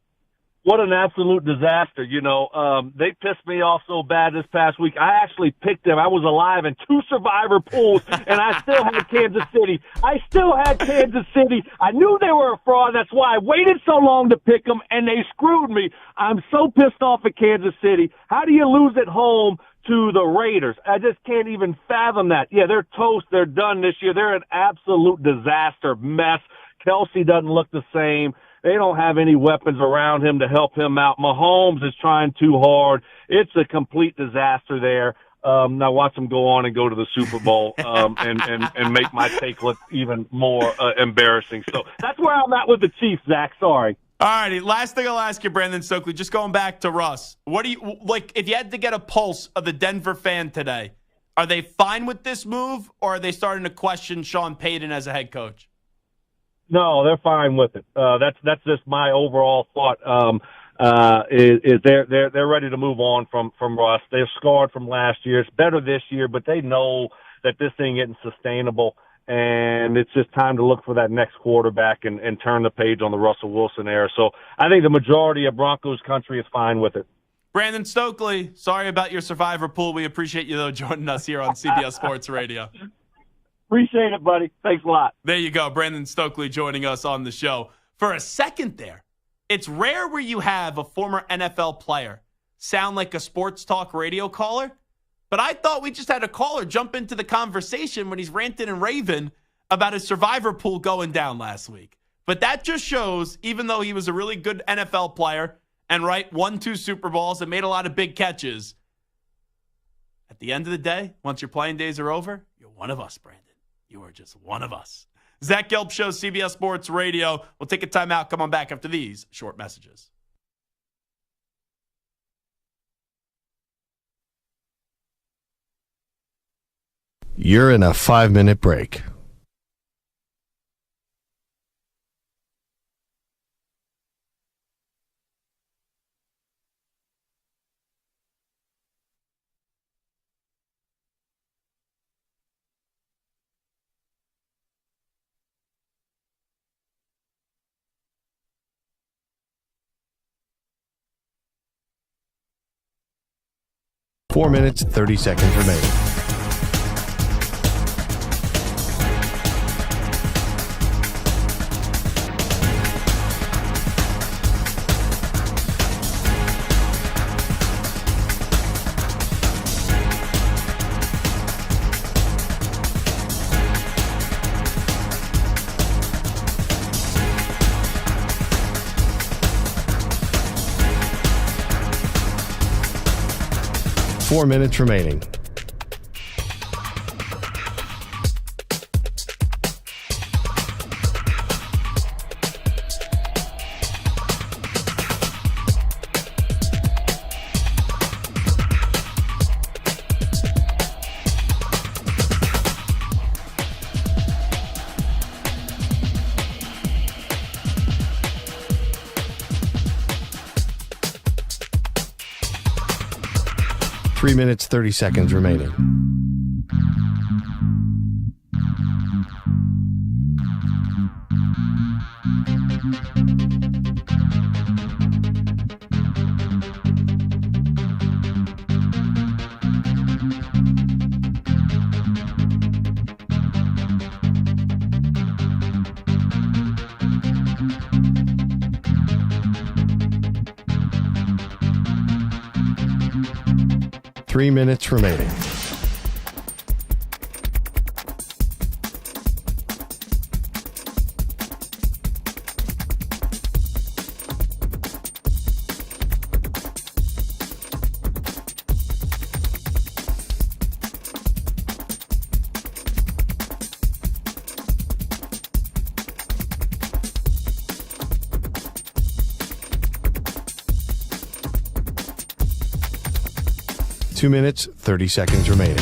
What an absolute disaster. They pissed me off so bad this past week. I actually picked them. I was alive in 2 survivor pools, and I still had Kansas City. I knew they were a fraud. That's why I waited so long to pick them, and they screwed me. I'm so pissed off at Kansas City. How do you lose at home to the Raiders? I just can't even fathom that. Yeah, they're toast. They're done this year. They're an absolute disaster mess. Kelsey doesn't look the same. They don't have any weapons around him to help him out. Mahomes is trying too hard. It's a complete disaster there. Now watch them go on and go to the Super Bowl and make my take look even more embarrassing. So that's where I'm at with the Chiefs, Zach. Sorry. All righty. Last thing I'll ask you, Brandon Stokely, just going back to Russ. What do you like if you had to get a pulse of the Denver fan today? Are they fine with this move, or are they starting to question Sean Payton as a head coach? No, they're fine with it. That's just my overall thought. Is they're ready to move on from Russ. They're scarred from last year. It's better this year, but they know that this thing isn't sustainable, and it's just time to look for that next quarterback and turn the page on the Russell Wilson era. So I think the majority of Broncos country is fine with it. Brandon Stokely, sorry about your survivor pool. We appreciate you, though, joining us here on CBS Sports Radio. Appreciate it, buddy. Thanks a lot. There you go. Brandon Stokely joining us on the show. For a second there, it's rare where you have a former NFL player sound like a sports talk radio caller, but I thought we just had a caller jump into the conversation when he's ranting and raving about his survivor pool going down last week. But that just shows, even though he was a really good NFL player and won 2 Super Bowls and made a lot of big catches, at the end of the day, once your playing days are over, you're one of us, Brandon. You are just one of us. Zach Gelb Show, CBS Sports Radio. We'll take a timeout. Come on back after these short messages. You're in a 5-minute break. Four minutes, 30 seconds remaining. Four minutes remaining. Three minutes, 30 seconds remaining. Three minutes remaining. Two minutes, 30 seconds remaining.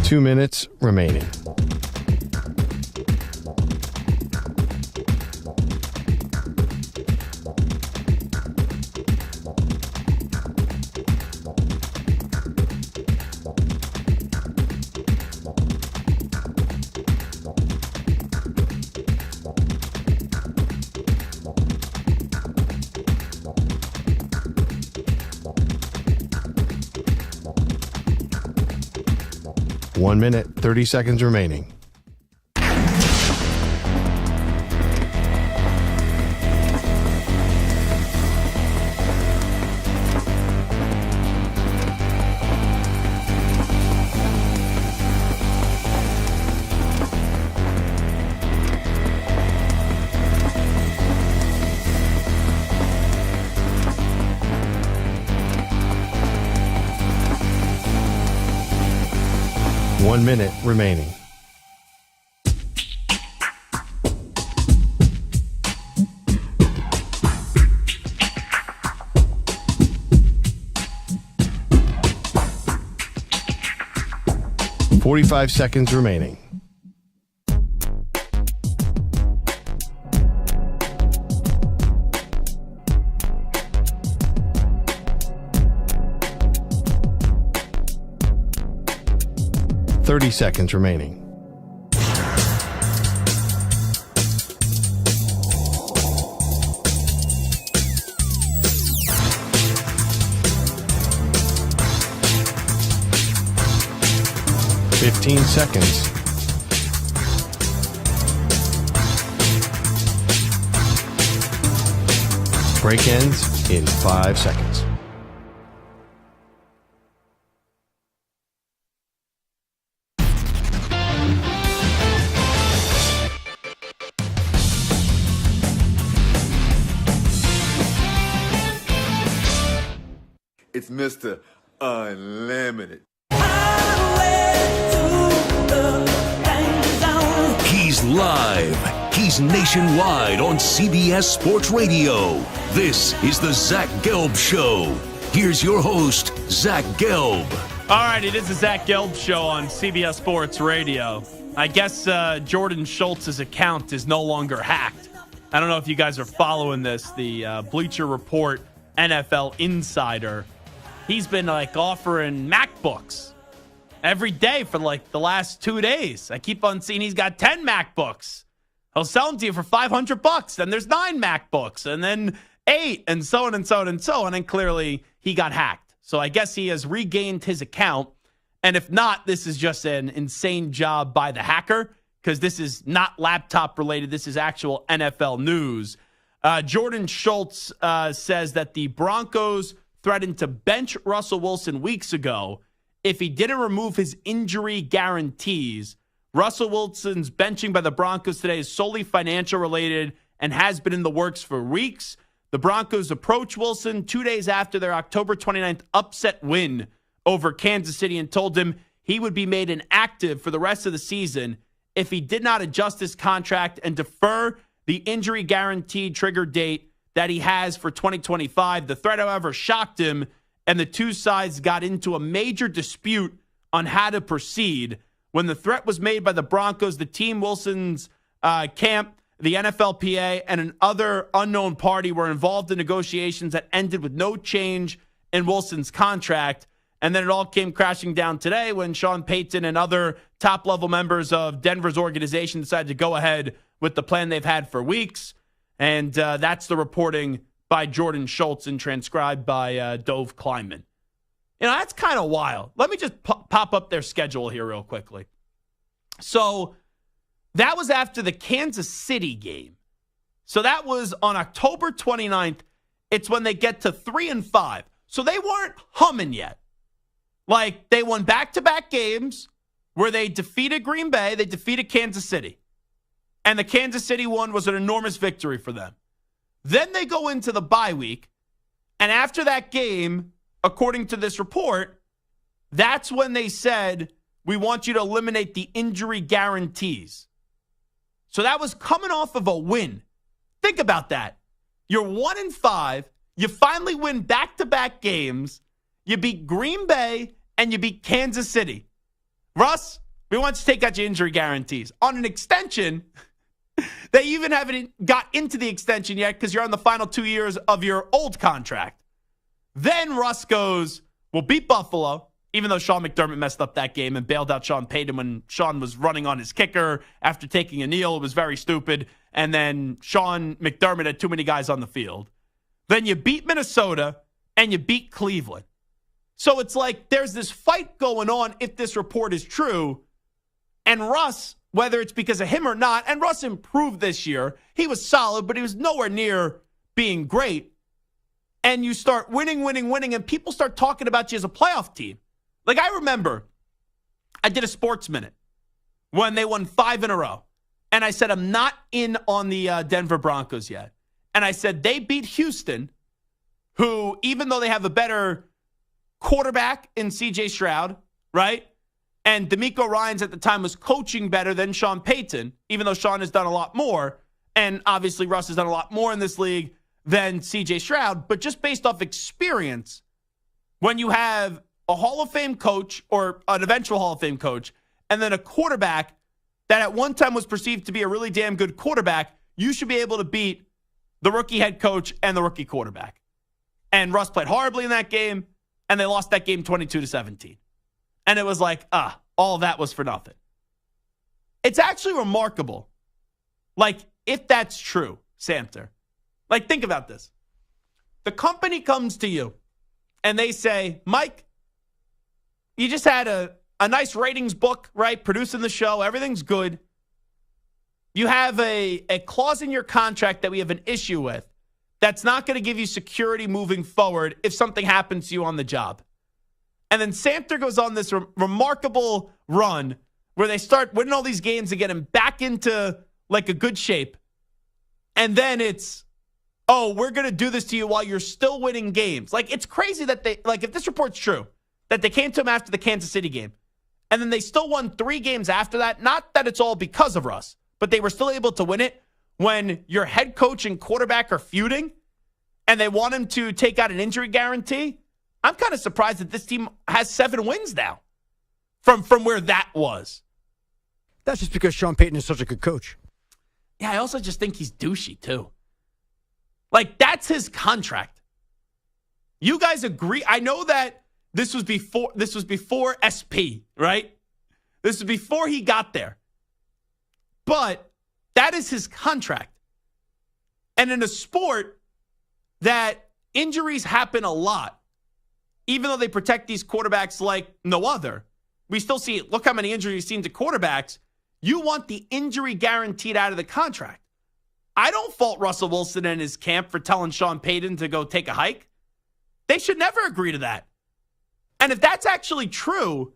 2 minutes remaining. One minute, 30 seconds remaining. One minute remaining. .45 seconds remaining. .30 seconds remaining. .15 seconds. Break ends in 5 seconds. It's Mr. Unlimited. He's live. He's nationwide on CBS Sports Radio. This is the Zach Gelb Show. Here's your host, Zach Gelb. All right, it is the Zach Gelb Show on CBS Sports Radio. I guess Jordan Schultz's account is no longer hacked. I don't know if you guys are following this. The Bleacher Report NFL insider, he's been offering MacBooks every day for the last 2 days. I keep on seeing he's got 10 MacBooks. He'll sell them to you for $500. Then there's 9 MacBooks, and then 8, and so on and so on and so on. And clearly he got hacked. So I guess he has regained his account. And if not, this is just an insane job by the hacker, because this is not laptop related. This is actual NFL news. Jordan Schultz says that the Broncos threatened to bench Russell Wilson weeks ago if he didn't remove his injury guarantees. Russell Wilson's benching by the Broncos today is solely financial related and has been in the works for weeks. The Broncos approached Wilson 2 days after their October 29th upset win over Kansas City and told him he would be made inactive for the rest of the season if he did not adjust his contract and defer the injury guarantee trigger date that he has for 2025. The threat, however, shocked him, and the two sides got into a major dispute on how to proceed. When the threat was made by the Broncos, the team, Wilson's camp, the NFLPA, and an other unknown party were involved in negotiations that ended with no change in Wilson's contract. And then it all came crashing down today when Sean Payton and other top-level members of Denver's organization decided to go ahead with the plan they've had for weeks. And that's the reporting by Jordan Schultz and transcribed by Dove Kleinman. You know, that's kind of wild. Let me just pop up their schedule here real quickly. So that was after the Kansas City game. So that was on October 29th. It's when they get to 3-5. So they weren't humming yet. Like, they won back-to-back games where they defeated Green Bay, they defeated Kansas City. And the Kansas City one was an enormous victory for them. Then they go into the bye week, and after that game, according to this report, that's when they said, we want you to eliminate the injury guarantees. So that was coming off of a win. Think about that. You're 1-5. You finally win back-to-back games. You beat Green Bay, and you beat Kansas City. Russ, we want you to take out your injury guarantees on an extension. They even haven't got into the extension yet because you're on the final 2 years of your old contract. Then Russ goes, we'll beat Buffalo, even though Sean McDermott messed up that game and bailed out Sean Payton when Sean was running on his kicker after taking a kneel. It was very stupid. And then Sean McDermott had too many guys on the field. Then you beat Minnesota and you beat Cleveland. So it's like there's this fight going on if this report is true. And Russ, whether it's because of him or not, and Russ improved this year. He was solid, but he was nowhere near being great. And you start winning, and people start talking about you as a playoff team. Like, I remember I did a Sports Minute when they won 5 in a row. And I said, I'm not in on the Denver Broncos yet. And I said, they beat Houston, who, even though they have a better quarterback in C.J. Stroud, right? And DeMeco Ryans at the time was coaching better than Sean Payton, even though Sean has done a lot more. And obviously Russ has done a lot more in this league than C.J. Stroud. But just based off experience, when you have a Hall of Fame coach or an eventual Hall of Fame coach and then a quarterback that at one time was perceived to be a really damn good quarterback, you should be able to beat the rookie head coach and the rookie quarterback. And Russ played horribly in that game, and they lost that game 22-17. And it was like, all of that was for nothing. It's actually remarkable. Like, if that's true, Samter. Like, think about this. The company comes to you, and they say, Mike, you just had a nice ratings book, right? Producing the show. Everything's good. You have a clause in your contract that we have an issue with that's not going to give you security moving forward if something happens to you on the job. And then Samter goes on this remarkable run where they start winning all these games and get him back into like a good shape. And then it's, we're going to do this to you while you're still winning games. Like, it's crazy that they, like, if this report's true, that they came to him after the Kansas City game, and then they still won 3 games after that. Not that it's all because of Russ, but they were still able to win it when your head coach and quarterback are feuding and they want him to take out an injury guarantee. I'm kind of surprised that this team has 7 wins now from where that was. That's just because Sean Payton is such a good coach. Yeah, I also just think he's douchey, too. Like, that's his contract. You guys agree? I know that this was before SP, right? This was before he got there. But that is his contract. And in a sport that injuries happen a lot, even though they protect these quarterbacks like no other, we still see it. Look how many injuries we've seen to quarterbacks. You want the injury guaranteed out of the contract. I don't fault Russell Wilson and his camp for telling Sean Payton to go take a hike. They should never agree to that. And if that's actually true,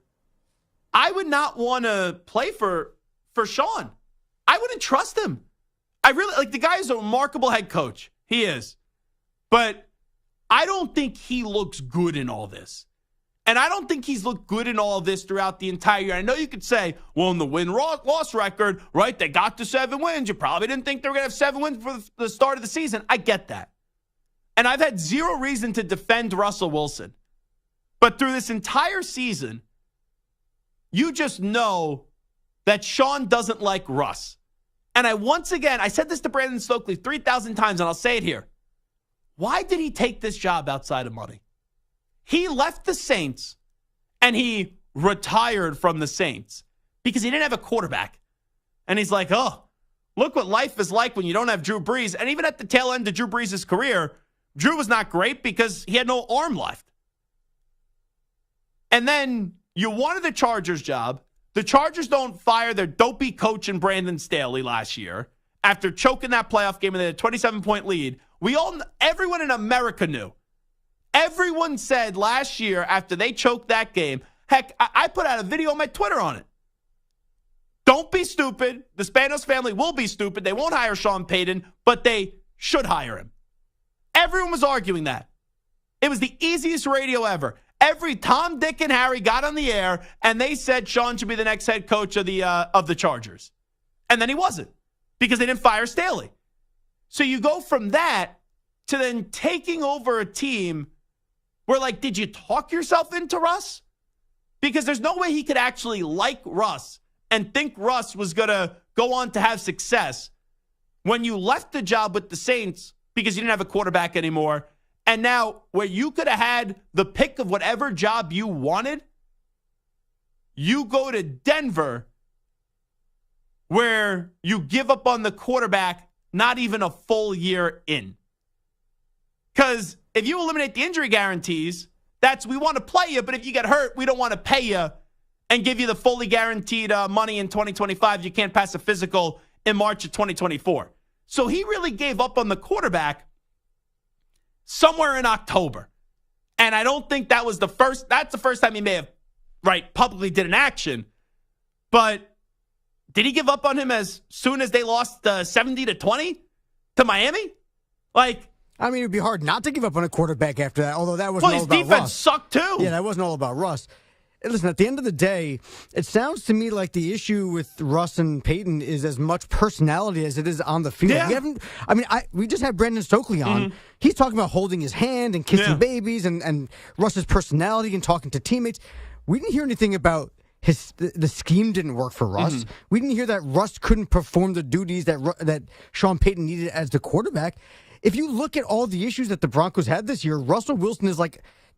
I would not want to play for Sean. I wouldn't trust him. I really, like, the guy is a remarkable head coach. He is. But I don't think he looks good in all this. And I don't think he's looked good in all of this throughout the entire year. I know you could say, well, in the win-loss record, right, they got to 7 wins. You probably didn't think they were going to have 7 wins for the start of the season. I get that. And I've had zero reason to defend Russell Wilson. But through this entire season, you just know that Sean doesn't like Russ. And I said this to Brandon Stokely 3,000 times, and I'll say it here. Why did he take this job outside of money? He left the Saints, and he retired from the Saints because he didn't have a quarterback. And he's like, look what life is like when you don't have Drew Brees. And even at the tail end of Drew Brees' career, Drew was not great because he had no arm left. And then you wanted the Chargers job. The Chargers don't fire their dopey coach in Brandon Staley last year after choking that playoff game and they had a 27-point lead. Everyone in America knew. Everyone said last year after they choked that game, heck, I put out a video on my Twitter on it. Don't be stupid. The Spanos family will be stupid. They won't hire Sean Payton, but they should hire him. Everyone was arguing that. It was the easiest radio ever. Every Tom, Dick, and Harry got on the air, and they said Sean should be the next head coach of the Chargers. And then he wasn't because they didn't fire Staley. So you go from that to then taking over a team where, like, did you talk yourself into Russ? Because there's no way he could actually like Russ and think Russ was going to go on to have success when you left the job with the Saints because you didn't have a quarterback anymore. And now where you could have had the pick of whatever job you wanted, you go to Denver where you give up on the quarterback not even a full year in. Because if you eliminate the injury guarantees, that's we want to play you, but if you get hurt, we don't want to pay you and give you the fully guaranteed money in 2025. You can't pass a physical in March of 2024. So he really gave up on the quarterback somewhere in October. And I don't think that's the first time he may have, publicly did an action. But did he give up on him as soon as they lost 70-20 to Miami? I mean, it would be hard not to give up on a quarterback after that, although that wasn't all about Russ. His defense sucked too. Yeah, that wasn't all about Russ. And listen, at the end of the day, it sounds to me like the issue with Russ and Peyton is as much personality as it is on the field. Yeah. We just had Brandon Stokely on. Mm-hmm. He's talking about holding his hand and kissing babies and Russ's personality and talking to teammates. We didn't hear anything about the scheme didn't work for Russ. Mm-hmm. We didn't hear that Russ couldn't perform the duties that Sean Payton needed as the quarterback. If you look at all the issues that the Broncos had this year, Russell Wilson is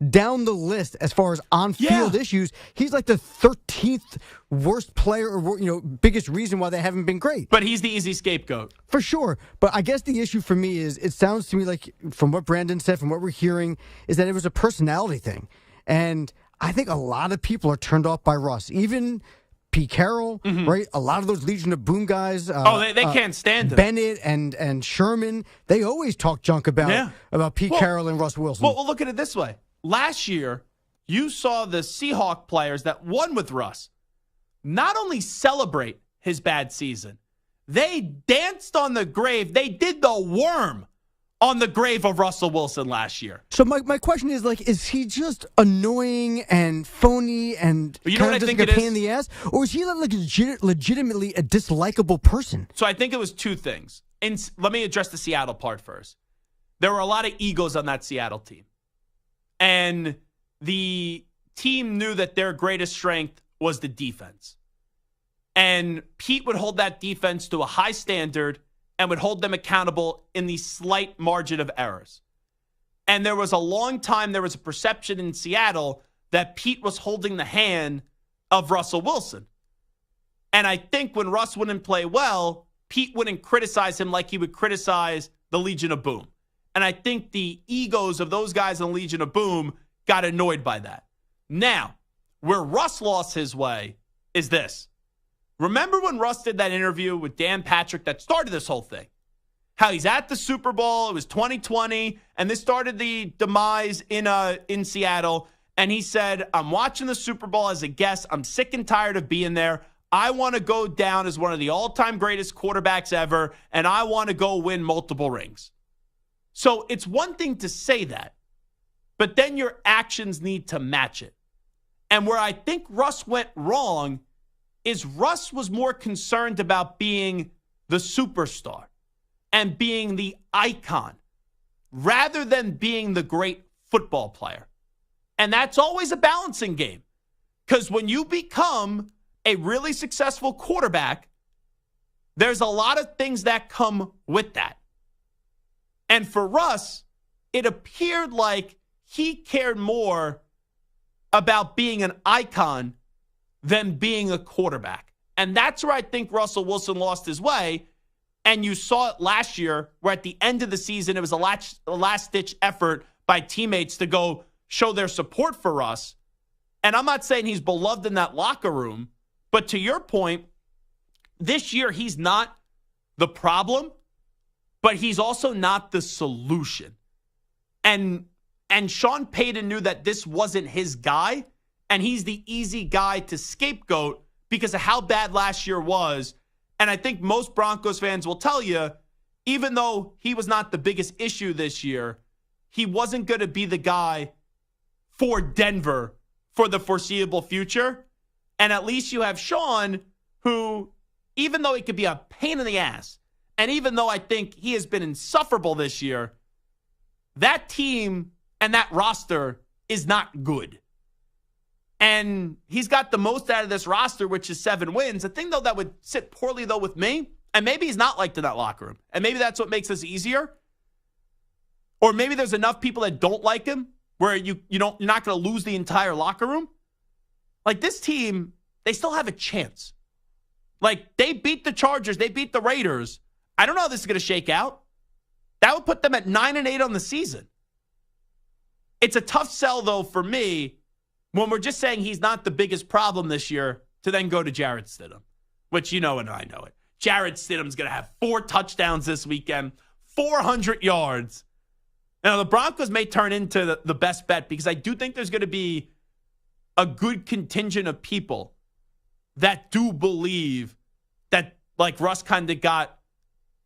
down the list as far as on-field issues. He's the 13th worst player or biggest reason why they haven't been great. But he's the easy scapegoat. For sure. But I guess the issue for me is it sounds to me like from what Brandon said, from what we're hearing, is that it was a personality thing. And I think a lot of people are turned off by Russ. Even Pete Carroll, right? A lot of those Legion of Boom guys. They can't stand him. Bennett and Sherman, they always talk junk about Pete Carroll and Russ Wilson. Well, look at it this way. Last year, you saw the Seahawk players that won with Russ not only celebrate his bad season, they danced on the grave. They did the worm on the grave of Russell Wilson last year. So my question is he just annoying and phony and kind of just a pain in the ass? Or is he legitimately a dislikable person? So I think it was two things. Let me address the Seattle part first. There were a lot of egos on that Seattle team. And the team knew that their greatest strength was the defense. And Pete would hold that defense to a high standard and would hold them accountable in the slight margin of errors. And there was a perception in Seattle that Pete was holding the hand of Russell Wilson. And I think when Russ wouldn't play well, Pete wouldn't criticize him like he would criticize the Legion of Boom. And I think the egos of those guys in the Legion of Boom got annoyed by that. Now, where Russ lost his way is this. Remember when Russ did that interview with Dan Patrick that started this whole thing? How he's at the Super Bowl, it was 2020, and this started the demise in Seattle. And he said, I'm watching the Super Bowl as a guest. I'm sick and tired of being there. I want to go down as one of the all-time greatest quarterbacks ever, and I want to go win multiple rings. So it's one thing to say that, but then your actions need to match it. And where I think Russ went wrong is Russ was more concerned about being the superstar and being the icon rather than being the great football player. And that's always a balancing game, because when you become a really successful quarterback, there's a lot of things that come with that. And for Russ, it appeared like he cared more about being an icon than being a quarterback. And that's where I think Russell Wilson lost his way. And you saw it last year where at the end of the season, it was a last-ditch effort by teammates to go show their support for Russ. And I'm not saying he's beloved in that locker room, but to your point, this year he's not the problem, but he's also not the solution. And Sean Payton knew that this wasn't his guy, and he's the easy guy to scapegoat because of how bad last year was. And I think most Broncos fans will tell you, even though he was not the biggest issue this year, he wasn't going to be the guy for Denver for the foreseeable future. And at least you have Sean, who, even though he could be a pain in the ass, and even though I think he has been insufferable this year, that team and that roster is not good. And he's got the most out of this roster, which is 7 wins. The thing, though, that would sit poorly, though, with me, and maybe he's not liked in that locker room, and maybe that's what makes this easier, or maybe there's enough people that don't like him where you're not going to lose the entire locker room. Like, this team, they still have a chance. Like, they beat the Chargers. They beat the Raiders. I don't know how this is going to shake out. That would put them at 9-8 on the season. It's a tough sell, though, for me, when we're just saying he's not the biggest problem this year, to then go to Jarrett Stidham, which you know and I know it. Jarrett Stidham's going to have 4 touchdowns this weekend, 400 yards. Now, the Broncos may turn into the best bet because I do think there's going to be a good contingent of people that do believe that, like, Russ kind of got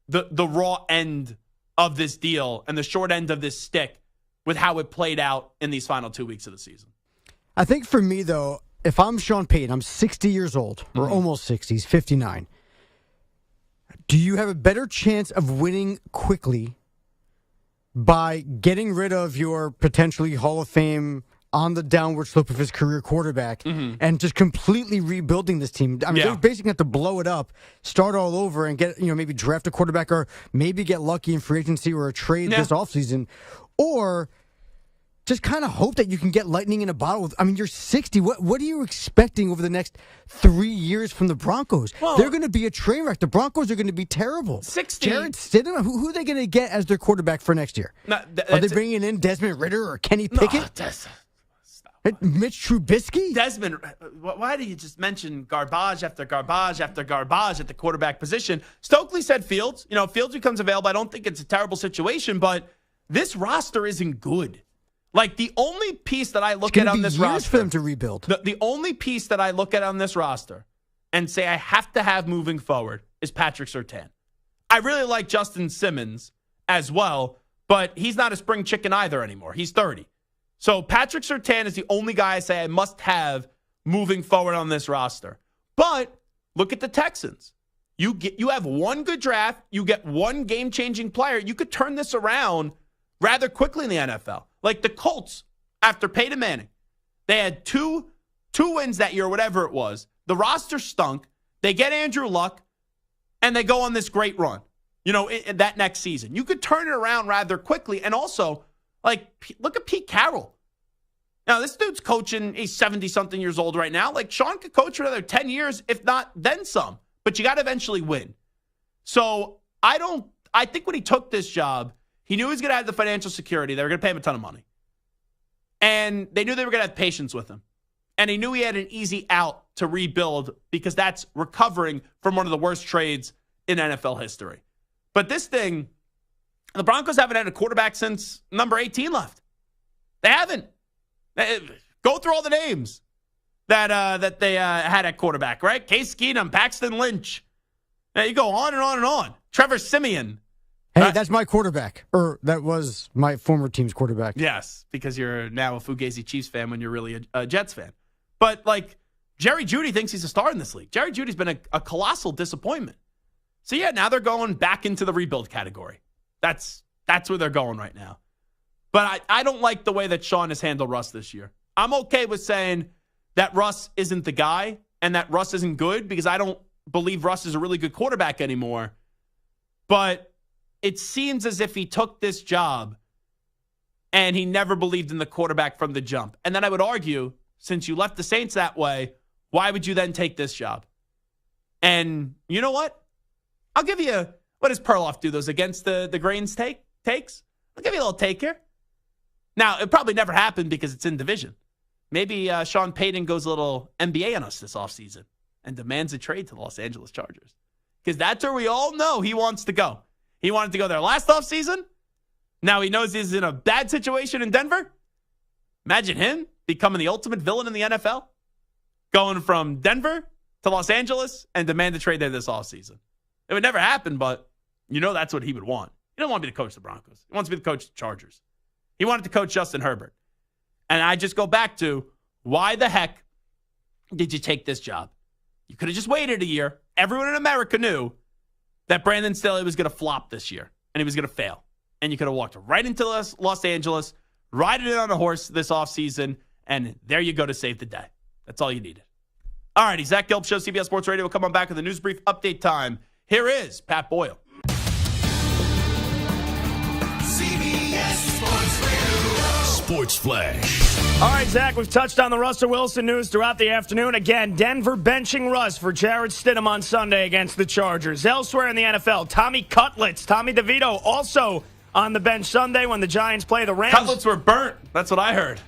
the raw end of this deal and the short end of this stick with how it played out in these final 2 weeks of the season. I think for me, though, if I'm Sean Payton, I'm 60 years old, or almost 60, he's 59. Do you have a better chance of winning quickly by getting rid of your potentially Hall of Fame on the downward slope of his career quarterback and just completely rebuilding this team? I mean, they're basically have to blow it up, start all over, and get, maybe draft a quarterback or maybe get lucky in free agency or a trade this offseason, or just kind of hope that you can get lightning in a bottle. I mean, you're 60. What are you expecting over the next 3 years from the Broncos? Well, they're going to be a train wreck. The Broncos are going to be terrible. 60. Jarrett Stidham, who are they going to get as their quarterback for next year? Are they bringing in Desmond Ridder or Kenny Pickett? Mitch Trubisky? Desmond, why do you just mention garbage after garbage after garbage at the quarterback position? Stokely said Fields. Fields becomes available. I don't think it's a terrible situation, but this roster isn't good. Like, the only piece that I look at on this roster, for them to rebuild. The only piece that I look at on this roster and say I have to have moving forward is Patrick Surtain. I really like Justin Simmons as well, but he's not a spring chicken either anymore. He's 30. So Patrick Surtain is the only guy I say I must have moving forward on this roster. But look at the Texans. You have one good draft. You get one game-changing player. You could turn this around rather quickly in the NFL. Like the Colts, after Peyton Manning, they had two wins that year, whatever it was. The roster stunk. They get Andrew Luck, and they go on this great run, in that next season. You could turn it around rather quickly. And also, like, look at Pete Carroll. Now, this dude's coaching. He's 70-something years old right now. Like, Sean could coach for another 10 years, if not then some. But you got to eventually win. So I think when he took this job, he knew he was going to have the financial security. They were going to pay him a ton of money. And they knew they were going to have patience with him. And he knew he had an easy out to rebuild because that's recovering from one of the worst trades in NFL history. But this thing, the Broncos haven't had a quarterback since number 18 left. They haven't. Go through all the names that they had at quarterback, right? Case Keenum, Paxton Lynch. Now you go on and on and on. Trevor Siemian. Hey, that's my quarterback. Or that was my former team's quarterback. Yes, because you're now a Fugazi Chiefs fan when you're really a Jets fan. But, like, Jerry Jeudy thinks he's a star in this league. Jerry Judy's been a colossal disappointment. So, yeah, now they're going back into the rebuild category. That's where they're going right now. But I don't like the way that Sean has handled Russ this year. I'm okay with saying that Russ isn't the guy and that Russ isn't good because I don't believe Russ is a really good quarterback anymore. But it seems as if he took this job and he never believed in the quarterback from the jump. And then I would argue, since you left the Saints that way, why would you then take this job? And you know what? I'll give you what does Perloff do? Those against the grains takes? I'll give you a little take here. Now, it probably never happened because it's in division. Maybe Sean Payton goes a little NBA on us this offseason and demands a trade to the Los Angeles Chargers. Because that's where we all know he wants to go. He wanted to go there last offseason. Now he knows he's in a bad situation in Denver. Imagine him becoming the ultimate villain in the NFL. Going from Denver to Los Angeles and demand a trade there this offseason. It would never happen, but you know that's what he would want. He don't want to be the coach of the Broncos. He wants to be the coach of the Chargers. He wanted to coach Justin Herbert. And I just go back to, why the heck did you take this job? You could have just waited a year. Everyone in America knew that Brandon Staley was going to flop this year and he was going to fail. And you could have walked right into Los Angeles, riding it on a horse this offseason, and there you go to save the day. That's all you needed. All righty, Zach Gelb Show, CBS Sports Radio. We'll come on back with a news brief update time. Here is Pat Boyle. CBS Sports Radio. Sports Flash. All right, Zach, we've touched on the Russell Wilson news throughout the afternoon. Again, Denver benching Russ for Jarrett Stidham on Sunday against the Chargers. Elsewhere in the NFL, Tommy DeVito also on the bench Sunday when the Giants play the Rams. Cutlets were burnt. That's what I heard.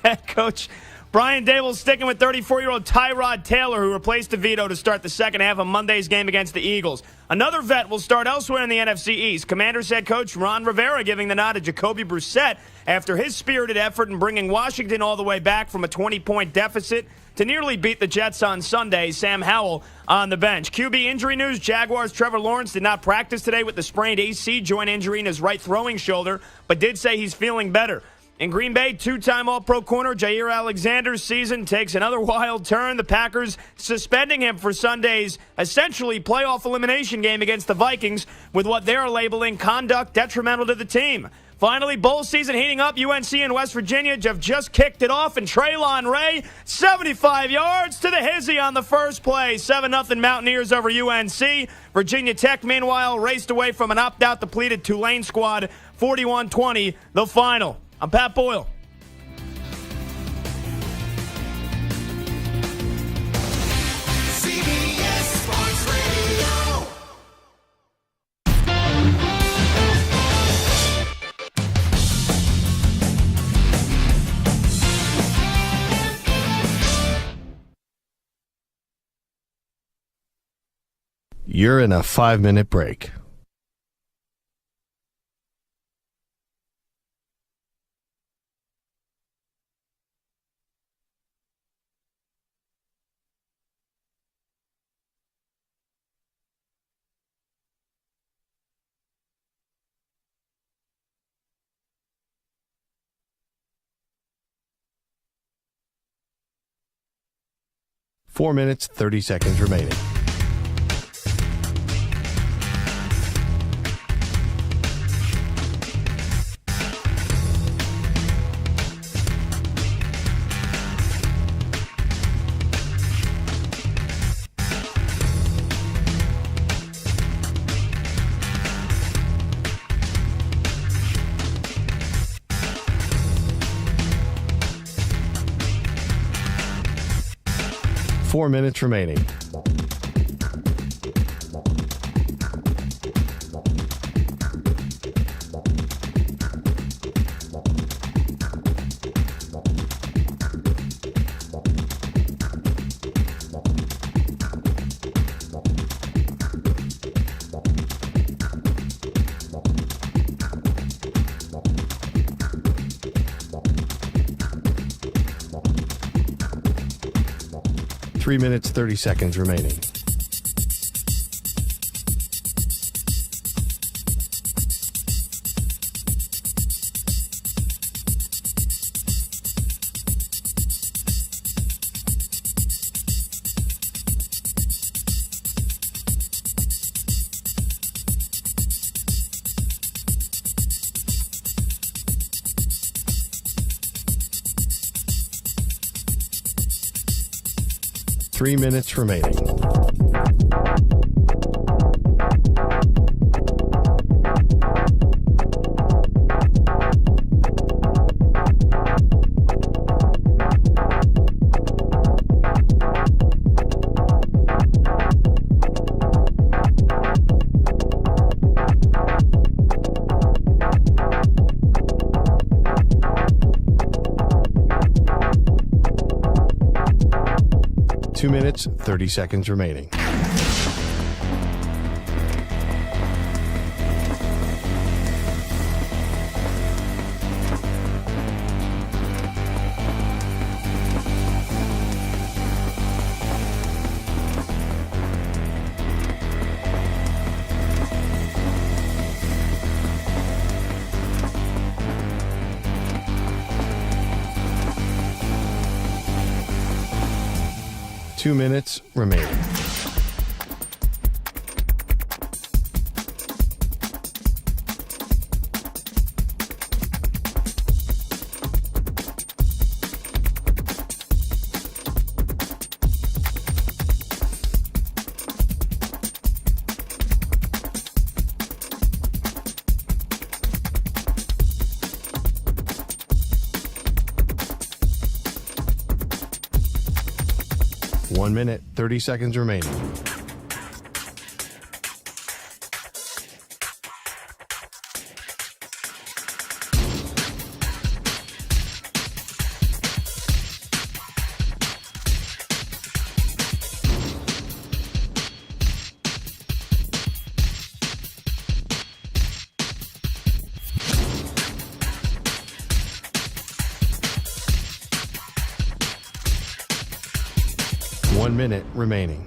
Head coach Brian Daboll sticking with 34-year-old Tyrod Taylor, who replaced DeVito to start the second half of Monday's game against the Eagles. Another vet will start elsewhere in the NFC East. Commanders head coach Ron Rivera giving the nod to Jacoby Brissett after his spirited effort in bringing Washington all the way back from a 20-point deficit to nearly beat the Jets on Sunday. Sam Howell on the bench. QB injury news, Jaguars' Trevor Lawrence did not practice today with the sprained AC joint injury in his right throwing shoulder, but did say he's feeling better. In Green Bay, two-time All-Pro corner Jair Alexander's season takes another wild turn. The Packers suspending him for Sunday's essentially playoff elimination game against the Vikings with what they're labeling conduct detrimental to the team. Finally, bowl season heating up. UNC and West Virginia have just kicked it off, and Traylon Ray, 75 yards to the hizzy on the first play. 7-0 Mountaineers over UNC. Virginia Tech, meanwhile, raced away from an opt-out depleted Tulane squad, 41-20, the final. I'm Pat Boyle. CBS Sports Radio. You're in a 5-minute break. Four minutes, 30 seconds remaining. Four minutes remaining. Three minutes, 30 seconds remaining. Three minutes remaining. Two minutes, 30 seconds remaining. Two minutes remaining. 1 minute, 30 seconds remaining. One minute remaining.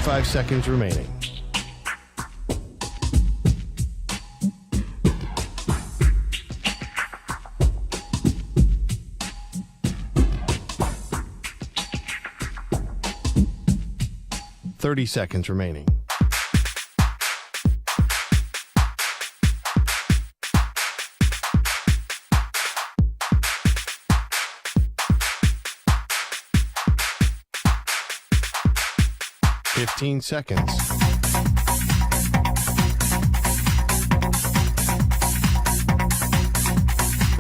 Five seconds remaining. Seconds remaining. Seconds.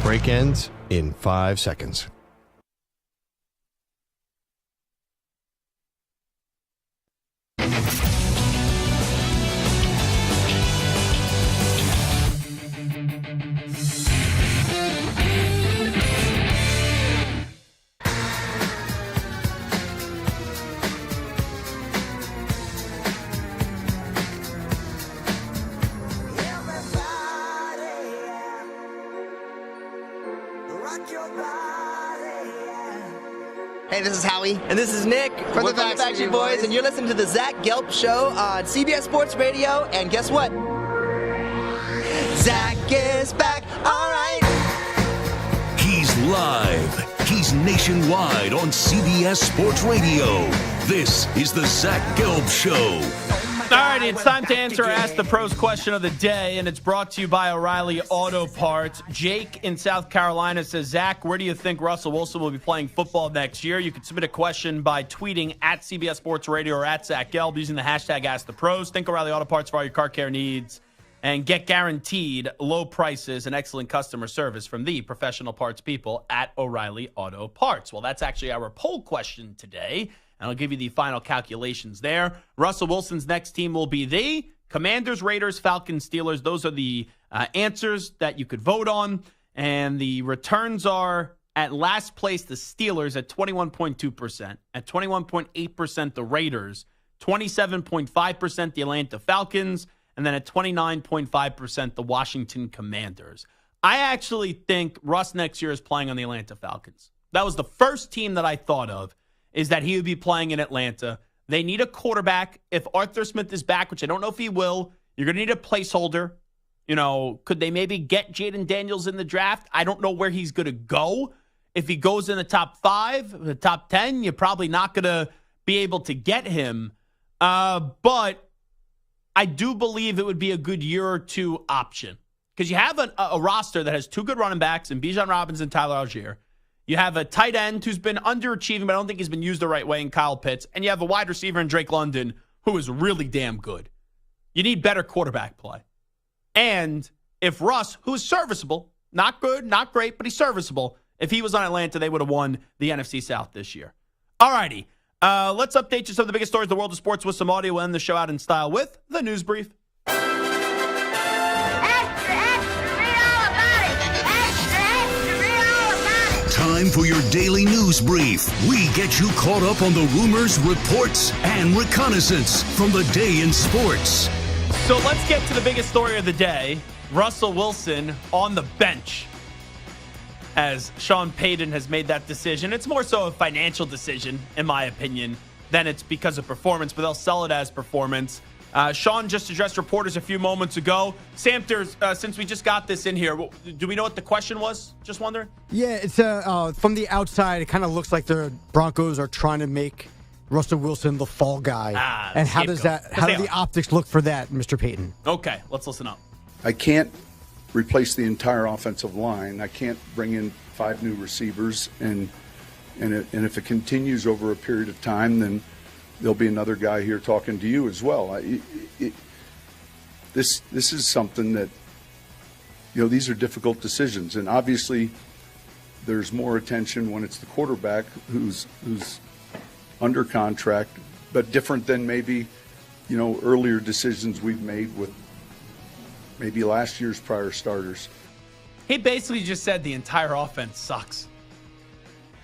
Break ends in 5 seconds. Hey, this is Howie. And this is Nick from the Backstreet Boys. And you're listening to the Zach Gelb Show on CBS Sports Radio. And guess what? Zach is back. All right. He's live. He's nationwide on CBS Sports Radio. This is the Zach Gelb Show. All right, it's time to answer Ask the Pros question of the day, and it's brought to you by O'Reilly Auto Parts. Jake in South Carolina says, Zach, where do you think Russell Wilson will be playing football next year? You can submit a question by tweeting at CBS Sports Radio or at Zach Gelb using the hashtag Ask the Pros. Think O'Reilly Auto Parts for all your car care needs and get guaranteed low prices and excellent customer service from the professional parts people at O'Reilly Auto Parts. Well, that's actually our poll question today. And I'll give you the final calculations there. Russell Wilson's next team will be the Commanders, Raiders, Falcons, Steelers. Those are the answers that you could vote on. And the returns are at last place, the Steelers at 21.2%. At 21.8%, the Raiders. 27.5%, the Atlanta Falcons. And then at 29.5%, the Washington Commanders. I actually think Russ next year is playing on the Atlanta Falcons. That was the first team that I thought of, is that he would be playing in Atlanta. They need a quarterback. If Arthur Smith is back, which I don't know if he will, you're going to need a placeholder. You know, could they maybe get Jaden Daniels in the draft? I don't know where he's going to go. If he goes in the top 5, the top 10, you're probably not going to be able to get him. But I do believe it would be a good year or two option. Because you have a roster that has 2 good running backs in Bijan Robinson and Tyler Algier. You have a tight end who's been underachieving, but I don't think he's been used the right way in Kyle Pitts. And you have a wide receiver in Drake London who is really damn good. You need better quarterback play. And if Russ, who's serviceable, not good, not great, but he's serviceable, if he was on Atlanta, they would have won the NFC South this year. All righty. Let's update you some of the biggest stories in the world of sports with some audio. We'll end the show out in style with the news brief. Time for your daily news brief. We get you caught up on the rumors, reports, and reconnaissance from the day in sports. So let's get to the biggest story of the day. Russell Wilson on the bench, as Sean Payton has made that decision. It's more so a financial decision, in my opinion, than it's because of performance, but they'll sell it as performance. Sean just addressed reporters a few moments ago. Samters, since we just got this in here, do we know what the question was? Just wondering. Yeah, it's from the outside, it kind of looks like the Broncos are trying to make Russell Wilson the fall guy. And how does that? How do the optics look for that, Mr. Payton? Okay, let's listen up. I can't replace the entire offensive line. I can't bring in 5 new receivers, and if it continues over a period of time, then there'll be another guy here talking to you as well. This is something that, these are difficult decisions, and obviously there's more attention when it's the quarterback who's under contract, but different than maybe, earlier decisions we've made with maybe last year's prior starters. He basically just said the entire offense sucks.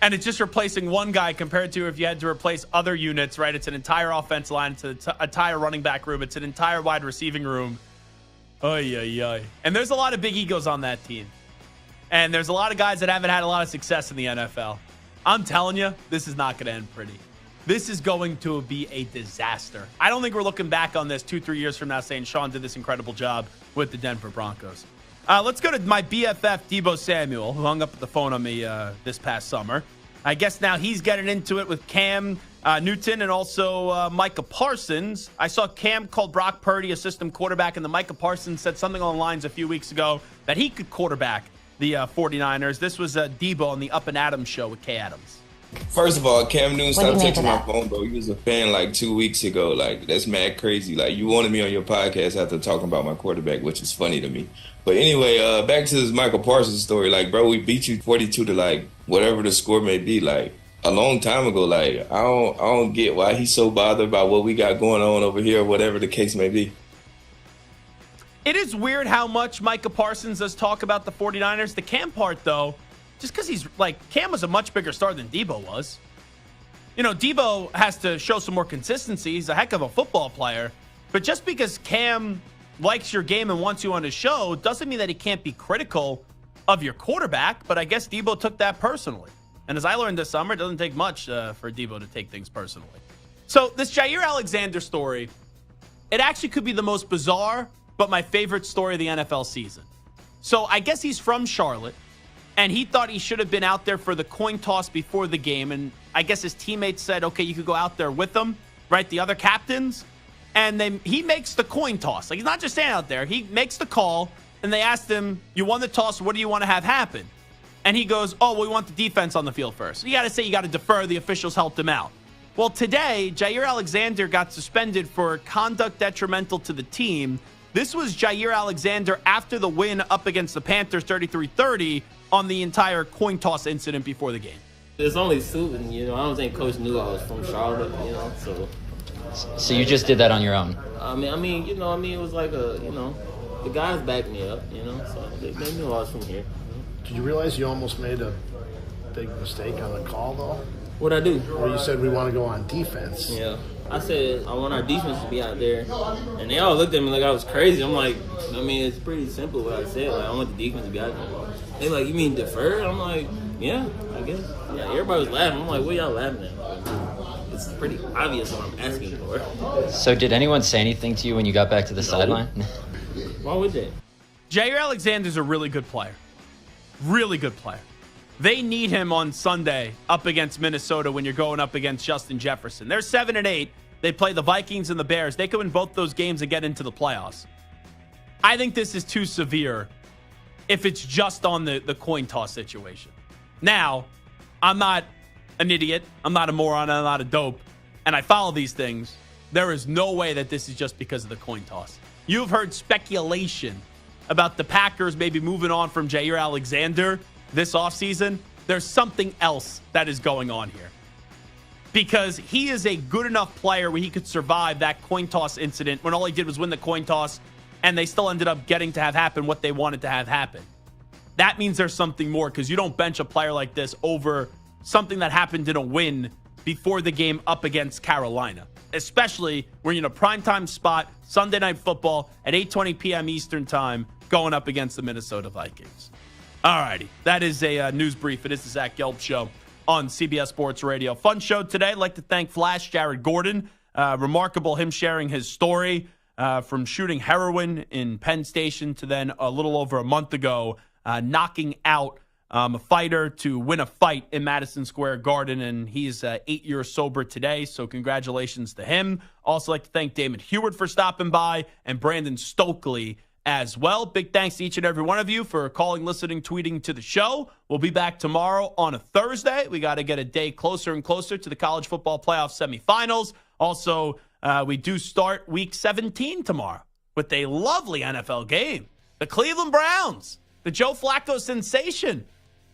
And it's just replacing one guy compared to if you had to replace other units, right? It's an entire offense line. It's an entire running back room. It's an entire wide receiving room. Oy, oy, oy. And there's a lot of big egos on that team. And there's a lot of guys that haven't had a lot of success in the NFL. I'm telling you, this is not going to end pretty. This is going to be a disaster. I don't think we're looking back on this 2-3 years from now saying Sean did this incredible job with the Denver Broncos. Let's go to my BFF, Deebo Samuel, who hung up the phone on me this past summer. I guess now he's getting into it with Cam Newton and also Micah Parsons. I saw Cam called Brock Purdy a system quarterback, and the Micah Parsons said something along the lines a few weeks ago that he could quarterback the 49ers. This was Deebo on the Up and Adams show with Kay Adams. First of all, Cam Newton stopped texting my phone, bro. He was a fan like 2 weeks ago. Like, that's mad crazy. Like, you wanted me on your podcast after talking about my quarterback, which is funny to me. But anyway, back to this Michael Parsons story. Like, bro, we beat you 42 to, like, whatever the score may be. Like, a long time ago. Like, I don't get why he's so bothered about what we got going on over here, whatever the case may be. It is weird how much Micah Parsons does talk about the 49ers. The Cam part, though, just because he's like, Cam was a much bigger star than Deebo was. Deebo has to show some more consistency. He's a heck of a football player. But just because Cam likes your game and wants you on his show doesn't mean that he can't be critical of your quarterback. But I guess Deebo took that personally. And as I learned this summer, it doesn't take much for Deebo to take things personally. So this Jair Alexander story, it actually could be the most bizarre, but my favorite story of the NFL season. So I guess he's from Charlotte. And he thought he should have been out there for the coin toss before the game. And I guess his teammates said, okay, you could go out there with them, right? The other captains. And then he makes the coin toss. Like, he's not just standing out there. He makes the call. And they asked him, you won the toss. What do you want to have happen? And he goes, oh, well, we want the defense on the field first. So you got to say you got to defer. The officials helped him out. Well, today, Jair Alexander got suspended for conduct detrimental to the team. This was Jair Alexander after the win up against the Panthers 33-30 on the entire coin toss incident before the game. It's only suiting, I don't think Coach knew I was from Charlotte, so. So you just did that on your own? I mean, it was like the guys backed me up, so they knew I was from here. Did you realize you almost made a big mistake on the call, though? What'd I do? Well, you said we want to go on defense. Yeah. I said I want our defense to be out there. And they all looked at me like I was crazy. I'm like, it's pretty simple what I said. Like, I want the defense to be out there. They like, you mean defer? I'm like, yeah, I guess. Yeah, everybody was laughing. I'm like, what y'all laughing at? It's pretty obvious what I'm asking for. So did anyone say anything to you when you got back to the sideline? Why would they? Jair Alexander's a really good player. Really good player. They need him on Sunday up against Minnesota when you're going up against Justin Jefferson. They're 7-8. They play the Vikings and the Bears. They could win both those games and get into the playoffs. I think this is too severe if it's just on the coin toss situation. Now, I'm not an idiot. I'm not a moron. I'm not a dope. And I follow these things. There is no way that this is just because of the coin toss. You've heard speculation about the Packers maybe moving on from Jair Alexander this offseason. There's something else that is going on here. Because he is a good enough player where he could survive that coin toss incident when all he did was win the coin toss and they still ended up getting to have happen what they wanted to have happen. That means there's something more, because you don't bench a player like this over something that happened in a win before the game up against Carolina. Especially when you're in a primetime spot, Sunday Night Football at 8:20 p.m. Eastern Time, going up against the Minnesota Vikings. All righty, that is a news brief. It is the Zach Gelb Show on CBS Sports Radio. Fun show today. I'd like to thank Flash Jared Gordon. Remarkable him sharing his story from shooting heroin in Penn Station to then a little over a month ago knocking out a fighter to win a fight in Madison Square Garden, and he's 8 years sober today, so congratulations to him. Also like to thank Damon Heward for stopping by and Brandon Stokely as well. Big thanks to each and every one of you for calling, listening, tweeting to the show. We'll be back tomorrow on a Thursday. We got to get a day closer and closer to the college football playoff semifinals. Also, we do start Week 17 tomorrow with a lovely NFL game. The Cleveland Browns, the Joe Flacco sensation,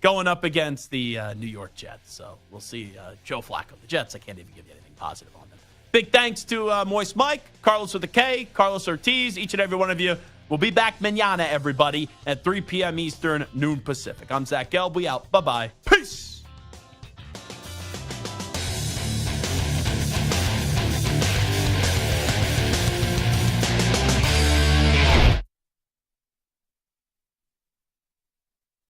going up against the New York Jets. So we'll see Joe Flacco. The Jets, I can't even give you anything positive on them. Big thanks to Moist Mike, Carlos with a K, Carlos Ortiz, each and every one of you. We'll be back mañana, everybody, at 3 p.m. Eastern, noon Pacific. I'm Zach Gelb. We out. Bye-bye. Peace.